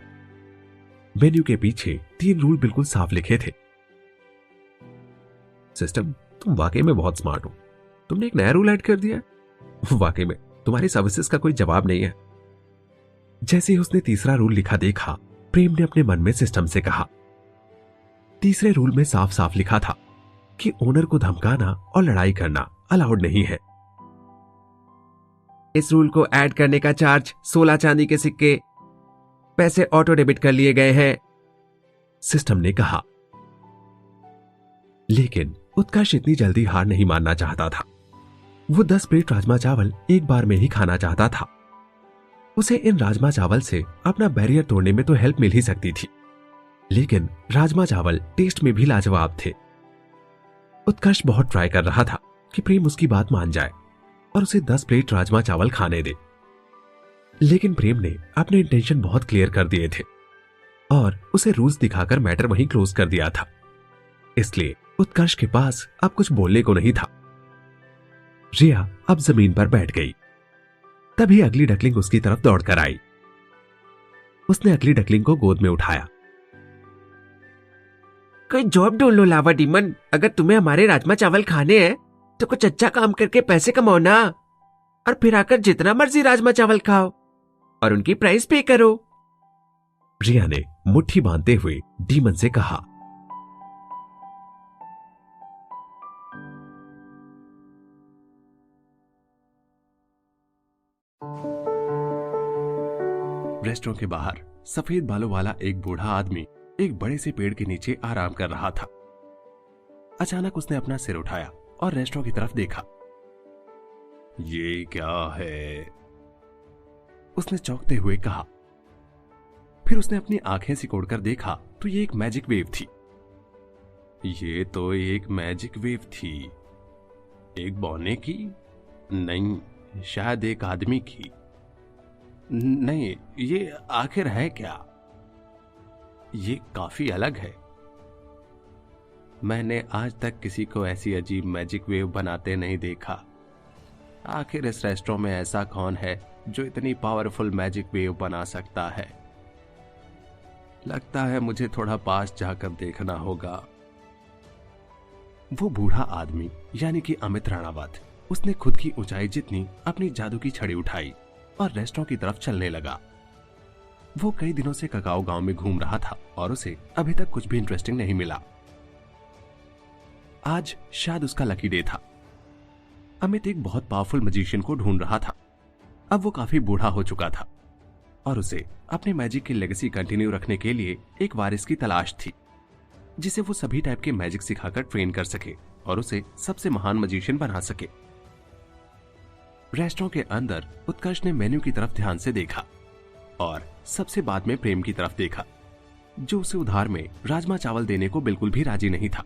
मेन्यू के पीछे 3 रूल बिल्कुल साफ लिखे थे। सिस्टम, तुम वाकई में बहुत स्मार्ट हो। तुमने एक नया रूल ऐड कर दिया। वाकई में तुम्हारी सर्विसेज का कोई जवाब नहीं है। जैसे ही उसने तीसरा रूल लिखा देखा, प्रेम ने अपने मन में सिस्टम से कहा। तीसरे रूल में साफ साफ लिखा था कि ओनर को धमकाना और लड़ाई करना अलाउड नहीं है। इस रूल को ऐड करने का चार्ज 16 चांदी के सिक्के। पैसे ऑटो डेबिट कर लिए गए हैं, सिस्टम ने कहा। लेकिन उत्कर्ष इतनी जल्दी हार नहीं मानना चाहता था। वो 10 प्लेट राजमा चावल एक बार में ही खाना चाहता था। उसे इन राजमा चावल से अपना बैरियर तोड़ने में तो हेल्प मिल ही सकती थी, लेकिन राजमा चावल टेस्ट में भी लाजवाब थे। उत्कर्ष बहुत ट्राई कर रहा था कि प्रेम उसकी बात मान जाए और उसे 10 प्लेट राजमा चावल खाने दे। लेकिन प्रेम ने अपने इंटेंशन बहुत क्लियर कर दिए थे और उसे रूल्स दिखाकर मैटर वहीं क्लोज कर दिया था। इसलिए उत्कर्ष के पास अब कुछ बोलने को नहीं था। रिया अब जमीन पर बैठ गई। तभी अगली डकलिंग उसकी तरफ दौड़कर आई। उसने अगली डकलिंग को गोद में उठाया। कोई जॉब ढूंढ लो लावा डीमन। अगर तुम्हें हमारे राजमा चावल खाने हैं तो कुछ अच्छा काम करके पैसे कमाओ ना, और फिर आकर जितना मर्जी राजमा चावल खाओ और उनकी प्राइस पे करो। रिया ने मुट्ठी बांधते हुए डीमन से कहा। रेस्टोरेंट के बाहर सफेद बालों वाला एक बूढ़ा आदमी एक बड़े से पेड़ के नीचे आराम कर रहा था। अचानक उसने अपना सिर उठाया और रेस्टोरेंट की तरफ देखा। ये क्या है? उसने चौंकते हुए कहा। फिर उसने अपनी आंखें सिकोड़कर देखा तो ये एक मैजिक वेव थी। ये तो एक मैजिक वेव थी। एक बौने की? नहीं, शायद एक आदमी की। नहीं, ये आखिर है क्या? ये काफी अलग है। मैंने आज तक किसी को ऐसी अजीब मैजिक वेव बनाते नहीं देखा। आखिर इस रेस्टोरेंट में ऐसा कौन है जो इतनी पावरफुल मैजिक वेव बना सकता है? लगता है मुझे थोड़ा पास जाकर देखना होगा। वो बूढ़ा आदमी यानी कि अमित राणावत, उसने खुद की ऊंचाई जितनी अपनी जादू की छड़ी उठाई और रेस्टोरेंट की तरफ चलने लगा। वो कई दिनों से ककाओ गांव में घूम रहा था और उसे अभी तक कुछ भी इंटरेस्टिंग नहीं मिला। आज शायद उसका लकी डे था। अमित एक बहुत पावरफुल मैजिशियन को ढूंढ रहा था। अब वो काफी बूढ़ा हो चुका था और उसे अपने मैजिक की लेगेसी कंटिन्यू रखने के लिए एक वारिस की तलाश थी, जिसे वो सभी टाइप के मैजिक सिखाकर ट्रेन कर सके और उसे सबसे महान मैजिशियन बना सके। रेस्टोरेंट के अंदर उत्कर्ष ने मेन्यू की तरफ ध्यान से देखा और सबसे बाद में प्रेम की तरफ देखा, जो उसे उधार में राजमा चावल देने को बिल्कुल भी राजी नहीं था।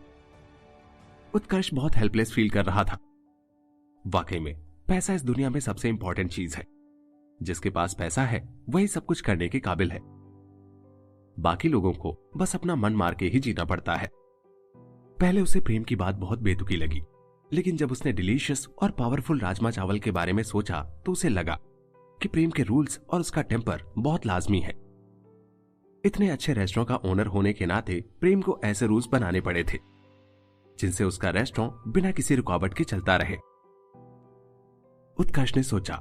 उत्कर्ष बहुत हेल्पलेस फील कर रहा था। वाकई में पैसा इस दुनिया में सबसे इंपॉर्टेंट चीज है। जिसके पास पैसा है वही सब कुछ करने के काबिल है। बाकी लोगों को बस अपना मन मार के ही जीना पड़ता है। पहले उसे प्रेम की बात बहुत बेतुकी लगी, लेकिन जब उसने डिलीशियस और पावरफुल राजमा चावल के बारे में सोचा तो उसे लगा कि प्रेम के रूल्स और उसका टेम्पर बहुत लाजमी है। इतने अच्छे रेस्टोरेंट का ओनर होने के नाते प्रेम को ऐसे रूल्स बनाने पड़े थे जिनसे उसका रेस्टोरेंट बिना किसी रुकावट के चलता रहे। उत्कर्ष ने सोचा,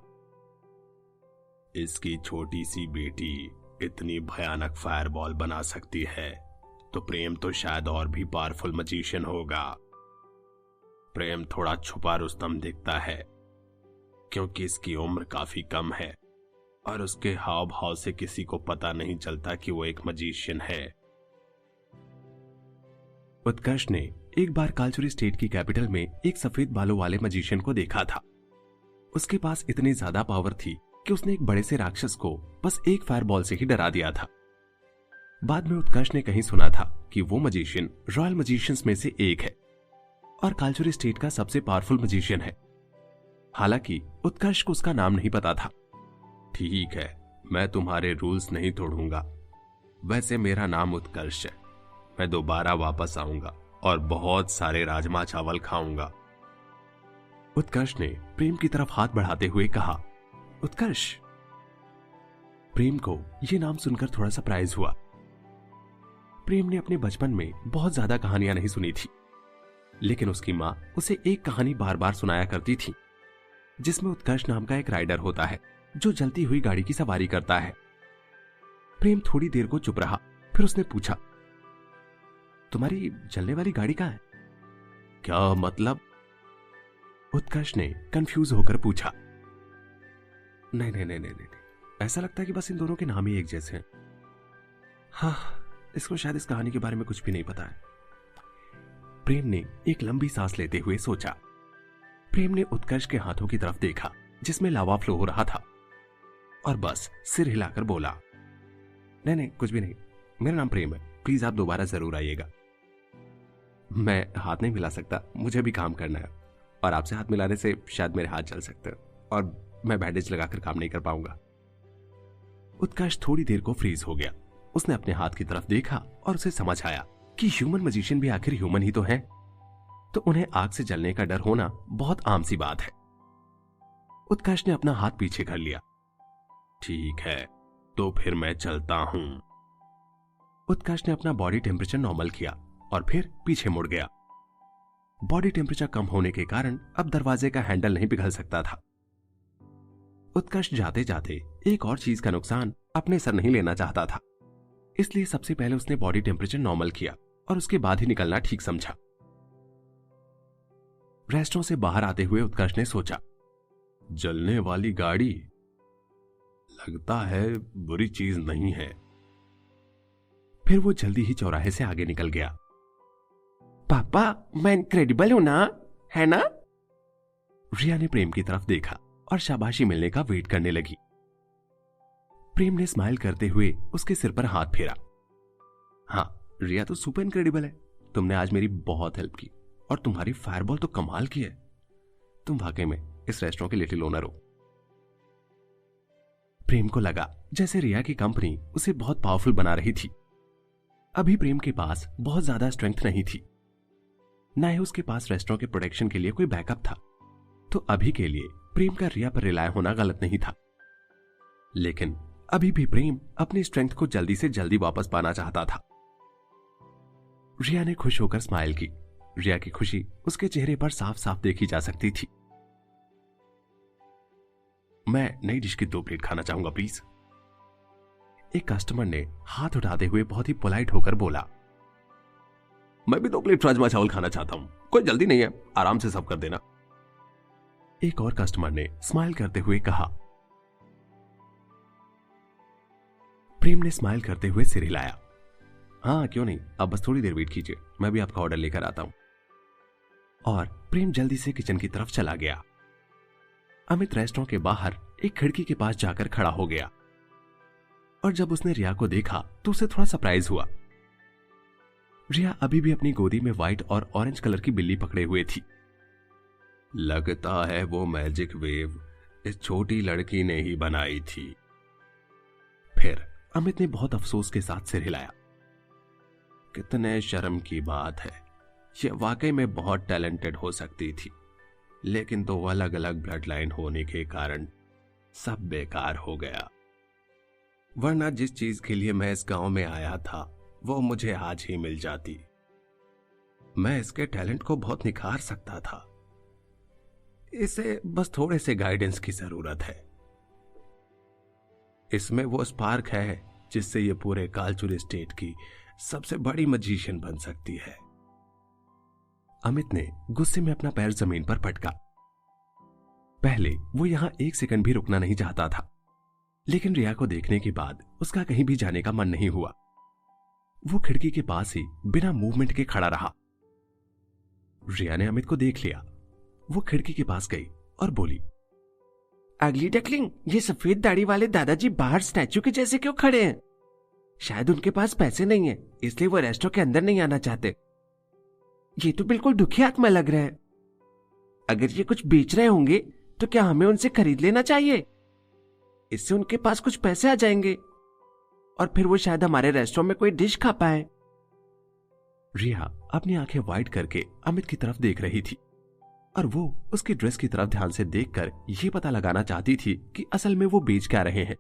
इसकी छोटी सी बेटी इतनी भयानक फायरबॉल बना सकती है तो प्रेम तो शायद और भी पावरफुल मैजिशियन होगा। प्रेम थोड़ा छुपा रुस्तम दिखता है क्योंकि इसकी उम्र काफी कम है और उसके हाव भाव से किसी को पता नहीं चलता कि वो एक मैजिशियन है। उत्कर्ष ने एक बार कालचुरी स्टेट की कैपिटल में एक सफेद बालों वाले मैजिशियन को देखा था। उसके पास इतनी ज्यादा पावर थी कि उसने एक बड़े से राक्षस को बस एक फायरबॉल से ही डरा दिया था। बाद में उत्कर्ष ने कहीं सुना था कि वो मैजिशियन रॉयल मैजिशियंस में से एक है और कालचुरी स्टेट का सबसे पावरफुल मैजिशियन है। हालांकि उत्कर्ष को उसका नाम नहीं पता था। ठीक है, मैं तुम्हारे रूल्स नहीं तोड़ूंगा। वैसे मेरा नाम उत्कर्ष है। मैं दोबारा वापस आऊंगा और बहुत सारे राजमा चावल खाऊंगा। उत्कर्ष ने प्रेम की तरफ हाथ बढ़ाते हुए कहा, उत्कर्ष। प्रेम को यह नाम सुनकर थोड़ा सरप्राइज हुआ। प्रेम ने अपने बचपन में बहुत ज्यादा कहानियां नहीं सुनी थी, लेकिन उसकी मां उसे एक कहानी बार बार सुनाया करती थी जिसमें उत्कर्ष नाम का एक राइडर होता है जो जलती हुई गाड़ी की सवारी करता है। प्रेम थोड़ी देर को चुप रहा, फिर उसने पूछा, तुम्हारी जलने वाली गाड़ी कहां है? क्या मतलब? उत्कर्ष ने कंफ्यूज होकर पूछा। नहीं नहीं नहीं नहीं नहीं, ऐसा लगता है कि बस इन दोनों के नाम ही एक जैसे हैं। हाँ, इसको शायद इस कहानी के बारे में कुछ भी नहीं पता है। प्रेम ने एक लंबी सांस लेते हुए सोचा। प्रेम ने उत्कर्ष के हाथों की तरफ देखा जिसमें लावा फ्लो हो रहा था और बस सिर हिलाकर बोला, नहीं नहीं कुछ भी नहीं, मेरा नाम प्रेम है, प्लीज आप दोबारा जरूर आइएगा। मैं हाथ नहीं मिला सकता, मुझे भी काम करना है और आपसे हाथ मिलाने से शायद मेरे हाथ जल सकते हैं और मैं बैंडेज लगाकर काम नहीं कर पाऊंगा। उत्कर्ष थोड़ी देर को फ्रीज हो गया। उसने अपने हाथ की तरफ देखा और उसे समझ आया कि ह्यूमन मैजिशियन भी आखिर ह्यूमन ही तो है, तो उन्हें आग से जलने का डर होना बहुत आम सी बात है। उत्कर्ष ने अपना हाथ पीछे कर लिया। ठीक है, तो फिर मैं चलता हूं। उत्कर्ष ने अपना बॉडी टेम्परेचर नॉर्मल किया और फिर पीछे मुड़ गया। बॉडी टेम्परेचर कम होने के कारण अब दरवाजे का हैंडल नहीं पिघल सकता था। उत्कर्ष जाते जाते एक और चीज का नुकसान अपने सर नहीं लेना चाहता था, इसलिए सबसे पहले उसने बॉडी टेम्परेचर नॉर्मल किया और उसके बाद ही निकलना ठीक समझा। रेस्टोरेंट से बाहर आते हुए उत्कर्ष ने सोचा, जलने वाली गाड़ी, लगता है बुरी चीज नहीं है। फिर वो जल्दी ही चौराहे से आगे निकल गया। पापा, मैं इनक्रेडिबल हूं ना, है ना? रिया ने प्रेम की तरफ देखा और शाबाशी मिलने का वेट करने लगी। प्रेम ने स्माइल करते हुए उसके सिर पर हाथ फेरा। हाँ, रिया तो सुपर इनक्रेडिबल है। तुमने आज मेरी बहुत हेल्प की और तुम्हारी फायरबॉल तो कमाल की है। तुम वाकई में इस रेस्टोरेंट के लिटिल ओनर हो। प्रेम को लगा जैसे रिया की कंपनी उसे बहुत पावरफुल बना रही थी। अभी प्रेम के पास बहुत ज्यादा स्ट्रेंथ नहीं थी, ना ही उसके पास रेस्टोरेंट के प्रोटेक्शन के लिए कोई बैकअप था, तो अभी के लिए प्रेम का रिया पर रिलाय होना गलत नहीं था। लेकिन अभी भी प्रेम अपनी स्ट्रेंथ को जल्दी से जल्दी वापस पाना चाहता था। रिया ने खुश होकर स्माइल की। रिया की खुशी उसके चेहरे पर साफ साफ देखी जा सकती थी। मैं नई डिश की 2 प्लेट खाना चाहूंगा प्लीज। एक कस्टमर ने हाथ उठाते हुए बहुत ही पोलाइट होकर बोला, मैं भी 2 प्लेट राजमा चावल खाना चाहता हूं, कोई जल्दी नहीं है, आराम से सब कर देना। एक और कस्टमर ने स्माइल करते हुए कहा। प्रेम ने स्माइल करते हुए सिर हिलाया। हाँ क्यों नहीं, आप बस थोड़ी देर वेट कीजिए, मैं भी आपका ऑर्डर लेकर आता हूं। और प्रेम जल्दी से किचन की तरफ चला गया। अमित रेस्टोरेंट के बाहर एक खिड़की के पास जाकर खड़ा हो गया और जब उसने रिया को देखा तो उसे थोड़ा सरप्राइज हुआ। रिया अभी भी अपनी गोदी में व्हाइट और ऑरेंज कलर की बिल्ली पकड़े हुए थी। लगता है वो मैजिक वेव इस छोटी लड़की ने ही बनाई थी। फिर अमित ने बहुत अफसोस के साथ सिर हिलाया। कितने शर्म की बात है, ये वाकई में बहुत टैलेंटेड हो सकती थी, लेकिन तो अलग अलग ब्लड लाइन होने के कारण सब बेकार हो गया। वरना जिस चीज के लिए मैं इस गांव में आया था वो मुझे आज ही मिल जाती। मैं इसके टैलेंट को बहुत निखार सकता था, इसे बस थोड़े से गाइडेंस की जरूरत है। इसमें वो स्पार्क है जिससे ये पूरे कालचुर स्टेट की सबसे बड़ी मजिशियन बन सकती है। अमित ने गुस्से में अपना पैर जमीन पर पटका। पहले वो यहां एक सेकंड भी रुकना नहीं चाहता था, लेकिन रिया को देखने के बाद उसका कहीं भी जाने का मन नहीं हुआ। वो खिड़की के पास ही बिना मूवमेंट के खड़ा रहा। रिया ने अमित को देख लिया। वो खिड़की के पास गई और बोली, अगली डकलिंग, ये सफेद दाढ़ी वाले दादाजी बाहर स्टैचू के जैसे क्यों खड़े हैं? शायद उनके पास पैसे नहीं है, इसलिए वो रेस्टोरेंट के अंदर नहीं आना चाहते। ये तो बिल्कुल दुखी आत्मा लग रहे हैं। अगर ये कुछ बेच रहे होंगे तो क्या हमें उनसे खरीद लेना चाहिए? इससे उनके पास कुछ पैसे आ जाएंगे और फिर वो शायद हमारे रेस्टोरेंट में कोई डिश खा पाए। रिया अपनी आंखें वाइड करके अमित की तरफ देख रही थी और वो उसकी ड्रेस की तरफ ध्यान से देखकर यह पता लगाना चाहती थी कि असल में वो बेच क्या रहे हैं।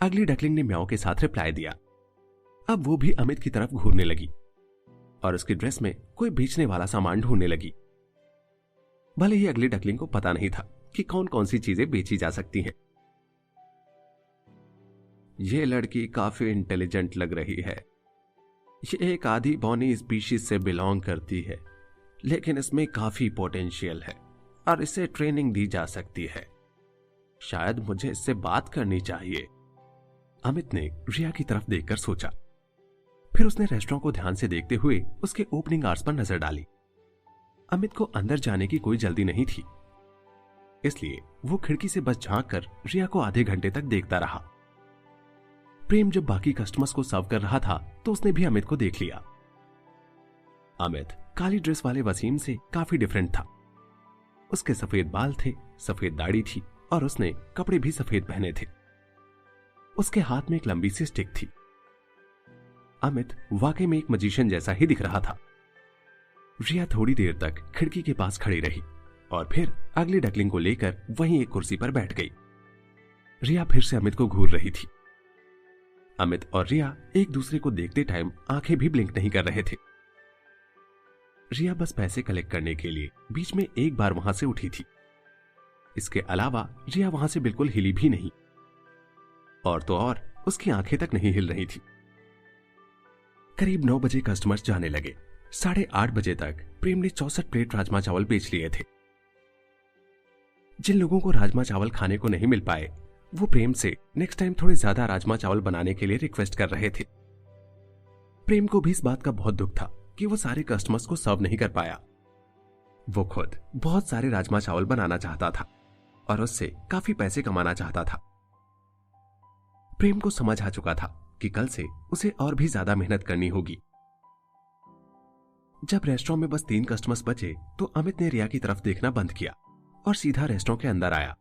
अगली डकलिंग ने म्याऊ के साथ रिप्लाई दिया। अब वो भी अमित की तरफ घूरने लगी और उसकी ड्रेस में कोई बेचने वाला सामान ढूंढने लगी। भले ही अगली डकलिंग को पता नहीं था कि कौन कौन सी चीजें बेची जा सकती हैं। ये लड़की काफी इंटेलिजेंट लग रही है। ये एक आधी बौनी स्पीशीज से बिलोंग करती है, लेकिन इसमें काफी पोटेंशियल है और इसे ट्रेनिंग दी जा सकती है। शायद मुझे इससे बात करनी चाहिए। अमित ने रिया की तरफ देखकर सोचा। फिर उसने रेस्टोरेंट को ध्यान से देखते हुए उसके ओपनिंग आवर्स पर नजर डाली। अमित को अंदर जाने की कोई जल्दी नहीं थी, इसलिए वो खिड़की से बस झांक कर रिया को आधे घंटे तक देखता रहा। प्रेम जब बाकी कस्टमर्स को सर्व कर रहा था तो उसने भी अमित को देख लिया। अमित काली ड्रेस वाले वसीम से काफी डिफरेंट था। उसके सफेद बाल थे, सफेद दाढ़ी थी और उसने कपड़े भी सफेद पहने थे। उसके हाथ में एक लंबी सी स्टिक थी। अमित वाकई में एक मजिशियन जैसा ही दिख रहा था। रिया थोड़ी देर तक खिड़की के पास खड़ी रही और फिर अगली डकलिंग को लेकर वहीं एक कुर्सी पर बैठ गई। रिया फिर से अमित को घूर रही थी। अमित और रिया एक दूसरे को देखते टाइम आंखें भी ब्लिंक नहीं कर रहे थे। रिया बस पैसे कलेक्ट करने के लिए बीच में एक बार वहां से उठी थी। इसके अलावा रिया वहां से बिल्कुल हिली भी नहीं, और तो और उसकी आंखें तक नहीं हिल रही थी। करीब 9 बजे कस्टमर्स जाने लगे। 8:30 बजे तक प्रेम ने 64 प्लेट राजमा चावल बेच लिए थे। जिन लोगों को राजमा चावल खाने को नहीं मिल पाए वो प्रेम से नेक्स्ट टाइम थोड़े ज्यादा राजमा चावल बनाने के लिए रिक्वेस्ट कर रहे थे। प्रेम को भी इस बात का बहुत दुख था कि वो सारे कस्टमर्स को सर्व नहीं कर पाया। वो खुद बहुत सारे राजमा चावल बनाना चाहता था और उससे काफी पैसे कमाना चाहता था। प्रेम को समझ आ चुका था कि कल से उसे और भी ज्यादा मेहनत करनी होगी। जब रेस्टोरेंट में बस 3 कस्टमर्स बचे तो अमित ने रिया की तरफ देखना बंद किया और सीधा रेस्टोरेंट के अंदर आया।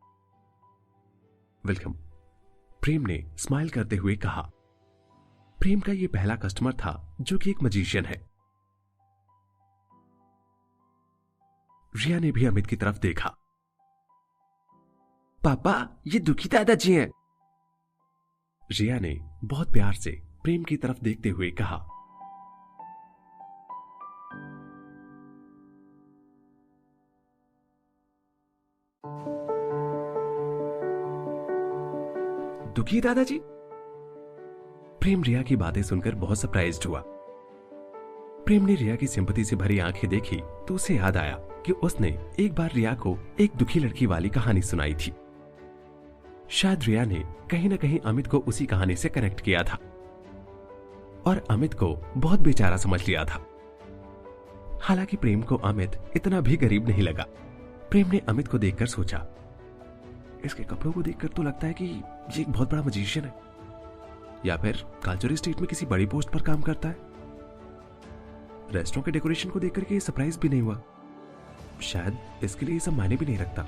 वेलकम, प्रेम ने स्माइल करते हुए कहा। प्रेम का यह पहला कस्टमर था जो कि एक मजिशियन है। रिया ने भी अमित की तरफ देखा। पापा, ये दुखी दादाजी हैं। रिया ने बहुत प्यार से प्रेम की तरफ देखते हुए कहा। दुखी दादाजी? प्रेम रिया की बातें सुनकर बहुत सरप्राइज्ड हुआ। प्रेम ने रिया की सिंपैथी से भरी आंखें देखी तो उसे याद आया कि उसने एक बार रिया को एक दुखी लड़की वाली कहानी सुनाई थी। शायद रिया ने कहीं ना कहीं अमित को उसी कहानी से कनेक्ट किया था और अमित को बहुत बेचारा समझ लिया था। हालांकि प्रेम को अमित इतना भी गरीब नहीं लगा। प्रेम ने अमित को देखकर सोचा, इसके कपड़ों को देखकर तो लगता है कि ये एक बहुत बड़ा मजिशियन है या फिर कालचुर स्टेट में किसी बड़ी पोस्ट पर काम करता है। रेस्टोरेंट के डेकोरेशन को देखकर के सरप्राइज भी नहीं हुआ। शायद इसके लिए ये सब मायने भी नहीं रखता।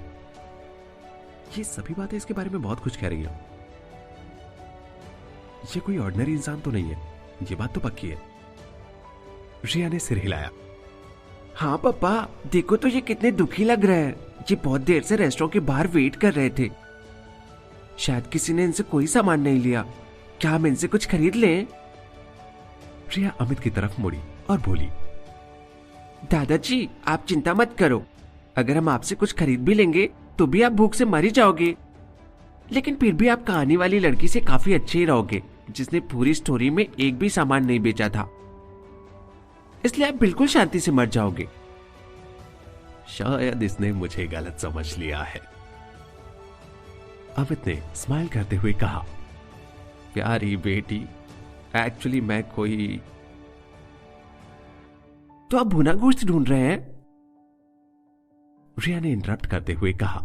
ये सभी बातें इसके बारे में बहुत कुछ कह रही हैं। ये कोई ऑर्डिनरी इंसान तो नहीं है, ये बात तो पक्की है। रिया ने सिर हिलाया। हाँ पापा, देखो तो ये कितने दुखी लग रहे हैं। ये बहुत देर से रेस्टोरेंट के बाहर वेट कर रहे थे। शायद किसी ने इनसे कोई सामान नहीं लिया। क्या हम इनसे कुछ खरीद लें? रिया अमित की तरफ मुड़ी और बोली, दादाजी आप चिंता मत करो, अगर हम आपसे कुछ खरीद भी लेंगे तो भी आप भूख से मर ही जाओगे। लेकिन फिर भी आप कहानी वाली लड़की से काफी अच्छे ही रहोगे, जिसने पूरी स्टोरी में एक भी सामान नहीं बेचा था। इसलिए आप बिल्कुल शांति से मर जाओगे। शायद इसने मुझे गलत समझ लिया है, अमित ने स्माइल करते हुए कहा। प्यारी बेटी, एक्चुअली मैं कोई। तो आप भुना गोश्त ढूंढ रहे हैं? रिया ने इंटरप्ट करते हुए कहा।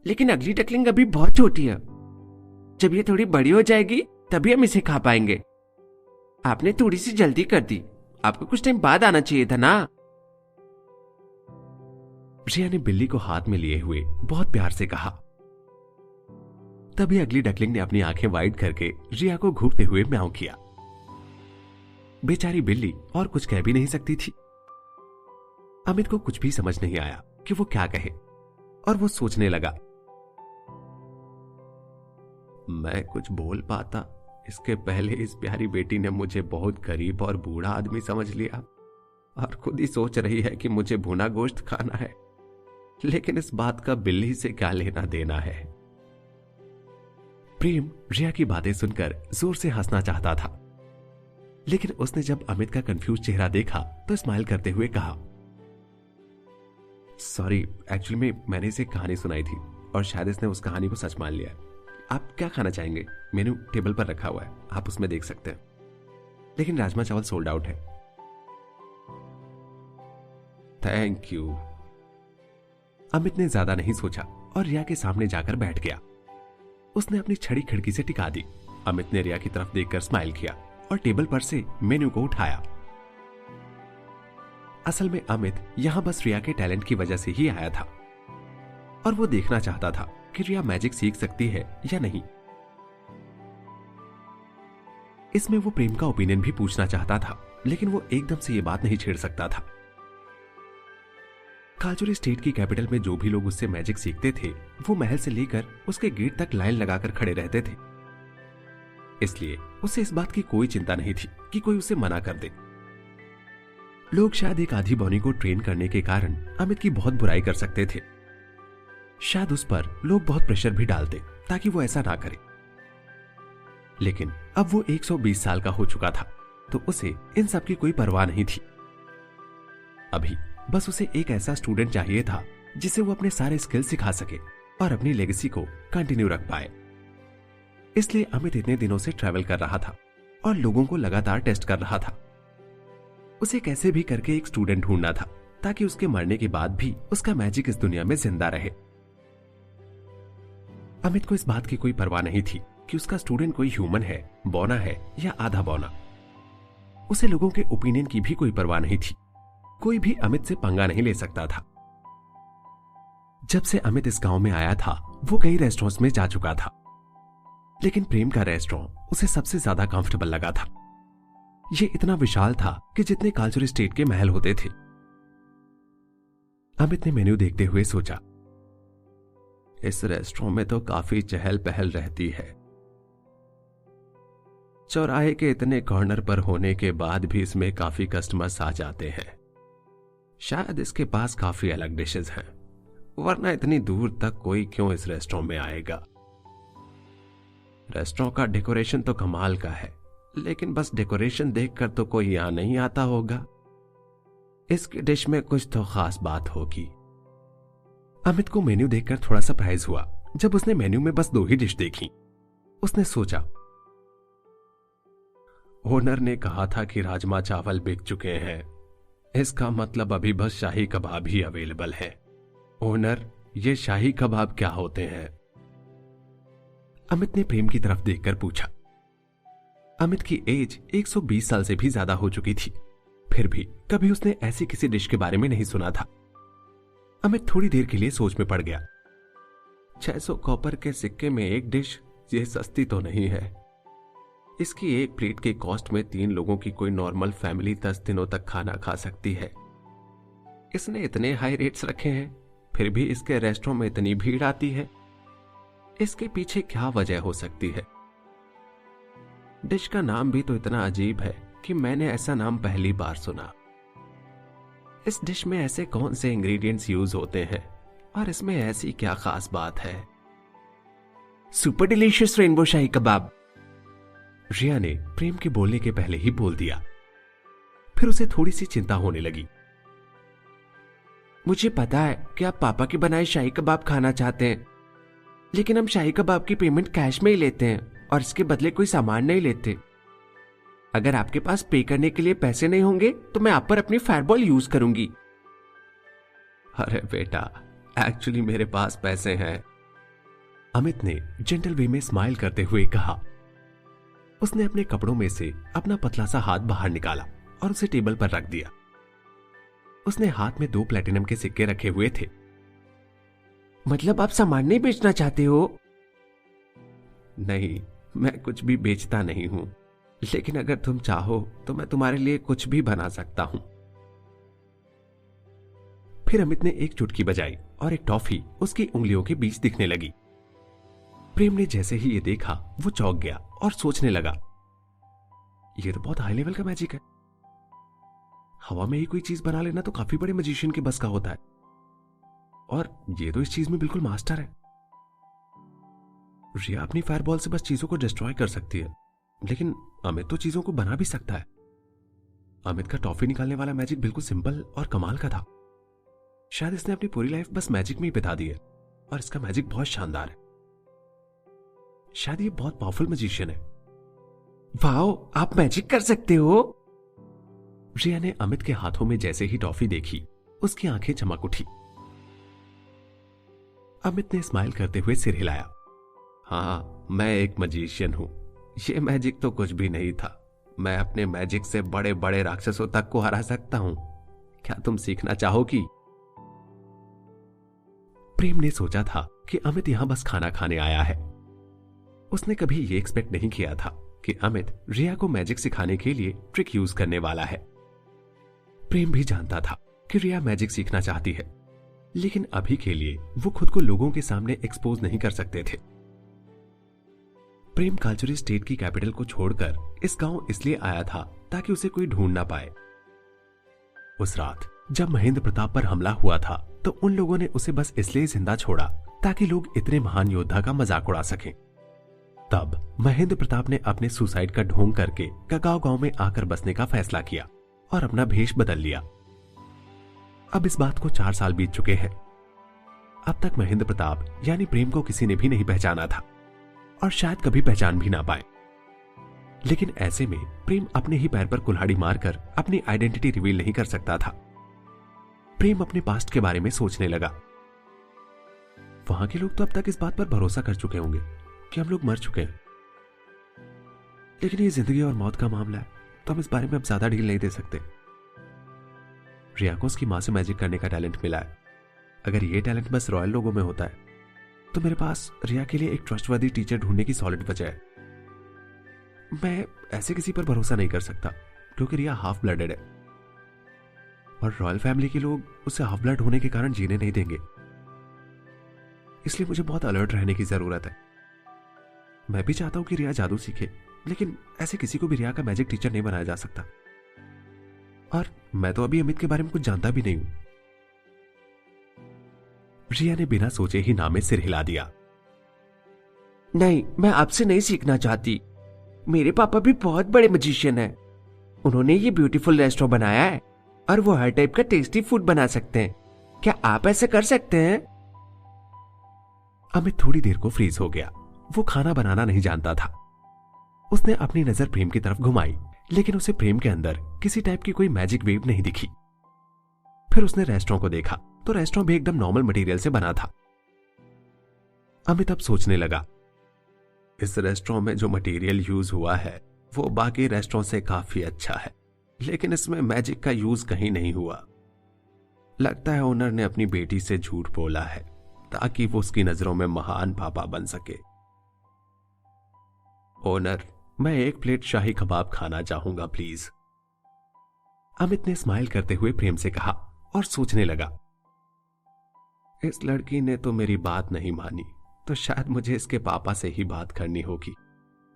लेकिन अगली डकलिंग अभी बहुत छोटी है। जब ये थोड़ी बड़ी हो जाएगी तभी हम इसे खा पाएंगे। आपने थोड़ी सी जल्दी कर दी, आपको कुछ टाइम बाद आना चाहिए था ना। रिया ने बिल्ली को हाथ में लिए हुए बहुत प्यार से कहा। तभी अगली डकलिंग ने अपनी आंखें वाइड करके रिया को घूरते हुए म्याऊं किया। बेचारी बिल्ली और कुछ कह भी नहीं सकती थी। अमित को कुछ भी समझ नहीं आया कि वो क्या कहे, और वो सोचने लगा, मैं कुछ बोल पाता इसके पहले इस प्यारी बेटी ने मुझे बहुत गरीब और बूढ़ा आदमी समझ लिया और खुद ही सोच रही है कि मुझे भुना गोश्त खाना है। लेकिन इस बात का बिल्ली से क्या लेना देना है। प्रेम रिया की बातें सुनकर जोर से हंसना चाहता था, लेकिन उसने जब अमित का कंफ्यूज चेहरा देखा तो स्माइल करते हुए कहा, सॉरी, एक्चुअली में मैंने इसे कहानी सुनाई थी और शायद इसने उस कहानी को सच मान लिया। आप क्या खाना चाहेंगे? मेनू टेबल पर रखा हुआ है, आप उसमें देख सकते हैं। लेकिन राजमा चावल सोल्ड आउट है। Thank you. अमित ने ज्यादा नहीं सोचा और रिया के सामने जाकर बैठ गया। उसने अपनी छड़ी खिड़की से टिका दी। अमित ने रिया की तरफ देखकर स्माइल किया और टेबल पर से मेन्यू को उठाया। असल में अमित यहां बस रिया के टैलेंट की वजह से ही आया था और वो देखना चाहता था कि रिया मैजिक सीख सकती है या नहीं। इसमें वो प्रेम का ओपिनियन भी पूछना चाहता था, लेकिन वो एकदम से ये बात नहीं छेड़ सकता था। कालचुरी स्टेट की कैपिटल में जो भी लोग उससे मैजिक सीखते थे, वो महल से लेकर उसके गेट तक लाइन लगाकर खड़े रहते थे। इसलिए उसे इस बात की कोई चिंता नहीं थी कि कोई उसे मना कर दे। लोग शायद एक आधी बौनी को ट्रेन करने के कारण अमित की बहुत बुराई कर सकते थे। शायद उस पर लोग बहुत प्रेशर भी डालते ताकि वो ऐसा ना करे। लेकिन अब वो 120 साल का हो चुका था, तो उसे इन सब की कोई परवाह नहीं थी। अभी बस उसे एक ऐसा स्टूडेंट चाहिए था जिसे वो अपने सारे स्किल सिखा सके और अपनी लेगेसी को कंटिन्यू रख पाए। इसलिए अमित इतने दिनों से ट्रैवल कर रहा था और लोगों को लगातार टेस्ट कर रहा था। उसे कैसे भी करके एक स्टूडेंट ढूंढना था ताकि उसके मरने के बाद भी उसका मैजिक इस दुनिया में जिंदा रहे। अमित को इस बात की कोई परवाह नहीं थी कि उसका स्टूडेंट कोई ह्यूमन है, बौना है या आधा बौना। उसे लोगों के ओपिनियन की भी कोई परवाह नहीं थी। कोई भी अमित से पंगा नहीं ले सकता था। जब से अमित इस गांव में आया था, वो कई रेस्टोरेंट्स में जा चुका था, लेकिन प्रेम का रेस्टोरेंट उसे सबसे ज्यादा कंफर्टेबल लगा था। ये इतना विशाल था कि जितने कालचुरी स्टेट के महल होते थे। अमित ने मेन्यू देखते हुए सोचा, इस रेस्टोरेंट में तो काफी चहल पहल रहती है। चौराहे के इतने कॉर्नर पर होने के बाद भी इसमें काफी कस्टमर्स आ जाते हैं। शायद इसके पास काफी अलग डिशेज हैं, वरना इतनी दूर तक कोई क्यों इस रेस्टोरेंट में आएगा। रेस्टोरेंट का डेकोरेशन तो कमाल का है, लेकिन बस डेकोरेशन देखकर तो कोई यहां नहीं आता होगा। इसकी डिश में कुछ तो खास बात होगी। अमित को मेन्यू देखकर थोड़ा सरप्राइज हुआ जब उसने मेन्यू में बस 2 ही डिश देखी। उसने सोचा, ओनर ने कहा था कि राजमा चावल बिक चुके हैं, इसका मतलब अभी बस शाही कबाब ही अवेलेबल है। ओनर, ये शाही कबाब क्या होते हैं? अमित ने प्रेम की तरफ देखकर पूछा। अमित की एज 120 साल से भी ज्यादा हो चुकी थी, फिर भी कभी उसने ऐसी किसी डिश के बारे में नहीं सुना था। अमित थोड़ी देर के लिए सोच में पड़ गया। 600 कॉपर के सिक्के में एक डिश, ये सस्ती तो नहीं है। इसकी एक प्लेट के कॉस्ट में 3 लोगों की कोई नॉर्मल फैमिली 10 दिनों तक खाना खा सकती है। इसने इतने हाई रेट्स रखे हैं, फिर भी इसके रेस्टोरेंट में इतनी भीड़ आती है। इसके पीछे क्या वजह हो सकती है? डिश का नाम भी तो इतना अजीब है कि मैंने ऐसा नाम पहली बार सुना। इस डिश में ऐसे कौन से इंग्रेडिएंट्स यूज होते हैं और इसमें ऐसी क्या खास बात है? सुपर डिलीशियस रेनबो शाही कबाब। रिया ने प्रेम के बोलने के पहले ही बोल दिया। फिर उसे थोड़ी सी चिंता होने लगी। मुझे पता है कि आप पापा के बनाए शाही कबाब खाना चाहते हैं, लेकिन हम शाही कबाब की पेमेंट कैश में ही लेते हैं और इसके बदले कोई सामान नहीं लेते। अगर आपके पास पे करने के लिए पैसे नहीं होंगे तो मैं आप पर अपनी फायरबॉल यूज करूंगी। अरे बेटा, एक्चुअली मेरे पास पैसे हैं, अमित ने जेंटल वे में स्माइल करते हुए कहा। उसने अपने कपड़ों में से अपना पतला सा हाथ बाहर निकाला और उसे टेबल पर रख दिया। उसने हाथ में 2 प्लेटिनम के सिक्के रखे हुए थे। मतलब आप सामान नहीं बेचना चाहते हो? नहीं, मैं कुछ भी बेचता नहीं हूं, लेकिन अगर तुम चाहो तो मैं तुम्हारे लिए कुछ भी बना सकता हूं। फिर अमित ने एक चुटकी बजाई और एक टॉफी उसकी उंगलियों के बीच दिखने लगी। प्रेम ने जैसे ही ये देखा वो चौंक गया और सोचने लगा, ये तो बहुत हाई लेवल का मैजिक है। हवा में ही कोई चीज बना लेना तो काफी बड़े मैजिशियन के बस का होता है, और ये तो इस चीज में बिल्कुल मास्टर है। रिया अपनी फायरबॉल से बस चीजों को डिस्ट्रॉय कर सकती है, लेकिन अमित तो चीजों को बना भी सकता है। अमित का टॉफी निकालने वाला मैजिक बिल्कुल सिंपल और कमाल का था। शायद इसने अपनी पूरी लाइफ बस मैजिक में ही बिता दी है, और इसका मैजिक बहुत शानदार है। शायद ये बहुत पावरफुल मैजिशियन है। वाओ, आप मैजिक कर सकते हो? रिया ने अमित के हाथों में जैसे ही टॉफी देखी, उसकी आंखें चमक उठी। अमित ने स्माइल करते हुए सिर हिलाया। हाँ, मैं एक मैजिशियन हूं। ये मैजिक तो कुछ भी नहीं था। मैं अपने मैजिक से बड़े बड़े राक्षसों तक को हरा सकता हूं। क्या तुम सीखना चाहोगी? प्रेम ने सोचा था कि अमित यहां बस खाना खाने आया है। उसने कभी ये एक्सपेक्ट नहीं किया था कि अमित रिया को मैजिक सिखाने के लिए ट्रिक यूज करने वाला है। प्रेम भी जानता था कि रिया मैजिक सीखना चाहती है, लेकिन अभी के लिए वो खुद को लोगों के सामने एक्सपोज नहीं कर सकते थे। प्रेम कालचुरी स्टेट की कैपिटल को छोड़कर इस गांव इसलिए आया था ताकि उसे कोई ढूंढ ना पाए। उस रात जब महेंद्र प्रताप पर हमला हुआ था तो उन लोगों ने उसे बस इसलिए जिंदा छोड़ा ताकि लोग इतने महान योद्धा का मजाक उड़ा सकें। तब महेंद्र प्रताप ने अपने सुसाइड का ढोंग करके कगांव गांव में आकर बसने का फैसला किया और अपना भेष बदल लिया। अब इस बात को 4 साल बीत चुके हैं। अब तक महेंद्र प्रताप यानी प्रेम को किसी ने भी नहीं पहचाना था, और शायद कभी पहचान भी ना पाए। लेकिन ऐसे में प्रेम अपने ही पैर पर कुल्हाड़ी मारकर अपनी आइडेंटिटी रिवील नहीं कर सकता था। प्रेम अपने पास्ट के बारे में सोचने लगा। वहां के लोग तो अब तक इस बात पर भरोसा कर चुके होंगे कि हम लोग मर चुके हैं, लेकिन ये जिंदगी और मौत का मामला है तो हम इस बारे में अब ज्यादा ढील नहीं दे सकते। रिया को उसकी मां से मैजिक करने का टैलेंट मिला है। अगर ये टैलेंट बस रॉयल लोगों में होता है तो मेरे पास रिया के लिए एक ट्रस्टवर्दी टीचर ढूंढने की सॉलिड वजह है। मैं ऐसे किसी पर भरोसा नहीं कर सकता क्योंकि रिया हाफ ब्लडेड है, और रॉयल फैमिली के लोग उसे हाफ ब्लड होने के कारण जीने नहीं देंगे। इसलिए मुझे बहुत अलर्ट रहने की जरूरत है। मैं भी चाहता हूं कि रिया जादू सीखे, लेकिन ऐसे किसी को भी रिया का मैजिक टीचर नहीं बनाया जा सकता, और मैं तो अभी अमित के बारे में कुछ जानता भी नहीं हूं। रिया ने बिना सोचे ही ना में सिर हिला दिया। नहीं, मैं आपसे नहीं सीखना चाहती। मेरे पापा भी बहुत बड़े मैजिशियन हैं। उन्होंने ये ब्यूटीफुल रेस्टोरेंट बनाया है और वो हर टाइप का टेस्टी फूड बना सकते हैं। क्या आप ऐसे कर सकते हैं? अमित थोड़ी देर को फ्रीज हो गया। वो खाना बनाना नहीं जानता था। उसने अपनी नजर प्रेम की तरफ घुमाई, लेकिन उसे प्रेम के अंदर किसी टाइप की कोई मैजिक वेव नहीं दिखी। फिर उसने रेस्टोरेंट को देखा तो रेस्टोरेंट भी एकदम नॉर्मल मटेरियल से बना था। अमित अब सोचने लगा, इस रेस्टोरेंट में जो मटेरियल यूज हुआ है वो बाकी रेस्टोरेंट से काफी अच्छा है, लेकिन इसमें मैजिक का यूज कहीं नहीं हुआ। लगता है ओनर ने अपनी बेटी से झूठ बोला है ताकि वो उसकी नजरों में महान पापा बन सके। ओनर, मैं 1 प्लेट शाही कबाब खाना चाहूंगा प्लीज। अमित ने स्माइल करते हुए प्रेम से कहा और सोचने लगा, इस लड़की ने तो मेरी बात नहीं मानी, तो शायद मुझे इसके पापा से ही बात करनी होगी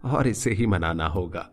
और इसे ही मनाना होगा।